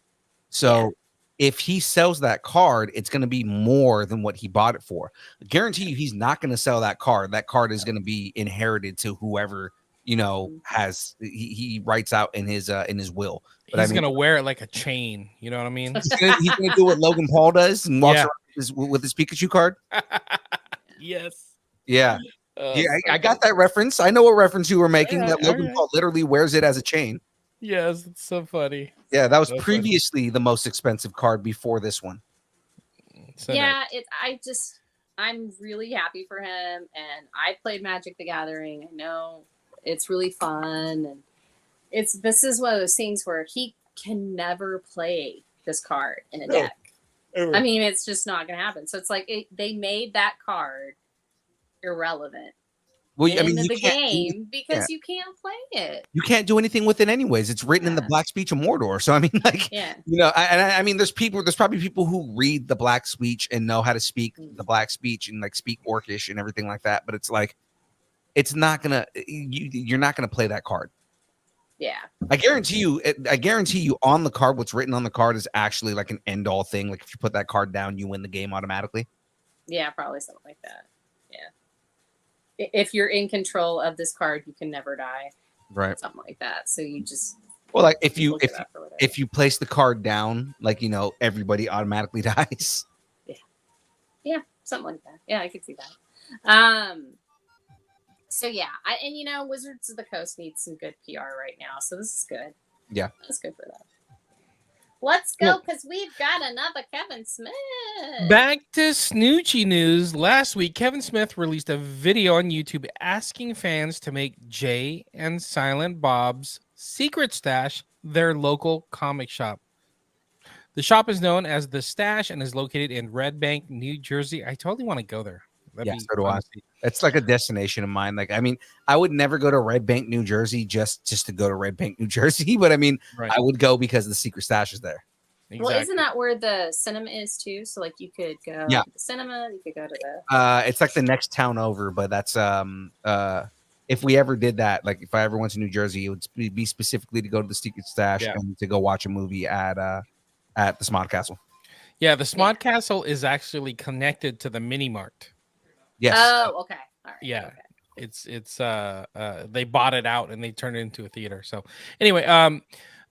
So if he sells that card, it's going to be more than what he bought it for. I guarantee you, he's not going to sell that card. That card is going to be inherited to whoever, you know, has he writes out in his will. But He's I mean, gonna wear it like a chain. You know what I mean? he's gonna do what Logan Paul does and walks around with his Pikachu card. Yes. Yeah. I got that reference. I know what reference you were making. That Logan Paul literally wears it as a chain. Yes, it's so funny. Yeah, that was previously the most expensive card before this one. So I'm really happy for him, and I played Magic the Gathering. I know it's really fun, and this is one of those things where he can never play this card in a deck. I mean, it's just not going to happen. So it's like they made that card irrelevant. Well, I mean, the game because you can't play it. You can't do anything with it anyways. It's written in the Black Speech of Mordor. So I mean, like, you know, I mean, there's probably people who read the Black Speech and know how to speak the Black Speech and like speak Orcish and everything like that. But it's like, it's not gonna. You're not gonna play that card. Yeah, I guarantee you on the card, what's written on the card is actually like an end all thing. Like if you put that card down, you win the game automatically. Yeah, probably something like that. Yeah. If you're in control of this card, you can never die. Right. Something like that. So you just like if you place the card down, like, you know, everybody automatically dies. Yeah, something like that. Yeah, I could see that. So yeah, and you know, Wizards of the Coast needs some good PR right now, so this is good. Yeah, that's good for them. Let's go because we've got another Kevin Smith. Back to Snoochie news. Last week, Kevin Smith released a video on YouTube asking fans to make Jay and Silent Bob's Secret Stash their local comic shop. The shop is known as The Stash and is located in Red Bank, New Jersey. I totally want to go there. So do I. It's like a destination of mine. Like, I mean, I would never go to Red Bank, New Jersey, just to go to Red Bank, New Jersey. But I mean, I would go because the Secret Stash is there. Exactly. Well, isn't that where the cinema is too? So like, you could go to the cinema. You could go to the. It's like the next town over, but that's if we ever did that, like if I ever went to New Jersey, it would be specifically to go to the Secret Stash and to go watch a movie at the Smod Castle. Yeah, the Smod Castle is actually connected to the Mini Mart. Yes. Oh, okay. All right. Yeah. Okay. It's they bought it out and they turned it into a theater. So anyway,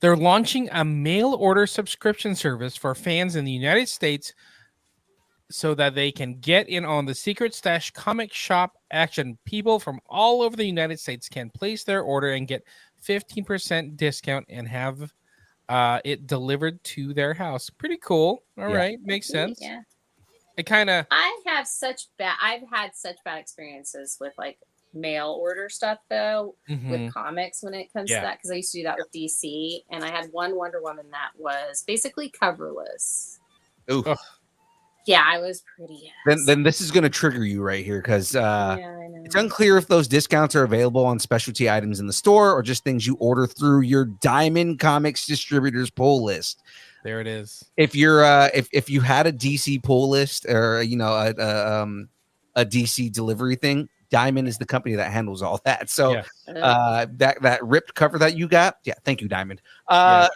they're launching a mail order subscription service for fans in the United States so that they can get in on the Secret Stash comic shop action. People from all over the United States can place their order and get 15% discount and have it delivered to their house. Pretty cool. All right. Makes sense. Yeah. It kind of. I've had such bad experiences with like mail order stuff though with comics when it comes to that, because I used to do that with DC, and I had one Wonder Woman that was basically coverless. Ooh. Yeah, I was pretty. Then this is going to trigger you right here because it's unclear if those discounts are available on specialty items in the store or just things you order through your Diamond Comics distributors pull list. There it is. If you're if you had a DC pull list or you know a DC delivery thing, Diamond is the company that handles all that. So that ripped cover that you got, thank you, Diamond.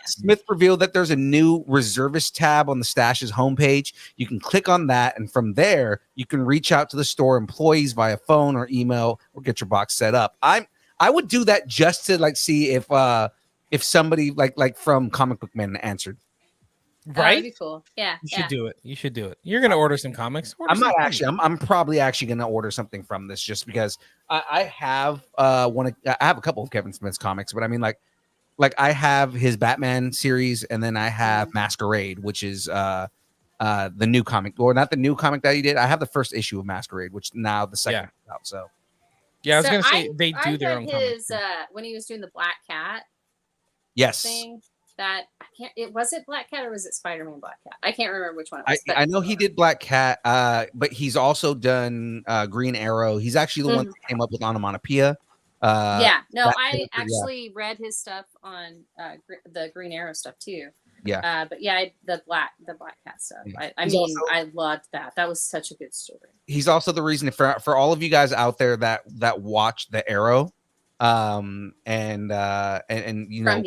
Smith revealed that there's a new reservist tab on the Stash's homepage. You can click on that, and from there you can reach out to the store employees via phone or email or get your box set up. I would do that just to like see if somebody like from Comic Book Man answered. Right? That'd be cool. Yeah. You should do it. You should do it. You're gonna order some comics. I'm probably actually gonna order something from this just because I have I have a couple of Kevin Smith's comics, but I mean like I have his Batman series, and then I have Masquerade, which is the new comic, or not the new comic that he did. I have the first issue of Masquerade, which now the second is out. So I was gonna say they do their own his when he was doing the Black Cat. Yes. Thing. That I can't. Was it Black Cat or was it Spider-Man Black Cat? I can't remember which one it was. I know he did Black Cat, but he's also done Green Arrow. He's actually the one that came up with Onomatopoeia. I actually read his stuff on the Green Arrow stuff too. Yeah. But yeah, the Black Cat stuff. Yeah. I He's mean, also- I loved that. That was such a good story. He's also the reason for all of you guys out there that watch the Arrow, and you know,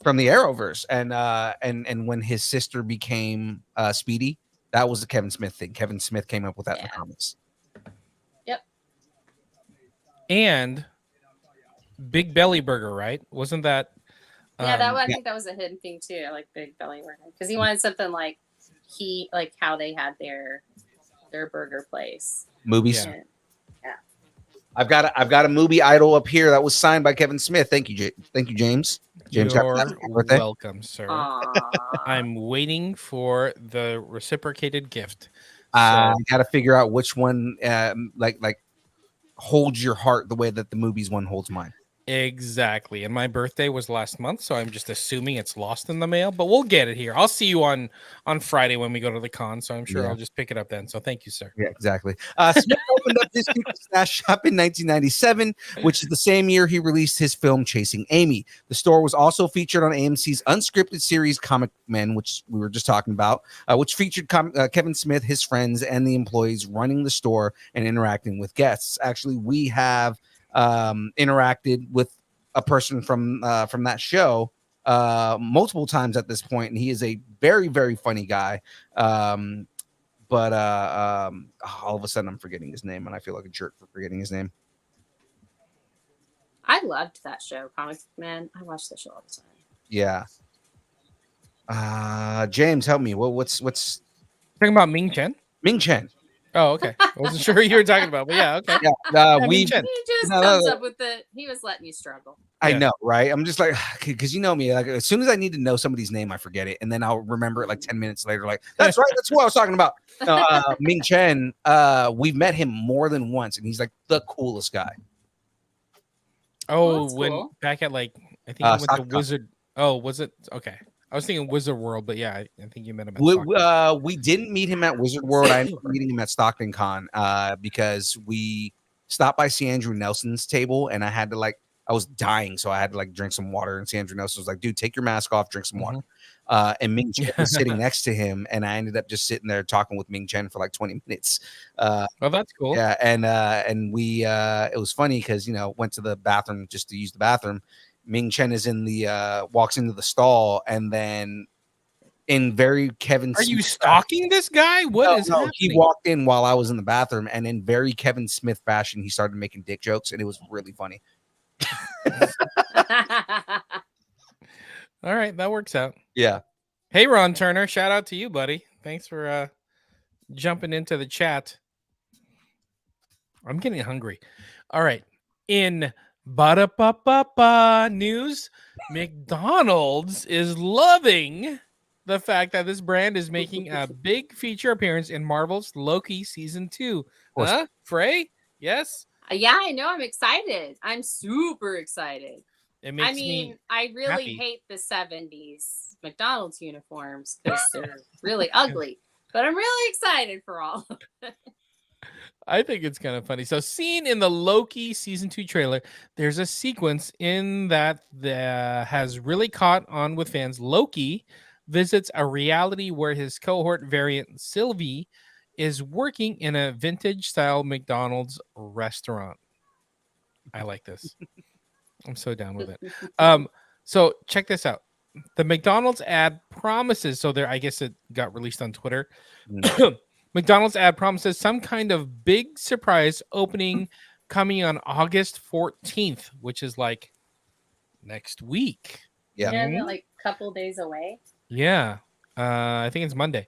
From the Arrowverse, and when his sister became Speedy, that was the Kevin Smith thing. Kevin Smith came up with that in the comics. Yep. And Big Belly Burger, right? Wasn't that? Yeah, I think that was a hidden thing too. I like Big Belly Burger because he wanted something like how they had their burger place. Movies. And- I've got a movie idol up here that was signed by Kevin Smith. Thank you, thank you, James. James, You're happy birthday. welcome, sir. I'm waiting for the reciprocated gift. I got to figure out which one, like holds your heart the way that the movies one holds mine. Exactly. And my birthday was last month, so I'm just assuming it's lost in the mail, but we'll get it here. I'll see you on Friday when we go to the con, so I'm sure I'll just pick it up then. So thank you, sir. Yeah, exactly. Smith opened up this Stash Shop in 1997, which is the same year he released his film Chasing Amy. The store was also featured on AMC's unscripted series Comic Men, which we were just talking about, which featured Kevin Smith, his friends, and the employees running the store and interacting with guests. Actually, we have interacted with a person from that show multiple times at this point, and he is a very, very funny guy. But all of a sudden I'm forgetting his name, and I feel like a jerk for forgetting his name. I loved that show, Comic Man. I watched the show all the time. Yeah. James, help me. What's talking about Ming Chen? Ming Chen. Oh, okay. I wasn't sure who you were talking about, but yeah, okay. Yeah, Ming Chen. He just comes up with it. He was letting you struggle. I know, right? I'm just like, because you know me, like as soon as I need to know somebody's name, I forget it, and then I'll remember it like 10 minutes later. Like, that's right, that's who I was talking about. Ming Chen. We've met him more than once, and he's like the coolest guy. Oh, that's when cool. back at like I think he went to StockCon. Wizard. Oh, was it okay? I was thinking Wizard World, but yeah, I think you met him at StockCon. We didn't meet him at Wizard World. I ended up meeting him at Stockton Con because we stopped by C. Andrew Nelson's table, and I was dying, so I had to like drink some water. And C. Andrew Nelson was like, "Dude, take your mask off, drink some water." And Ming Chen was sitting next to him, and I ended up just sitting there talking with Ming Chen for like 20 minutes. Oh, that's cool. Yeah, and we it was funny because went to the bathroom just to use the bathroom. Ming Chen is in the walks into the stall, and then in very Kevin. Are you stalking this guy? What is happening? He walked in while I was in the bathroom, and in very Kevin Smith fashion, he started making dick jokes, and it was really funny. All right, that works out. Yeah. Hey, Ron Turner, shout out to you, buddy. Thanks for jumping into the chat. I'm getting hungry. All right. In ba-da-ba-ba-ba news, McDonald's is loving the fact that this brand is making a big feature appearance in Marvel's Loki season 2. Huh? Frey? Yes? Yeah, I know. I'm excited. I'm super excited. It makes I really happy. hate the 70s McDonald's uniforms because they're really ugly. But I'm really excited for all of it. I think it's kind of funny. So, seen in the Loki season 2 trailer, there's a sequence in that has really caught on with fans. Loki visits a reality where his cohort variant Sylvie is working in a vintage style McDonald's restaurant. I like this. I'm so down with it. So check this out. The McDonald's ad promises, so there, I guess it got released on Twitter. McDonald's ad promises some kind of big surprise opening coming on August 14th, which is like next week. Yeah. Like a couple days away. Yeah. I think it's Monday.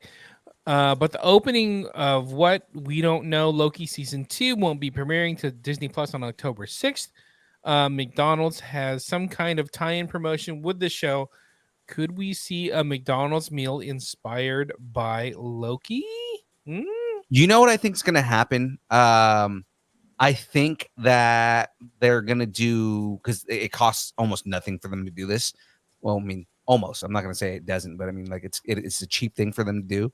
But the opening of What We Don't Know Loki season 2 won't be premiering to Disney Plus on October 6th. McDonald's has some kind of tie-in promotion with the show. Could we see a McDonald's meal inspired by Loki? You know what I think is going to happen? I think that they're going to do, because it costs almost nothing for them to do this. Well, I mean, almost. I'm not going to say it doesn't, but I mean, like it's a cheap thing for them to do.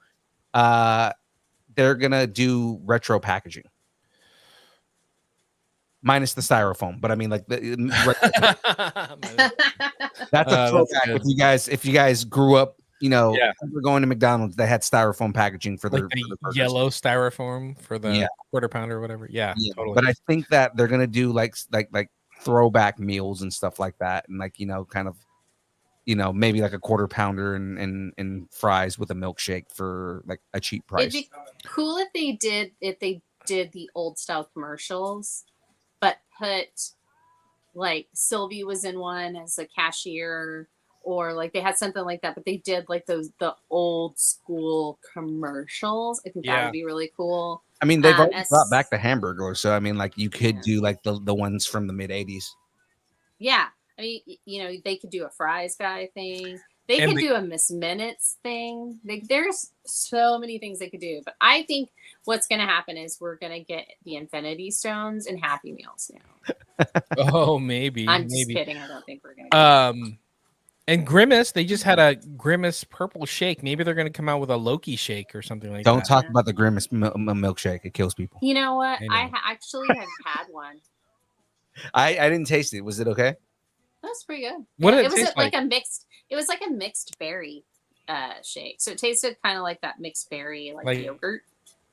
They're going to do retro packaging. Minus the styrofoam, but I mean, like That's a That's throwback. good. If you guys grew up, Yeah. we're going to McDonald's. They had styrofoam packaging for Like their the burgers. yellow styrofoam for the Yeah. quarter pounder or whatever. Yeah, Yeah, totally. but I think that they're gonna do like throwback meals and stuff like that, and kind of maybe like a quarter pounder and fries with a milkshake for like a cheap price. It'd be cool if they did the old style commercials, but put like Sylvie was in one as a cashier, or like they had something like that, but they did like the old school commercials. I think that Yeah. would be really cool. I mean, they've already as- brought back the Hamburglar, so I mean, like you could Yeah. do like the ones from the mid '80s. Yeah. I mean, they could do a fries guy thing. They And could the- do a Miss Minutes thing. There's so many things they could do. But I think what's going to happen is we're going to get the Infinity Stones and Happy Meals now. Oh, maybe. I'm just maybe. kidding. I don't think we're going to. And Grimace, they just had a Grimace purple shake. Maybe they're going to come out with a Loki shake or something like Don't that. talk about the Grimace milkshake; it kills people. You know what? I I, know. actually have had one. I didn't taste it. Was it okay? That's pretty good. What did it it was taste like a mixed. It was like a mixed berry shake. So it tasted kind of like that mixed berry Like- yogurt.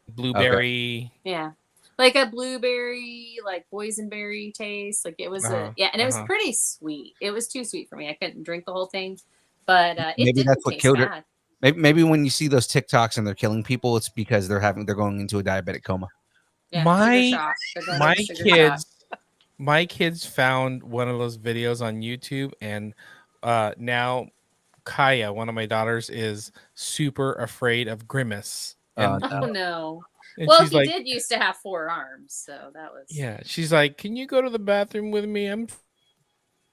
Blueberry. Yeah. Like a blueberry, like boysenberry taste. Like it was Uh-huh, and it was uh-huh. pretty sweet. It was too sweet for me. I couldn't drink the whole thing. But it Maybe didn't that's what taste killed it. bad. Maybe when you see those TikToks and they're killing people, it's because they're going into a diabetic coma. Yeah, My- sugar shock. They're going My with sugar kids, shock. my kids found one of those videos on YouTube, and now Kaya, one of my daughters, is super afraid of Grimace. And, Oh no. and Well, she's he like, did used to have 4 arms, so that was yeah, she's like, can you go to the bathroom with me? I'm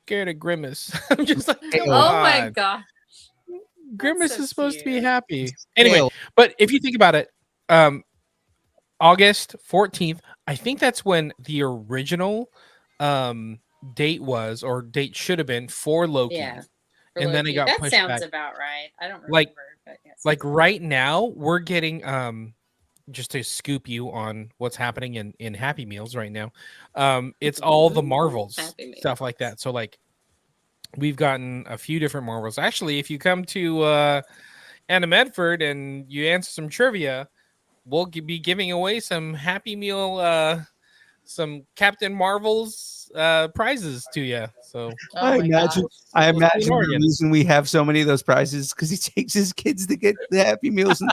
scared of Grimace. I'm just like, come Oh my on. gosh. Grimace so is supposed to be cute. happy. Anyway, Scale. but if you think about it, August 14th, I think that's when the original date was, or date should have been for Loki. Yeah. for And then it Loki. got that pushed sounds back. about right. I don't remember. Like- but yeah, it Like sounds right now, we're getting just to scoop you on what's happening in Happy Meals right now. It's all the Marvels, Happy Meals. stuff like that. So like we've gotten a few different Marvels. Actually, if you come to Anna Medford and you answer some trivia, we'll be giving away some Happy Meal, some Captain Marvel's prizes to you. So Oh I my imagine- gosh. I We'll see imagine in the Oregon. reason we have so many of those prizes because he takes his kids to get the Happy Meals and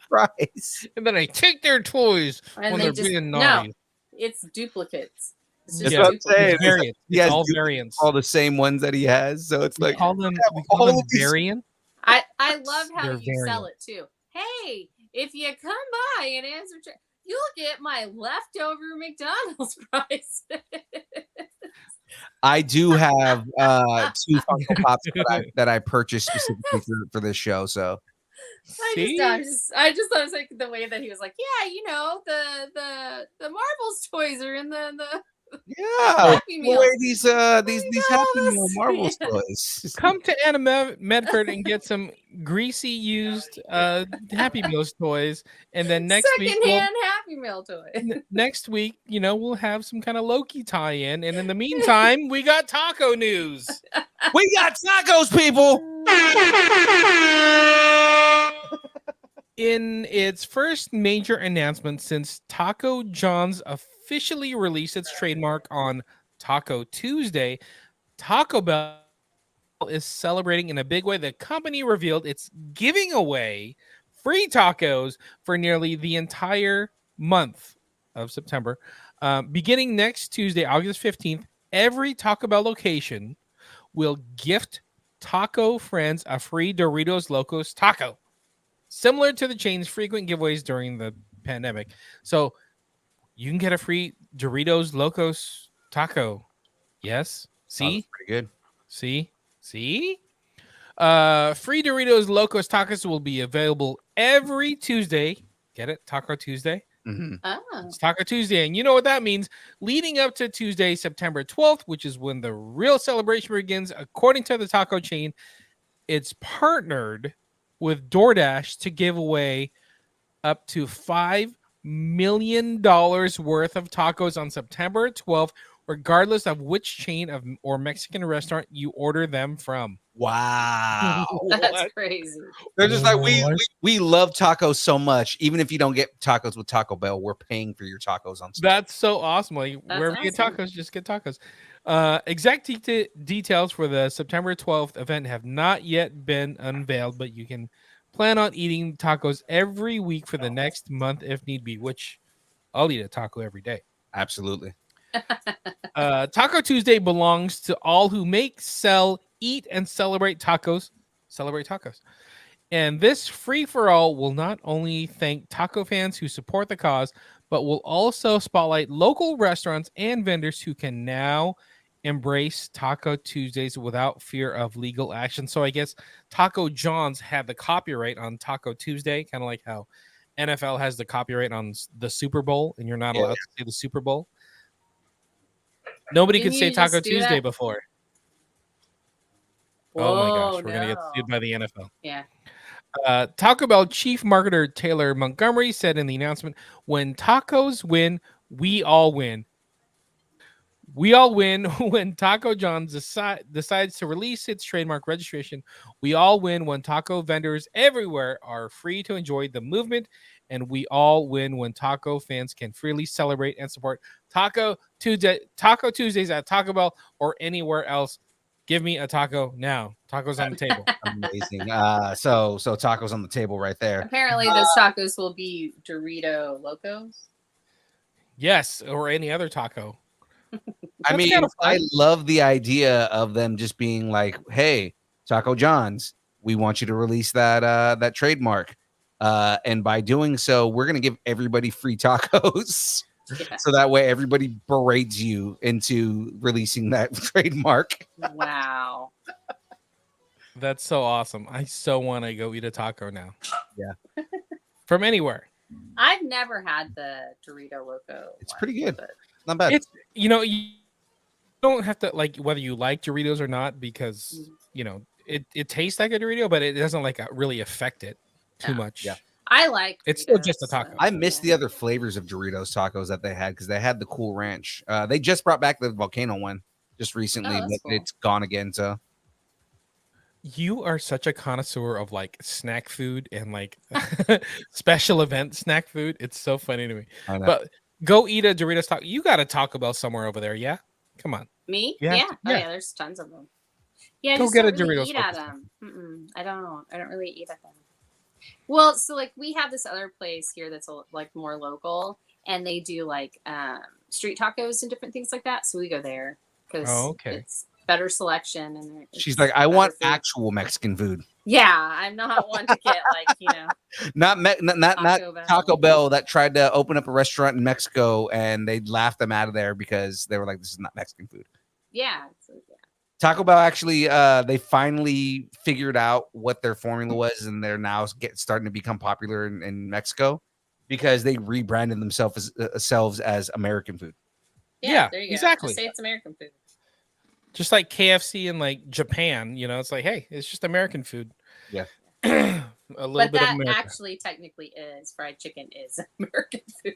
fries. And then I take their toys And when they they're just being no, naughty. it's duplicates. It's That's just what I'm duplicates. saying. It's variants. He It's has all duplicates, variants. all the same ones that he has. So it's We like, call them, all them of these- variant. I love how They're you sell variant. it too. Hey, if you come by and answer, you'll get my leftover McDonald's price. I do have 2 Funko Pops that I purchased specifically for this show. So See? I just thought it was like the way that he was like, yeah, you know, the Marvels toys are in the yeah, Happy the way Meals. these Happy Meal Marvel Yeah. toys. Come to Anna Medford and get some greasy used Happy Meals toys, and then next week, Secondhand Happy Meal toy. next week, we'll have some kind of Loki tie-in, and in the meantime, we got taco news. We got tacos, people. In its first major announcement since Taco John's officially released its trademark on Taco Tuesday, Taco Bell is celebrating in a big way. The company revealed it's giving away free tacos for nearly the entire month of September. Beginning next Tuesday, August 15th, every Taco Bell location will gift taco friends a free Doritos Locos taco, similar to the chain's frequent giveaways during the pandemic. So you can get a free Doritos Locos taco. Yes. See? Pretty good. See? Free Doritos Locos tacos will be available every Tuesday. Get it? Taco Tuesday. hmm Oh. It's Taco Tuesday. And you know what that means? Leading up to Tuesday, September 12th, which is when the real celebration begins, according to the taco chain, it's partnered with DoorDash to give away up to $5 million worth of tacos on September 12th, regardless of which chain of or Mexican restaurant you order them from. Wow. That's crazy. They're just like, What? we love tacos so much. Even if you don't get tacos with Taco Bell, we're paying for your tacos on Steam. That's so awesome. Like That's wherever you get awesome. tacos, just get tacos. Exact details for the September 12th event have not yet been unveiled, but you can plan on eating tacos every week for the next month if need be, which I'll eat a taco every day. Absolutely. Taco Tuesday belongs to all who make, sell, eat, and celebrate tacos. Celebrate tacos. And this free-for-all will not only thank taco fans who support the cause, but will also spotlight local restaurants and vendors who can now embrace Taco Tuesdays without fear of legal action. So I guess Taco John's had the copyright on Taco Tuesday, kind of like how NFL has the copyright on the Super Bowl, and you're not allowed to say the Super Bowl. Nobody Didn't could say you just Taco do Tuesday that? before. Oh my gosh, Whoa, we're gonna get no. sued by the NFL. Yeah. Taco Bell chief marketer Taylor Montgomery said in the announcement, "When tacos win, we all win. We all win when Taco John's decides to release its trademark registration. We all win when taco vendors everywhere are free to enjoy the movement, and we all win when taco fans can freely celebrate and support Taco Tuesdays at Taco Bell or anywhere else. Give me a taco now. Tacos on the table." Amazing. So tacos on the table right there. Apparently, those tacos will be Dorito Locos. Yes, or any other taco. I That's mean, kinda fun. I love the idea of them just being like, "Hey, Taco John's, we want you to release that trademark, and by doing so, we're gonna give everybody free tacos, Yeah. so that way everybody berates you into releasing that trademark." Wow. That's so awesome. I so want to go eat a taco now. Yeah. From anywhere. I've never had the Dorito Loco. It's one, pretty good. but Not bad. It's you don't have to like whether you like Doritos or not because it tastes like a Dorito, but it doesn't like really affect it too Yeah. much. Yeah. I like. It's still Doritos, just a taco. I miss the yeah. other flavors of Doritos tacos that they had because they had the Cool Ranch. They just brought back the volcano one just recently, Oh, that's but cool. it's gone again. So You are such a connoisseur of like snack food and like special event snack food. It's so funny to me. I know. But go eat a Doritos taco. You got a Taco Bell somewhere over there, yeah? Come on. Me? Yeah, Yeah. Oh, yeah. yeah. There's tons of them. Yeah. I Go just get don't a really Doritos eat at focus them. I don't really eat at them. Well, so like we have this other place here that's like more local, and they do like street tacos and different things like that. So we go there because Oh, okay. it's better selection. And she's it's like, "I better want food. actual Mexican food, Yeah, I'm not one to get like not Taco Bell. Taco Bell that tried to open up a restaurant in Mexico and they laughed them out of there because they were like, this is not Mexican food." yeah. Taco Bell actually, they finally figured out what their formula was, and they're now starting to become popular in Mexico because they rebranded themselves as American food. Yeah, there you go. exactly. Just say it's American food. Just like KFC in like Japan, it's like, hey, it's just American food. Yeah. A little But bit of that America. actually technically is fried chicken is American food.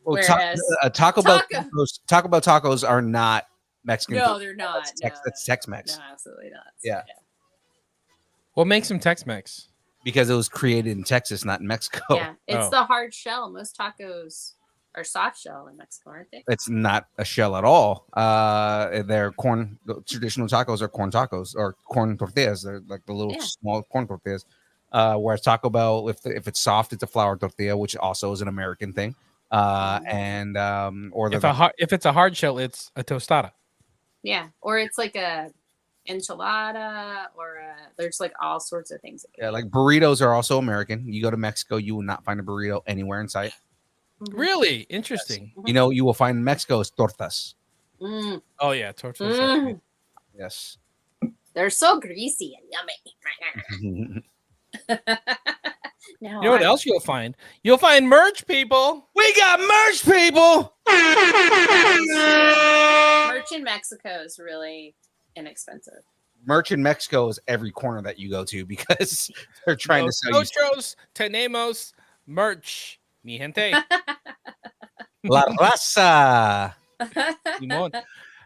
Well, Whereas Taco Bell taco- Taco Bell tacos are not Mexican No, food. they're not. That's Tex-Mex. No, absolutely not. Yeah. What makes them Tex-Mex? Because it was created in Texas, not in Mexico. Yeah, it's Oh. the hard shell. Most tacos are soft shell in Mexico, aren't they? It's not a shell at all. They're corn. Traditional tacos are corn tacos or corn tortillas. They're like the little Yeah. small corn tortillas. Whereas Taco Bell, if it's soft, it's a flour tortilla, which also is an American thing. And or If it's a hard shell, it's a tostada. Yeah, or it's like a enchilada, or there's like all sorts of things. yeah, like burritos are also American. You go to Mexico, you will not find a burrito anywhere in sight. Mhm. Really interesting. You know, you will find in Mexico is tortas. Mm, Oh yeah, tortillas. mm. Yes. They're so greasy and yummy. No, You know what else you'll find? You'll find merch, people. We got merch, people. Merch in Mexico is really inexpensive. Merch in Mexico is every corner that you go to because they're trying to sell you Nosotros tenemos merch, mi gente. La raza. Simón.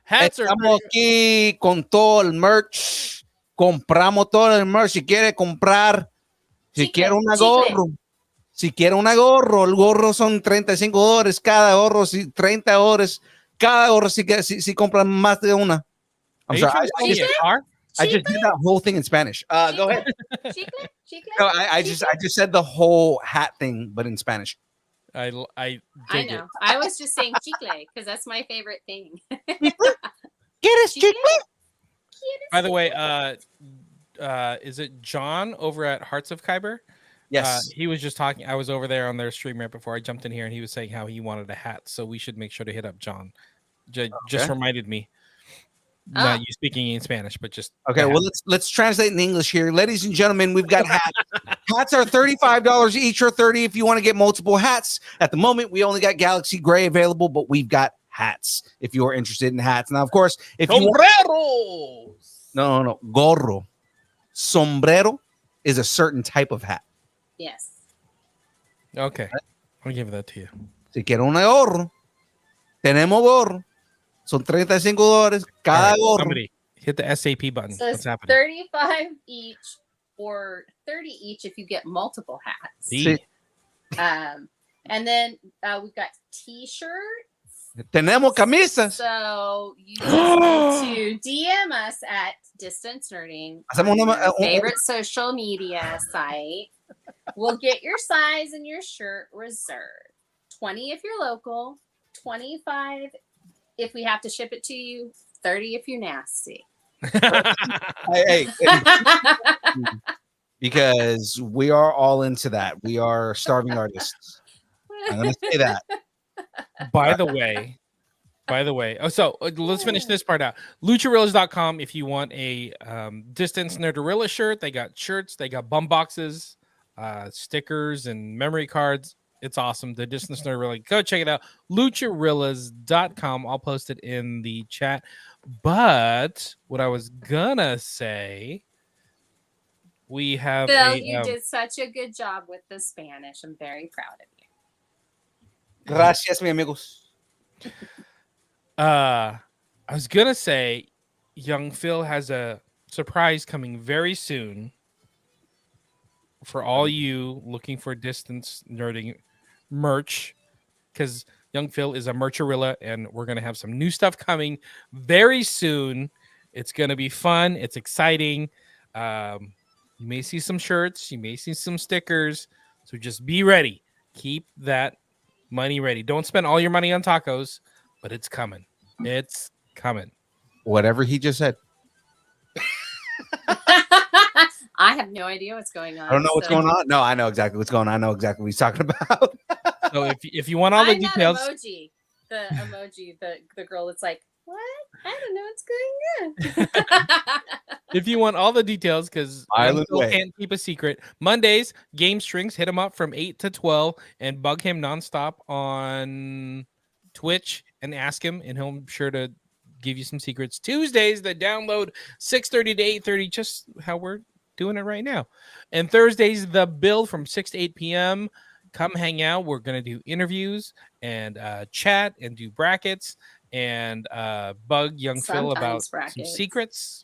Hats are Estamos aquí con todo el merch. Compramos todo el merch. Si quiere comprar, si Chicle, quiere una chicle. gorro, si quiere una gorro, el gorro son $35 cada gorro, $30 cada gorro si compran más de una. I'm Are you sorry, trying to sell me a car? I just did that whole thing in Spanish. Go ahead. Chicle? Chicle? No, I just said the whole hat thing, but in Spanish. I I dig know. it. I was just saying chicle because that's my favorite thing. ¿Quieres chicle? By the way, is it John over at Hearts of Kyber? Yes. He was just talking. I was over there on their stream right before I jumped in here, and he was saying how he wanted a hat. So we should make sure to hit up John. Just reminded me. Not you speaking in Spanish, but just Okay. Well, let's translate in English here, ladies and gentlemen. We've got hats. Hats are $35 each, or $30 if you want to get multiple hats. At the moment, we only got Galaxy Gray available, but we've got hats if you are interested in hats. Now, of course, if you no, gorro, sombrero is a certain type of hat. Yes. Okay, I'll give that to you. Si quiere un gorro, tenemos gorro. Son $35 cada gorro. Somebody hit the SAP button. So What's it's happening? 35 each or 30 each if you get multiple hats. See? And then we've got t-shirts. Tenemos camisas. So you just need to DM us at Distance Nerding, Hacemos on una- your favorite social media site. We'll get your size and your shirt reserved. 20 if you're local, 25 if we have to ship it to you, 30 if you're nasty. Hey, because we are all into that. We are starving artists. I'm going to say that. By the way, so let's finish this part out. Lucharillas.com. If you want a Distance Nerdarilla shirt, they got shirts, they got bum boxes, stickers, and memory cards. It's awesome. The Distance Nerdarilla. Go check it out. Lucharillas.com. I'll post it in the chat. But what I was gonna say, we have Phil, you did such a good job with the Spanish. I'm very proud of you. Gracias, mi amigos. I was gonna say, young Phil has a surprise coming very soon for all you looking for Distance Nerding merch, because young Phil is a mercharilla, and we're gonna have some new stuff coming very soon. It's gonna be fun. It's exciting. You may see some shirts. You may see some stickers. So just be ready. Keep that money ready. Don't spend all your money on tacos, but it's coming. It's coming. Whatever he just said. I have no idea what's going on. I don't know what's going on. No, I know exactly what's going on. I know exactly what he's talking about. So if you want all the I'm details, that emoji, the girl that's like, what? I don't know what's going on. if you want all the details, because Island Phil Way. can't keep a secret. Mondays, Game Strings, hit him up from 8 to 12 and bug him nonstop on Twitch and ask him, and he'll be sure to give you some secrets. Tuesdays, the download 6:30 to 8:30, just how we're doing it right now. And Thursdays, the build from 6 to 8 p.m. Come hang out. We're going to do interviews and chat and do brackets and bug young Phil about Sometimes some brackets. secrets.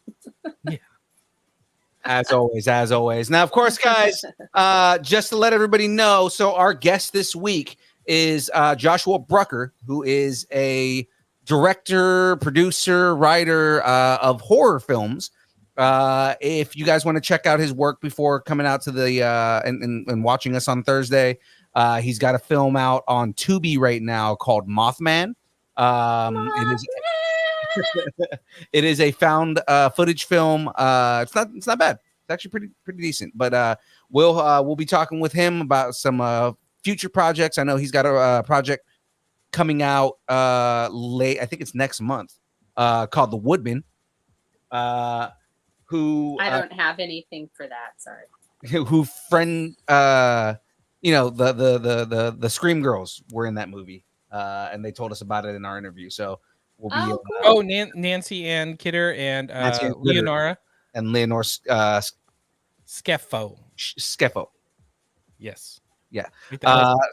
As always. Now, of course, guys, just to let everybody know, so our guest this week is Joshua Brucker, who is a director, producer, writer of horror films. If you guys want to check out his work before coming out to the and watching us on Thursday, he's got a film out on Tubi right now called Mothman. It is a found footage film. It's not bad. It's actually pretty decent. But we'll be talking with him about some future projects. I know he's got a project coming out late. I think it's next month. Called The Woodman. Who I don't have anything for that. Sorry. who friend the Scream Girls were in that movie, and they told us about it in our interview. So we'll be cool. Nancy Ann Kidder and Nancy Ann Kidder. Leonora and Leonore Skeffo. Skeffo. Yes. Yeah.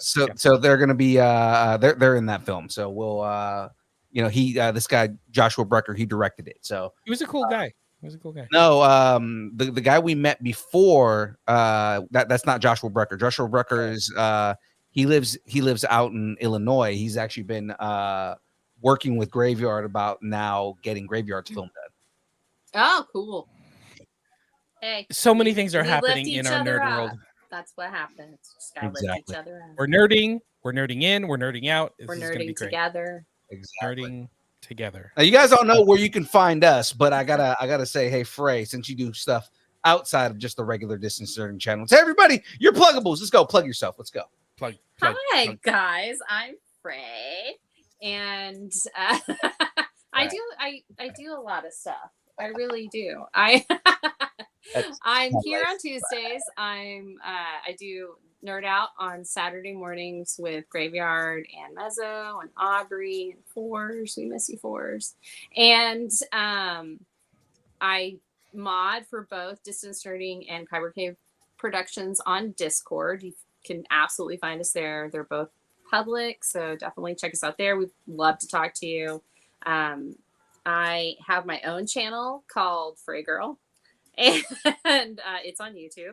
So they're gonna be they're in that film. So we'll he this guy Joshua Brecker, he directed it. So He was a cool guy. He was a cool guy. no, the guy we met before, that's not Joshua Brecker. Joshua Brecker is he lives out in Illinois. He's actually been working with Graveyard about now getting Graveyard's film done. Oh, cool. Hey, So many things are we happening lift in each our other nerd up. world. That's what happens. Just gotta lift Exactly. each other up. We're nerding in, we're nerding out. This We're is gonna be nerding great. together. Exactly. Nerding together. Now you guys all know where you can find us, but I gotta say, hey Frey, since you do stuff outside of just the regular Distance Nerding channel, hey everybody, you're pluggables. Let's go, plug yourself. Let's go. Plug. Hi guys, I'm Frey, and I do a lot of stuff. I really do. I'm here on Tuesdays. I do Nerd Out on Saturday mornings with Graveyard and Mezzo and Aubrey and Fours. We miss you, Fours. And I mod for both Distance Nerding and Kyber Cave Productions on Discord. You can absolutely find us there. They're both public, so definitely check us out there. We'd love to talk to you. I have my own channel called Frey Girl, and it's on YouTube.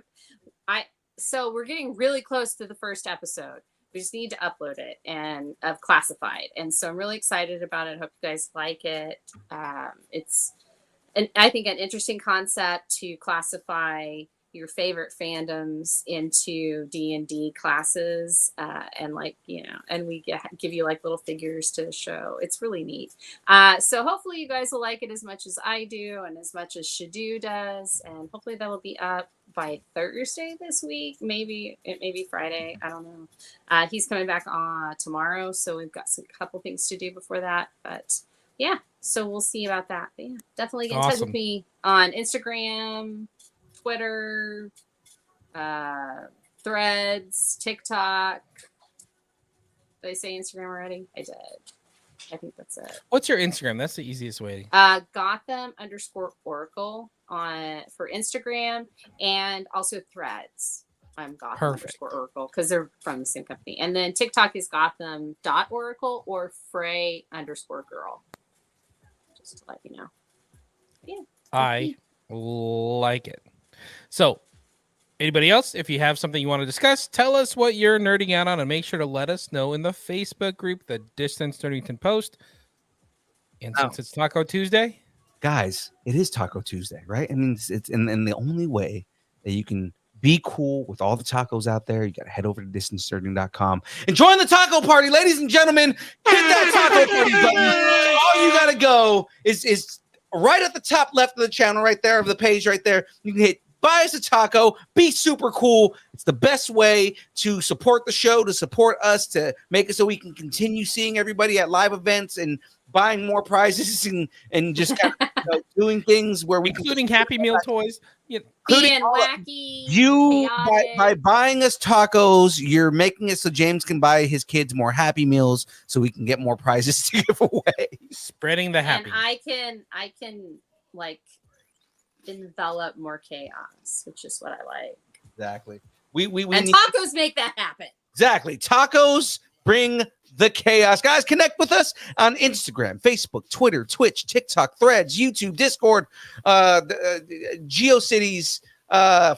So we're getting really close to the first episode. We just need to upload it and of Classified, and so I'm really excited about it. Hope you guys like it. It's I think an interesting concept to classify your favorite fandoms into D&D classes, and and we give you like little figures to show. It's really neat. So hopefully you guys will like it as much as I do and as much as Shadu does, and hopefully that'll be up by Thursday this week, maybe Friday. I don't know. He's coming back on tomorrow, so we've got some couple things to do before that, but yeah, so we'll see about that. But yeah, definitely get in touch with me on Instagram, Twitter, Threads, TikTok. Did I say Instagram already? I did. I think that's it. What's your Instagram? That's the easiest way. Gotham_Oracle for Instagram, and also Threads. I'm Gotham_Oracle because they're from the same company. And then TikTok is Gotham.Oracle or Frey_Girl. Just to let you know. Yeah. I like it. So, anybody else, if you have something you want to discuss, tell us what you're nerding out on and make sure to let us know in the Facebook group, the Distance Nerdington Post. And since it's Taco Tuesday, guys, it is Taco Tuesday, right? I mean, it's and the only way that you can be cool with all the tacos out there, you got to head over to distancernerding.com and join the taco party, ladies and gentlemen. Hit that taco party button. All you got to go is right at the top left of the channel, right there of the page, right there. You can hit buy us a taco, be super cool. It's the best way to support the show, to support us, to make it so we can continue seeing everybody at live events and buying more prizes and just kind of, doing things where we including Happy Meal toys. Being wacky. You chaotic. by buying us tacos, you're making it so James can buy his kids more Happy Meals so we can get more prizes to give away. Spreading the happy. And I can like envelop more chaos, which is what I like. Exactly. We and tacos make that happen. Exactly. Tacos bring the chaos. Guys, connect with us on Instagram, Facebook, Twitter, Twitch, TikTok, Threads, YouTube, Discord, GeoCities,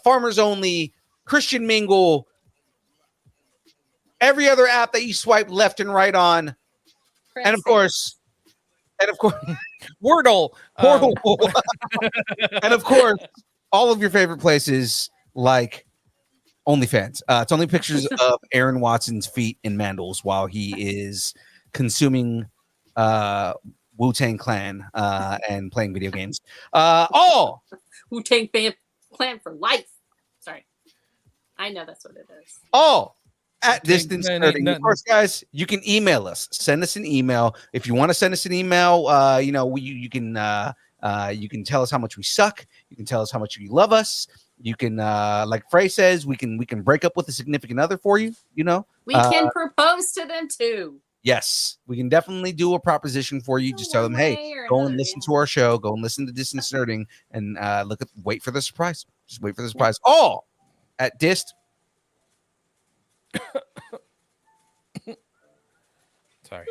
Farmers Only, Christian Mingle, every other app that you swipe left and right on. And of course, Wordle. Portal. And of course, all of your favorite places like OnlyFans. It's only pictures of Aaron Watson's feet in mandals while he is consuming Wu-Tang Clan and playing video games. All Wu-Tang Clan for life. Sorry. I know that's what it is. All at Distance Nerding. Of course, guys, you can email us. Send us an email. If you want to send us an email, you can tell us how much we suck. You can tell us how much you love us. You can, like Frey says, we can break up with a significant other for you. We can propose to them too. Yes, we can definitely do a proposition for you. Just tell them, hey, go and listen to our show. Go and listen to Distance Nerding and wait for the surprise. Just wait for the surprise. All at Dist. Sorry.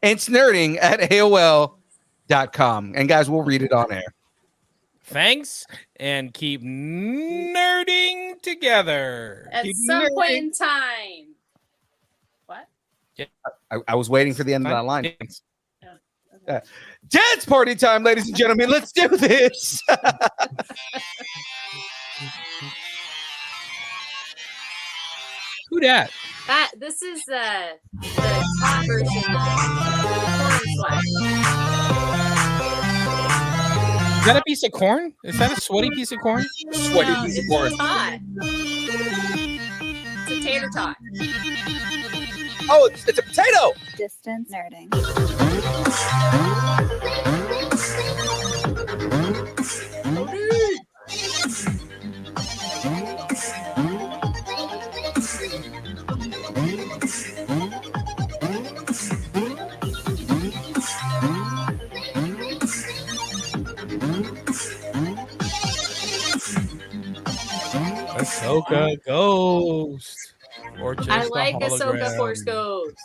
It's nerding at AOL.com. And guys, we'll read it on air. Thanks, and keep nerding together. At Keep some point nerding. in time. What? I was waiting for the end of that line. Okay. Dance party time, ladies and gentlemen. Let's do this. Who dat? This is the top version of Corn Sweat. Is that a piece of corn? Is that a sweaty piece of corn? Sweaty No, piece of it's corn. a tot. It's a tater tot. Oh, it's a potato. Distance nerding. Ahsoka Ghost. Or just I like a Ahsoka hologram. Force Ghost.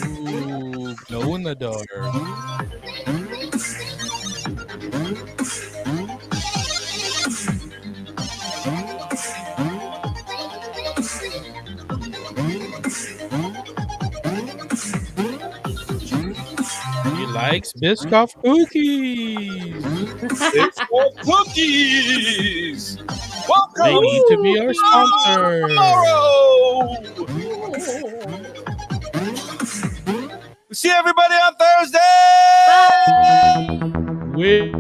Ooh, glow in the dark. He likes Biscoff cookies. Biscoff cookies. Welcome. They need to be our sponsor. Tomorrow. We'll see everybody on Thursday. We